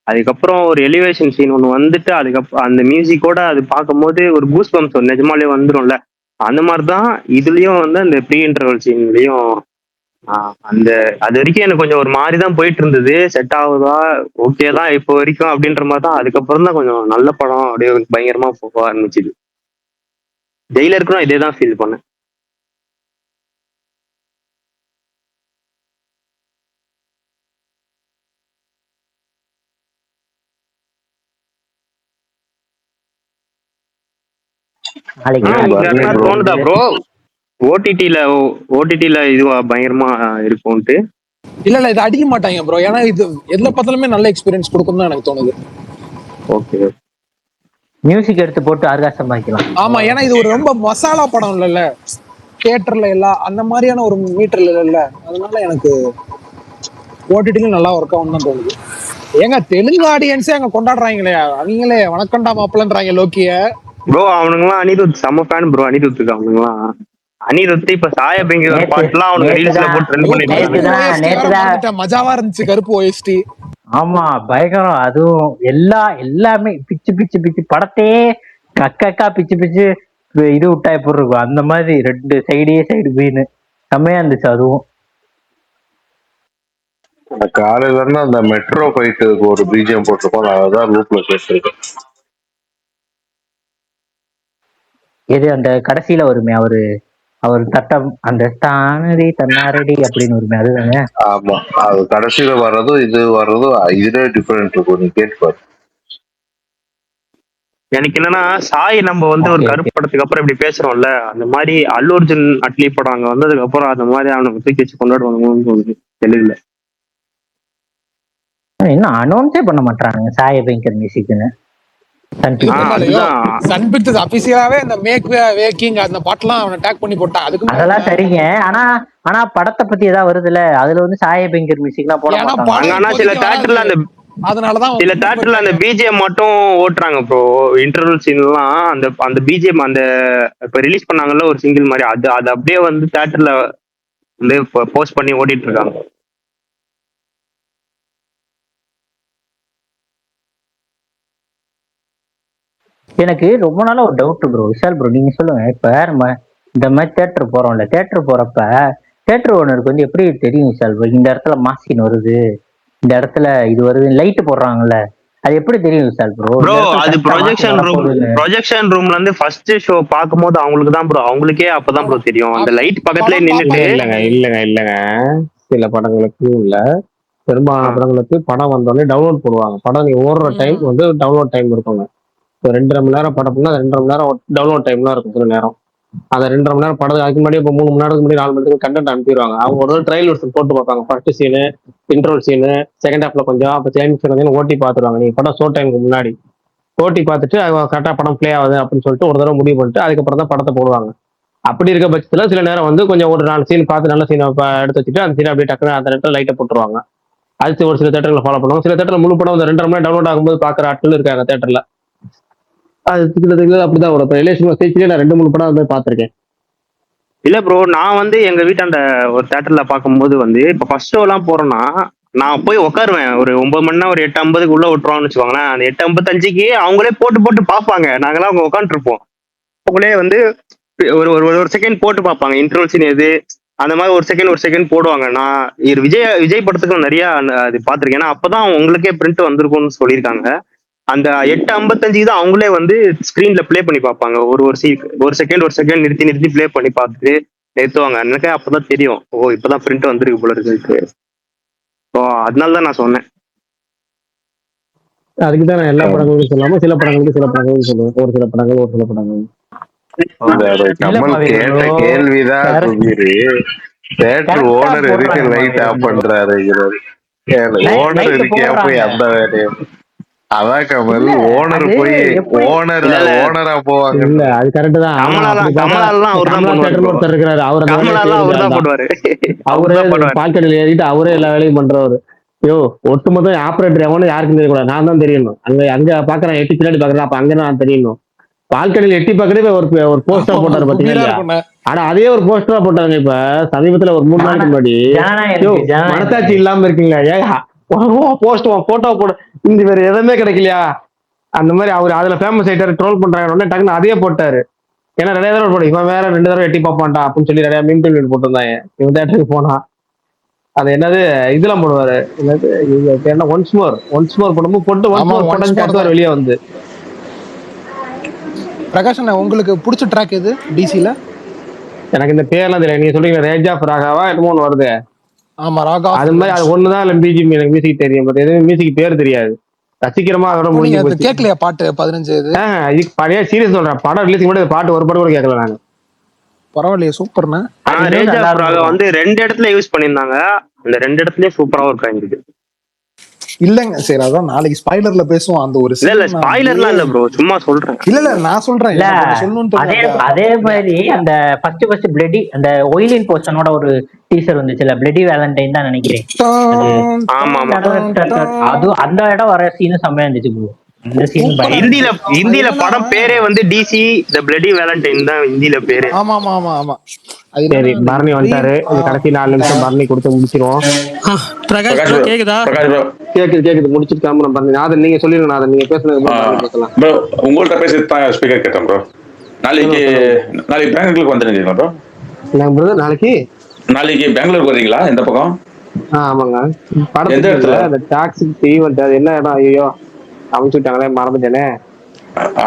அதுக்கப்புறம் ஒரு எலிவேஷன் சீன் ஒன்று வந்துட்டு அதுக்கப்புறம் அந்த மியூசிக்கோட அது பார்க்கும்போது ஒரு கூஸ் பம்ப்ஸ் நிஜமாலே வந்துடும்ல. அந்த மாதிரிதான் இதுலயும் வந்து அந்த ப்ரீ இன்டர்வல் சீன்லயும் அந்த அது வரைக்கும் எனக்கு கொஞ்சம் ஒரு மாதிரி தான் போயிட்டு இருந்தது. செட் ஆகுதா, ஓகே தான் இப்போ வரைக்கும் அப்படின்ற மாதிரி தான். அதுக்கப்புறம் தான் கொஞ்சம் நல்ல படம் அப்படியே பயங்கரமா போக ஆரம்பிச்சுது. ஜெயிலருக்கும் இதே தான் ஃபீல் பண்ணேன். தோணுதா ப்ரோ ஓடிடில இதுவா பயங்கரமா இருக்கும்ட்டு? இல்ல இது அடிக்க மாட்டாங்க ப்ரோ. ஏன்னா இது எதுல பார்த்தாலுமே நல்ல எக்ஸ்பீரியன்ஸ் கொடுக்கும் தான் எனக்கு தோணுது. ஓகே, மியூசிக் எடுத்து போட்டு ஆர்காசம் ஆக்கலாம். ஆமா, ஏன்னா இது ஒரு ரொம்ப மசாலா படம் இல்லைல்ல, தியேட்டர்ல எல்லாம் அந்த மாதிரியான ஒரு மீட்டர்ல இல்ல. அதனால எனக்கு ஓடிடிலும் நல்லா ஒர்க் ஆகும் தான் தோணுது. ஏங்க தெலுங்கு ஆடியன்ஸே அங்க கொண்டாடுறாங்களே, அவங்களே வணக்கண்டா மாப்பிளன்றாங்க லோக்கிய. ப்ரோ அவனுங்களாம் அனிருத் செம்ம ஃபேன் ப்ரோ. அனிருத்துக்கு அவனுங்களாம் அனிருத் இப்ப சாய அப்படிங்கிற பாட்டுலாம் அவனுக்கு ரீல்ஸ்ல போட்டு ட்ரெண்ட் பண்ணிட்டு மஜாவா இருந்துச்சு கருப்பு ஓஎஸ்டி. ஆமா பயங்கரம். அதுவும் எல்லாமே பிச்சு பிச்சு பிச்சு படத்தையே கக்கா பிச்சு பிச்சு இது விட்டா எப்படி இருக்கும் அந்த மாதிரி 2 சைடு போயின்னு செம்மையா இருந்துச்சு அதுவும். காலையில இருந்து அந்த மெட்ரோ ஃபைட்டுக்கு ஒரு பிஜிஎம் போட்டிருக்கோம், நான் அதான் லூப்ல கேட்டிருக்கேன். இது அந்த கடைசியில வருமே அவர் தட்டம் அந்த தானடி தன்னாரடி அப்படின்னு வருமே அதுதானே. ஆமா, அது கடைசியில வர்றதும் இது வர்றதும் இதுலே டிஃபரெண்ட் இருக்கும், நீ கேட்பாரு. எனக்கு என்னன்னா சாய் நம்ம வந்து ஒரு கருப்பு படத்துக்கு அப்புறம் இப்படி பேசுறோம்ல, அந்த மாதிரி அல்லு அர்ஜுன் அட்லி படம் அங்க வந்ததுக்கு அப்புறம் அந்த மாதிரி அவனுக்கு தூக்கி வச்சு கொண்டாடுவாங்கன்னு தோணுது தெலுங்குல. இன்னும் அனௌன்ஸே பண்ண மாட்டாங்க சாய் அபியங்கர் மியூசிக்னு. சன் பிக்சர்ஸ் அபிஷியலாவே இந்த மேக் வேக்கிங் அந்த பாட்டெல்லாம் அவனை டேக் பண்ணி போட்டான். அதுக்கு அதெல்லாம் சரிங்க. ஆனா படத்தை பத்தி ஏதாவது வருதுல்ல, அதுல வந்து சாய் அபியங்கர் மியூசிக்லாம் போட மாட்டாங்க. சில தியேட்டர்ல அந்த அதனாலதான் சில தியேட்டர்ல அந்த பிஜிஎம் மட்டும் ஓட்டுறாங்க ப்ரோ. இன்டர்வல் சீன்லாம் அந்த பிஜிஎம் அந்த இப்ப ரிலீஸ் பண்ணாங்கல்ல ஒரு சிங்கிள் மாதிரி, அது அப்படியே வந்து தியேட்டர்ல வந்து போஸ்ட் பண்ணி ஓட்டிட்டு இருக்காங்க. எனக்கு ரொம்ப நாளா ஒரு டவுட் ப்ரோ. விஷால் ப்ரோ நீங்க சொல்லுங்க, இப்ப நம்ம இந்த மாதிரி தியேட்டர் போறோம்ல, தியேட்டர் போறப்ப தியேட்டர் ஓனருக்கு வந்து எப்படி தெரியும் விஷால் ப்ரோ இந்த இடத்துல மாஸ்கின் வருது, இந்த இடத்துல இது வருது, லைட் போடுறாங்கல்ல, அது எப்படி தெரியும் விஷால் ப்ரோ? ப்ரோ அது ப்ரொஜெக்ஷன் ரூம்ல இருந்து ஃபர்ஸ்ட் ஷோ பாக்கும்போது அவங்களுக்கு தான் ப்ரோ, அவங்களுக்கே அப்பதான் ப்ரோ தெரியும். அந்த லைட் பக்கத்துல நின்னுட்டு இல்லங்க சில படங்களுக்கு இல்ல, பெரும்பாலான படங்களுக்கு படம் வந்தோடனே டவுன்லோட் போடுவாங்க. படம் நீ ஓடுற டைம் வந்து டவுன்லோட் டைம் இருக்குங்க. இப்போ 2.5 மணி நேரம் படம் பண்ணா 2.5 மணி நேரம் டவுன்லோட் டைம்லாம் இருக்கும் சில நேரம். அந்த 2.5 மணி நேரம் படம் அதுக்கு முன்னாடி இப்போ 3 மணி நேரத்துக்கு முன்னாடி 4 மணி நேரத்துக்கு கண்டென்ட் அனுப்பிடுவாங்க. அவங்க ஒரு ட்ரையல் வருஷம் போட்டு பார்ப்பாங்க. ஃபர்ஸ்ட் சீனு, இன்ட்ரோல் சீனு, செகண்ட் ஹாஃப்ல கொஞ்சம், அப்போ செகண்ட் சீன் ஓட்டி பார்த்துருவாங்க. நீங்க படம் ஷோ டைமுக்கு முன்னாடி ஓட்டி பார்த்துட்டு கரெக்டாக படம் பிளே ஆகுது அப்படின்னு சொல்லிட்டு ஒரு தடவை முடிவு பண்ணிட்டு அதுக்கப்புறம் தான் படத்தை போடுவாங்க. அப்படி இருக்க பட்சத்தில் சில நேரம் வந்து கொஞ்சம் ஒரு 4 சீன் பார்த்து நல்ல சீனை எடுத்து வச்சுட்டு அந்த சீனை அப்படியே டக்குனு அந்த இடத்துல லைட்டை போட்டுருவாங்க. அது ஒரு சில தேட்டர்களை ஃபாலோ பண்ணுவாங்க. சில தேட்டர் முழு படம் அந்த 2.5 மணி நேரம் டவுன்லோட் ஆகும்போது பார்க்குற ஆட்கள் இருக்காங்க தேட்டர்ல. அது அப்படிதான் ஒரு ரிலேஷன் ஸ்டேஜ்லேயே நான் 2-3 படம் வந்து பார்த்துருக்கேன். இல்ல ப்ரோ, நான் வந்து எங்க வீட்டாண்ட ஒரு தியேட்டர்ல பார்க்கும்போது வந்து இப்போ ஃபர்ஸ்ட் ஷோ எல்லாம் போறோம்னா நான் போய் உட்காருவேன். ஒரு 9 மணி நேரம் ஒரு 8:50 உள்ள விட்டுருவாங்கன்னு வச்சுக்கோங்களேன். அந்த 8:55 அவங்களே போட்டு பார்ப்பாங்க. நாங்களாம் அவங்க உட்காந்துருப்போம். அவங்களே வந்து ஒரு ஒரு செகண்ட் போட்டு பார்ப்பாங்க. இன்ட்ரோல் சீன் எது அந்த மாதிரி ஒரு செகண்ட் போடுவாங்க. நான் விஜய் படத்துக்கு நிறைய அது பார்த்துருக்கேன். ஏன்னா அப்பதான் உங்களுக்கே பிரிண்ட் வந்திருக்கும்னு சொல்லியிருக்காங்க. அந்த 8:55 தான் அவங்களே வந்து ஸ்கிரீன்ல பிளே பண்ணி பார்ப்பாங்க. ஒரு செகண்ட் நிறுத்தி பிளே பண்ணி பார்த்துட்டு நிறுத்துவாங்க. எனக்கு அப்பதான் தெரியும், ஓ இப்பதான் பிரிண்ட் வந்துருக்கு போல இருக்கு. ஸோ அதனாலதான் நான் சொன்னேன். அதுக்குதான் நான் எல்லா படங்களுக்கும் சொல்லாம சில படங்களுக்கு சொல்லுவேன். ஒரு சில படங்கள் கமல் கேட்ட கேள்விதான் தியேட்டர் ஓனர் எதுக்கு லைட் ஆஃப் பண்றாரு? ஓனர் இருக்கியா போய் அந்த வேலையை அதான் கமல் ஓனர் போய் ஓனரா போவாங்க. இல்ல அது கரெக்ட் தான். ஒருத்தர் இருக்கிறாரு, அவரே பால்கடையில் ஏறிட்டு அவரே எல்லா வேலையும் பண்றவரு. ஐயோ ஒட்டுமொத்தம் ஆபரேட்டர் எவனும் யாருக்கும் தெரியக்கூடாது, நான் தான் தெரியணும். அங்க பாக்குறேன், எட்டி பின்னாடி பாக்குறேன், அப்ப அங்க நான் தெரியணும். பால்கடையில் எட்டி பாக்குறதே ஒரு போஸ்டரா போட்டாரு பாத்தீங்களா? ஆனா அதே ஒரு போஸ்டரா போட்டாங்க இப்ப சமீபத்துல ஒரு 3 நாளைக்கு முன்னாடி. மனசாட்சி இல்லாம இருக்கீங்களா? ஏன் போஸ்ட் போட்டோ போட இந்த வேற எதுவுமே கிடைக்கலையா? அந்த மாதிரி அவர் அதுல ஃபேமஸ் ஆயிட்டாரு, ட்ரோல் பண்றாங்க. உடனே டக்குன்னு அதே போட்டாரு. ஏன்னா 2 தடவை போட இவன் வேற 2 தடவை எட்டி பார்ப்பான்டா அப்படின்னு சொல்லி நிறைய மீன் டெலிவரி போட்டிருந்தாங்க. இவன் தேட்டருக்கு போனா அது என்னது இதெல்லாம் போடுவாரு, என்னது என்ன ஒன்ஸ் மோர் படமும் போட்டு வெளியே வந்து. பிரகாஷ் உங்களுக்கு பிடிச்ச ட்ராக் எது டிசில? எனக்கு இந்த பேர்லாம் தெரியல. நீங்க சொல்றீங்க ரேஜ் ஆஃப் ராகாவா என்னமோ ஒன்று வருது. ஆமா ராகா. அது மாதிரி அது ஒண்ணுதான் இல்ல பிஜிஎம் எனக்கு மியூசிக் தெரியும். பட் எதுவும் மியூசிக் பேர் தெரியாது. ரசிக்கிறமா அதோட முடிஞ்சு கேட்கலையா பாட்டு 15? இது பழைய சீரியஸ் சொல்றேன். படம் ரிலீஸ் கூட பாட்டு ஒரு பாட்டு கூட கேட்கல நான். பரவாயில்லையே, சூப்பர்ண்ணா. ரேஜ் ஆஃப் ராகா வந்து 2 இடத்துல யூஸ் பண்ணியிருந்தாங்க. அந்த 2 இடத்துலயும் சூப்பரா ஒர்க் ஆயிருக்கு. இல்லங்க சரி, அதான் நாளைக்கு ஸ்பாயிலர்ல பேசுவோம். அந்த ஒரு இல்ல ஸ்பாயிலர்லாம் இல்ல ப்ரோ, சும்மா சொல்றேன். இல்ல நான் சொல்றேன் அதே மாதிரி அந்த ஃபர்ஸ்ட் பிளடி அந்த ஒயிலின் போர்ஷனோட ஒரு டீசர் வந்துச்சுல, பிளடி வேலண்டைன் தான் நினைக்கிறேன். அது அந்த இடம் வர சீன் செம்மையா இருந்துச்சு ப்ரோ. ஹிந்தில படம் பேரே வந்து டிசி தி பிளடி வேலண்டைன் தான் ஹிந்தில பேரு. ஆமா. சரி பரணி வந்துட்டாரு. கடைசி 4 நிமிஷம் பரணி கொடுத்து முடிச்சிருவோம். கேக்குதா? கேக்குது முடிச்சிட்டு கிளம்புறோம். பரணி நாதன் நீங்க சொல்லிருங்க. நாதன் நீங்க பேசலாம். உங்கள்ட்ட பேசிட்டு ஸ்பீக்கர் கேட்டேன் ப்ரோ. நாளைக்கு பெங்களூருக்கு வந்துருக்கீங்களா ப்ரோ? பிரதர் நாளைக்கு நாளைக்கு பெங்களூர் வரீங்களா? இந்த பக்கம் ஆமாங்க. எந்த படத்துக்கு இல்ல, இடத்துல? அந்த டாக்ஸிக் ஈவெண்ட் அது என்ன இடம்? ஐயோ அமைச்சுட்டாங்களே, மறந்துட்டேனே.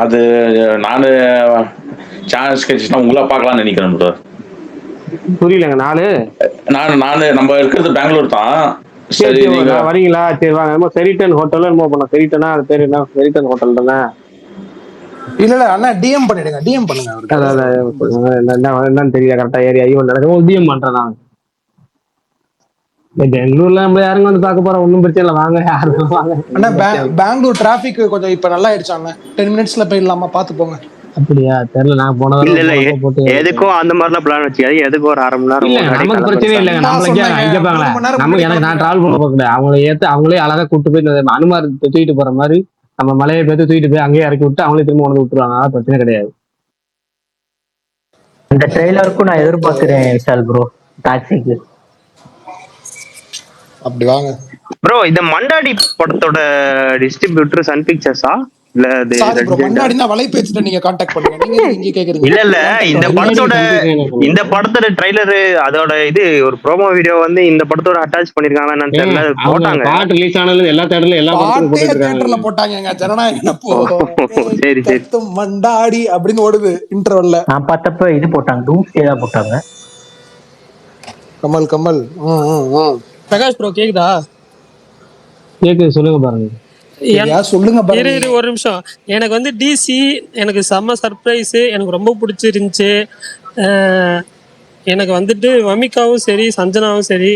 அது நானு சான்ஸ் கிடைச்சுன்னா உங்களா பார்க்கலாம்னு நினைக்கிறேன் ப்ரோ. புரியலங்க. நானு நம்ம இருக்கிறது பெங்களூர் தான். சரி சரி சரி, நீங்க வரீங்களா? சரி வாங்க. என்னமோ செரிட்டன் ஹோட்டல் என்னமோ பண்ணோம். செரிட்டனா அது பேர் என்ன? செரிட்டன் ஹோட்டல் தானே? இல்ல இல்ல அண்ணா டிஎம் பண்ணிடுங்க, டிஎம் பண்ணுங்க அவருக்கு. என்னன்னு தெரியல கரெக்டா. ஏரியா ஈவெண்ட் நடக்கும், டிஎம் பண்றேன் நான். பெங்களூர்ல நம்ம யாருங்க வந்து பார்க்க போறோம்? ஒன்றும் பிரச்சனை இல்லை, வாங்க யாரும் வாங்க. அண்ணா பெங்களூர் டிராபிக் கொஞ்சம் இப்ப நல்லா ஆயிடுச்சு அண்ணா. 10 மினிட்ஸ்ல போயிடலாமா? பார்த்து போங்க. அப்படியா? தெரியல, நான் போன இல்ல இல்ல தடவை போட்டு எதுக்கும் அந்த மாதிரிலாம் பிளான் வச்சுக்காது. எதுக்கும் ஒரு 1/2 மணி நேரம் இல்ல, முன்னாடி நமக்கு பிரச்சனை கிளம்புறது. இல்லைங்க. நான் நம்மளுக்கே சொன்னேங்க, இங்க பாங்களேன், 3 மணி நேரம் நம்ம முன்னாடி எனக்கு நான் கிளம்புங்க. டிராவல் பண்ண போகக்கூடாது. அவங்களை ஏத்து அவங்களே அழகா கூட்டு போய் அனுமார் தூக்கிட்டு போற மாதிரி நம்ம மலையை பேத்து தூக்கிட்டு போய் அங்கேயே இறக்கி விட்டு அவங்களே திரும்ப உணவு விட்டுருவாங்க. அதான் பிரச்சனை கிடையாது. இந்த ட்ரெய்லருக்கும் நான் எதிர்பார்க்கிறேன் விஷால் ப்ரோ, டாக்ஸிக்கு. அப்படி வாங்க ப்ரோ. இந்த மண்டாடி படத்தோட டிஸ்ட்ரிபியூட்டர் சன் பிக்சர்ஸா இல்ல சாரி ப்ரோ, மண்டாடினா வலை பேசிட்டு நீங்க கான்டாக்ட் பண்ணுங்க. நீங்க இங்க கேக்குறீங்க. இல்ல இல்ல இந்த படத்தோட ட்ரைலர் அதோட இது ஒரு ப்ரோமோ வீடியோ வந்து இந்த படத்தோட அட்டாச் பண்ணிருக்காங்கன்னு தெரியல, போட்டாங்க. பாட்டு ரிலீஸ் ஆனது எல்லா தேட்டர்ல எல்லா படத்துக்கும் பாட்டே போட்டுட்டு இருக்காங்க. தியேட்டர்ல போட்டாங்க. ஜனநாயகன் அப்போ சரி சரி. கத்தும் மண்டாடி அப்படின்னு ஓடுது இன்டர்வல்ல. நான் பார்த்தப்ப இது போட்டாங்க, டூம்ஸ்டே தான் போட்டாங்க. கமல் கமல். பிரகாஷ் ப்ரோ கேக்குதா? கேக்குது, சொல்லுங்க பாருங்க. சொல்லுங்க இரு இரு ஒரு நிமிஷம். எனக்கு வந்து டிசி எனக்கு செம்ம சர்ப்ரைஸ், எனக்கு ரொம்ப பிடிச்சிருந்துச்சு. எனக்கு வந்துட்டு வமிகாவும் சரி சஞ்சனாவும் சரி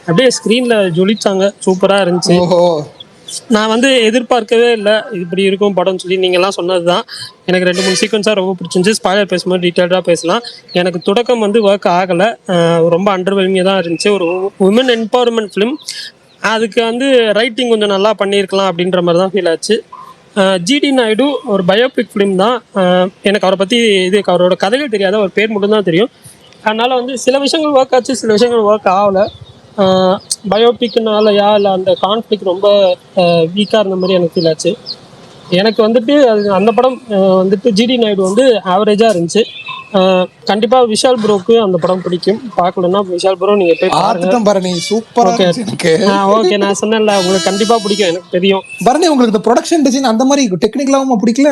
அப்படியே ஸ்க்ரீன்ல ஜொலிச்சாங்க, சூப்பரா இருந்துச்சு. நான் வந்து எதிர்பார்க்கவே இல்லை இப்படி இருக்கும் படம்னு சொல்லி. நீங்கள்லாம் சொன்னது தான். எனக்கு 2-3 சீக்வன்ஸாக ரொம்ப பிடிச்சிருந்துச்சு. ஸ்பாய்லர் பேசும்போது டீட்டெயில்டாக பேசலாம். எனக்கு தொடக்கம் வந்து ஒர்க் ஆகலை, ரொம்ப அண்டர்வெல்மிங்காக தான் இருந்துச்சு. ஒரு உமன் எம்பவர்மெண்ட் ஃபிலிம், அதுக்கு வந்து ரைட்டிங் கொஞ்சம் நல்லா பண்ணியிருக்கலாம் அப்படின்ற மாதிரி தான் ஃபீல் ஆச்சு. ஜிடி நாயுடு ஒரு பயோபிக் ஃபிலிம் தான். எனக்கு அவரை பற்றி அவரோட கதைகள் தெரியாத, ஒரு பேர் மட்டும்தான் தெரியும். அதனால் வந்து சில விஷயங்கள் ஒர்க் ஆச்சு, சில விஷயங்கள் ஒர்க் ஆகலை. பயோபிக்னாலயா இல்லை அந்த கான்ஃப்ளிக் ரொம்ப வீக்காக இருந்த மாதிரி எனக்கு ஃபீல் ஆச்சு. எனக்கு வந்துட்டு அது அந்த படம் வந்துட்டு ஜிடி நாயுடு வந்து ஆவரேஜாக இருந்துச்சு. கண்டிப்பாக விஷால் ப்ரோக்கு அந்த படம் பிடிக்கும். பார்க்கலன்னா விஷால் ப்ரோ நீங்கள் போய் பாருங்க. சூப்பரா இருக்கு. ஓகே, நான் சொன்னேன்ல உங்களுக்கு கண்டிப்பாக பிடிக்கும், எனக்கு தெரியும். பரணி, உங்களுக்கு இந்த ப்ரொடக்ஷன் டிசைன் அந்த மாதிரி டெக்னிக்கலாவும் பிடிக்கல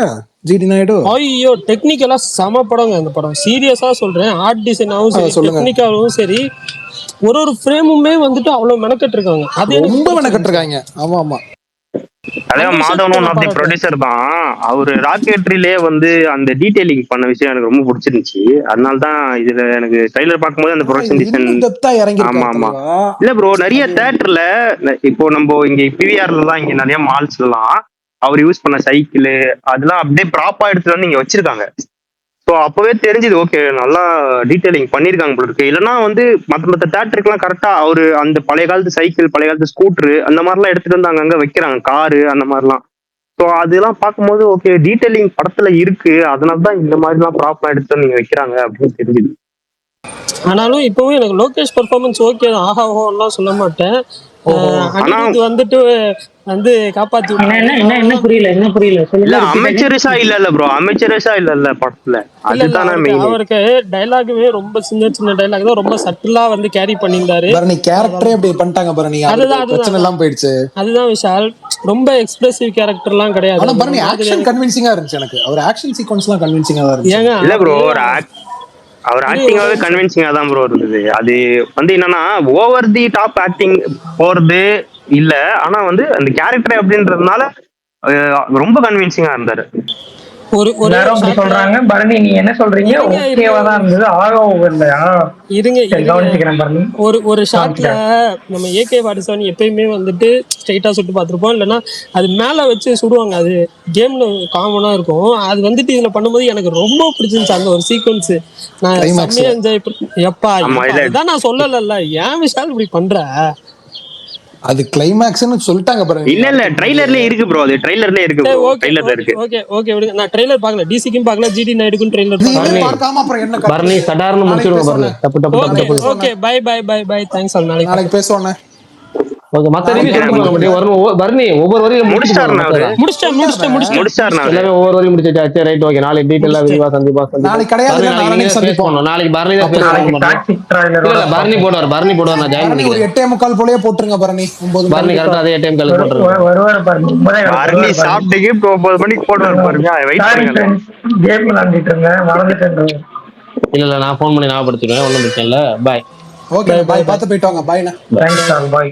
ஜிடி நாயுடு? ஐயோ, டெக்னிக்கலா சம படங்க அந்த படம். சீரியஸா சொல்றேன். ஆர்ட் டிசைனாவும் சரி, டெக்னிக்காவும் சரி, ஒரு ஃப்ரேமுமே வந்துட்டு அவ்வளவு மெனக்கட்டு இருக்காங்க. அது ரொம்ப மெனக்கட்டு இருக்காங்க. ஆமா ஆமா. அதே Madhavan one of the producer தான். அவரு ராக்கெட்ரிலே வந்து அந்த டீடைலிங் பண்ண விஷயம் எனக்கு ரொம்ப பிடிச்சிருந்துச்சு. அதனால தான் இதுல எனக்கு ட்ரைலர் பார்க்கும்போது அந்த ப்ரொடக்ஷன் டிசைன். ஆமா ஆமா. இல்ல ப்ரோ, நிறைய தியேட்டர்ல இப்போ நம்ம இங்க பிவிஆர்ல தான், இங்க நிறைய மால்ஸ்லாம் அவர் யூஸ் பண்ண சைக்கிள் அதெல்லாம் அப்படியே ப்ராப்பா எடுத்துட்டு வந்து இங்க வச்சிருக்காங்க. ஸோ அப்பவே தெரிஞ்சுது, ஓகே நல்லா டீடைலிங் பண்ணியிருக்காங்க போல இருக்கு. இல்லைன்னா வந்து மற்ற தேட்டருக்குலாம் கரெக்டாக அவரு அந்த பழைய காலத்து சைக்கிள், பழைய காலத்து ஸ்கூட்ரு அந்த மாதிரிலாம் எடுத்துட்டு வந்து அங்கங்கே வைக்கிறாங்க, காரு அந்த மாதிரிலாம். ஸோ அதெல்லாம் பார்க்கும்போது ஓகே டீடைலிங் படத்துல இருக்கு, அதனால தான் இந்த மாதிரிலாம் ப்ராப்பராக எடுத்து நீங்க வைக்கிறாங்க அப்படின்னு தெரிஞ்சுது. ஆனாலும் இப்பவும் எனக்கு லோகேஷ் பெர்ஃபார்மன்ஸ் ஓகே தான், ஆஹா ஓஹோலாம் சொல்ல மாட்டேன். அனிருத் வந்துட்டு வந்து காப்பாத்தி என்ன புரியல இல்ல அமைச்சரசா இல்ல ப்ரோ, அமைச்சரசா இல்ல படத்துல. அதுதானே மெயின். அவருக்கு டைலாகுமே ரொம்ப சின்ன சின்ன டைலாக் தான், ரொம்ப சட்டிலா வந்து கேரி பண்ணியிருந்தாரு. பரணி கேரக்டரே அப்படி பண்ணிட்டாங்க பரணி. அதுதான் பிரச்சனை எல்லாம் போயிடுச்சு. அதுதான் விஷால், ரொம்ப எக்ஸ்பிரசிவ் கேரக்டர்லாம் கிடையாது. ஆனா பரணி ஆக்ஷன் கன்வின்சிங்கா இருந்துச்சு. எனக்கு அவர் ஆக்ஷன் சீக்வென்ஸ்லாம் கன்வின்சிங்கா தான் இருந்துச்சு. ஏங்க இல்ல ப்ரோ, அவர் ஆக்டிங்காவே கன்வின்சிங்கா தான் ப்ரோ இருந்தது. அது வந்து என்னன்னா ஓவர் தி டாப் ஆக்டிங் போறது இல்ல, ஆனா வந்து அந்த கேரக்டர் அப்படின்றதுனால ரொம்ப கன்வின்சிங்கா இருந்தாரு. சொல்றாங்க பரணி, நீ என்ன சொல்றீங்க? ஓகேவா தான் இருந்தது, ஆகவோ இல்லையா? ஒரு ஷாட்ல நம்ம ஏகே வாரிசானி எப்பயுமே வந்துட்டு ஸ்ட்ரைட்டா சுட்டு பார்த்துருப்போம், இல்லைன்னா அது மேல வச்சு சுடுவாங்க, அது கேம்ல காமனா இருக்கும். அது வந்துட்டு இதுல பண்ணும்போது எனக்கு ரொம்ப பிடிச்சிருந்துச்சு அந்த ஒரு சீக்வன்ஸ். நான் செம்மையா என்ஜாய் எப்பா இதான் நான் சொல்லல. ஏன் விஷால் இப்படி பண்ற? அது கிளைமாக்ஸ்னு சொல்லிட்டாங்க பாருங்க. இல்ல ட்ரைலர்லயே இருக்கு ப்ரோ, அது ட்ரைலர்லயே இருக்கு ப்ரோ, ட்ரைலர்ல இருக்கு. ஓகே விடுங்க, நான் ட்ரைலர் பார்க்கல, டிசிக்கும் பார்க்கல, ஜிடி நாயுடுக்கும் ட்ரைலர் பார்க்காம அப்புறம் என்ன பரணி சடார்னு முடிச்சிடுங்க பாருங்க. Okay bye thanks. நாளைக்கு பேசுவோம். ஓகே, மத்த ரிவ்யூ வர்ணி ஒவ்வொரு வரையும் முடிச்சிட்டாருண்ணா அவரு. முடிச்சிட்டேன். எல்லாமே ஒவ்வொரு வரையும் முடிச்சாச்சு. Right, okay. நாளைக்கு டீடைலா விரிவா சந்திப்பா. நாளைக்கு கிடையாது, நாளைக்கு சந்திப்போம். நாளைக்கு பரணி தான் பேச பரணி போடுவார். நான் ஜாயின் பரணி ஒரு பண்ணிக்கிறேன். 8:45 போலயே போட்டுருங்க பரணி. 9 பரணி கரெக்டா அதே டைம் கால் போட்டுருங்க. அருணி சாப்பிட்டுக்கு 9 மணிக்கு போடுவாரு பாருங்க, வெயிட் பண்ணுங்க. கேம் விளையாண்டுட்டு இருந்தேன், மறந்துட்டேன். இல்ல நான் ஃபோன் பண்ணி ஞாபகப்படுத்திடுவேன், ஒன்றும் பிரச்சனை இல்லை. பாய். ஓகே பாய், பார்த்து போயிட்டு வாங்க. பாய்ண்ணா. தேங்க்ஸ் பாய்.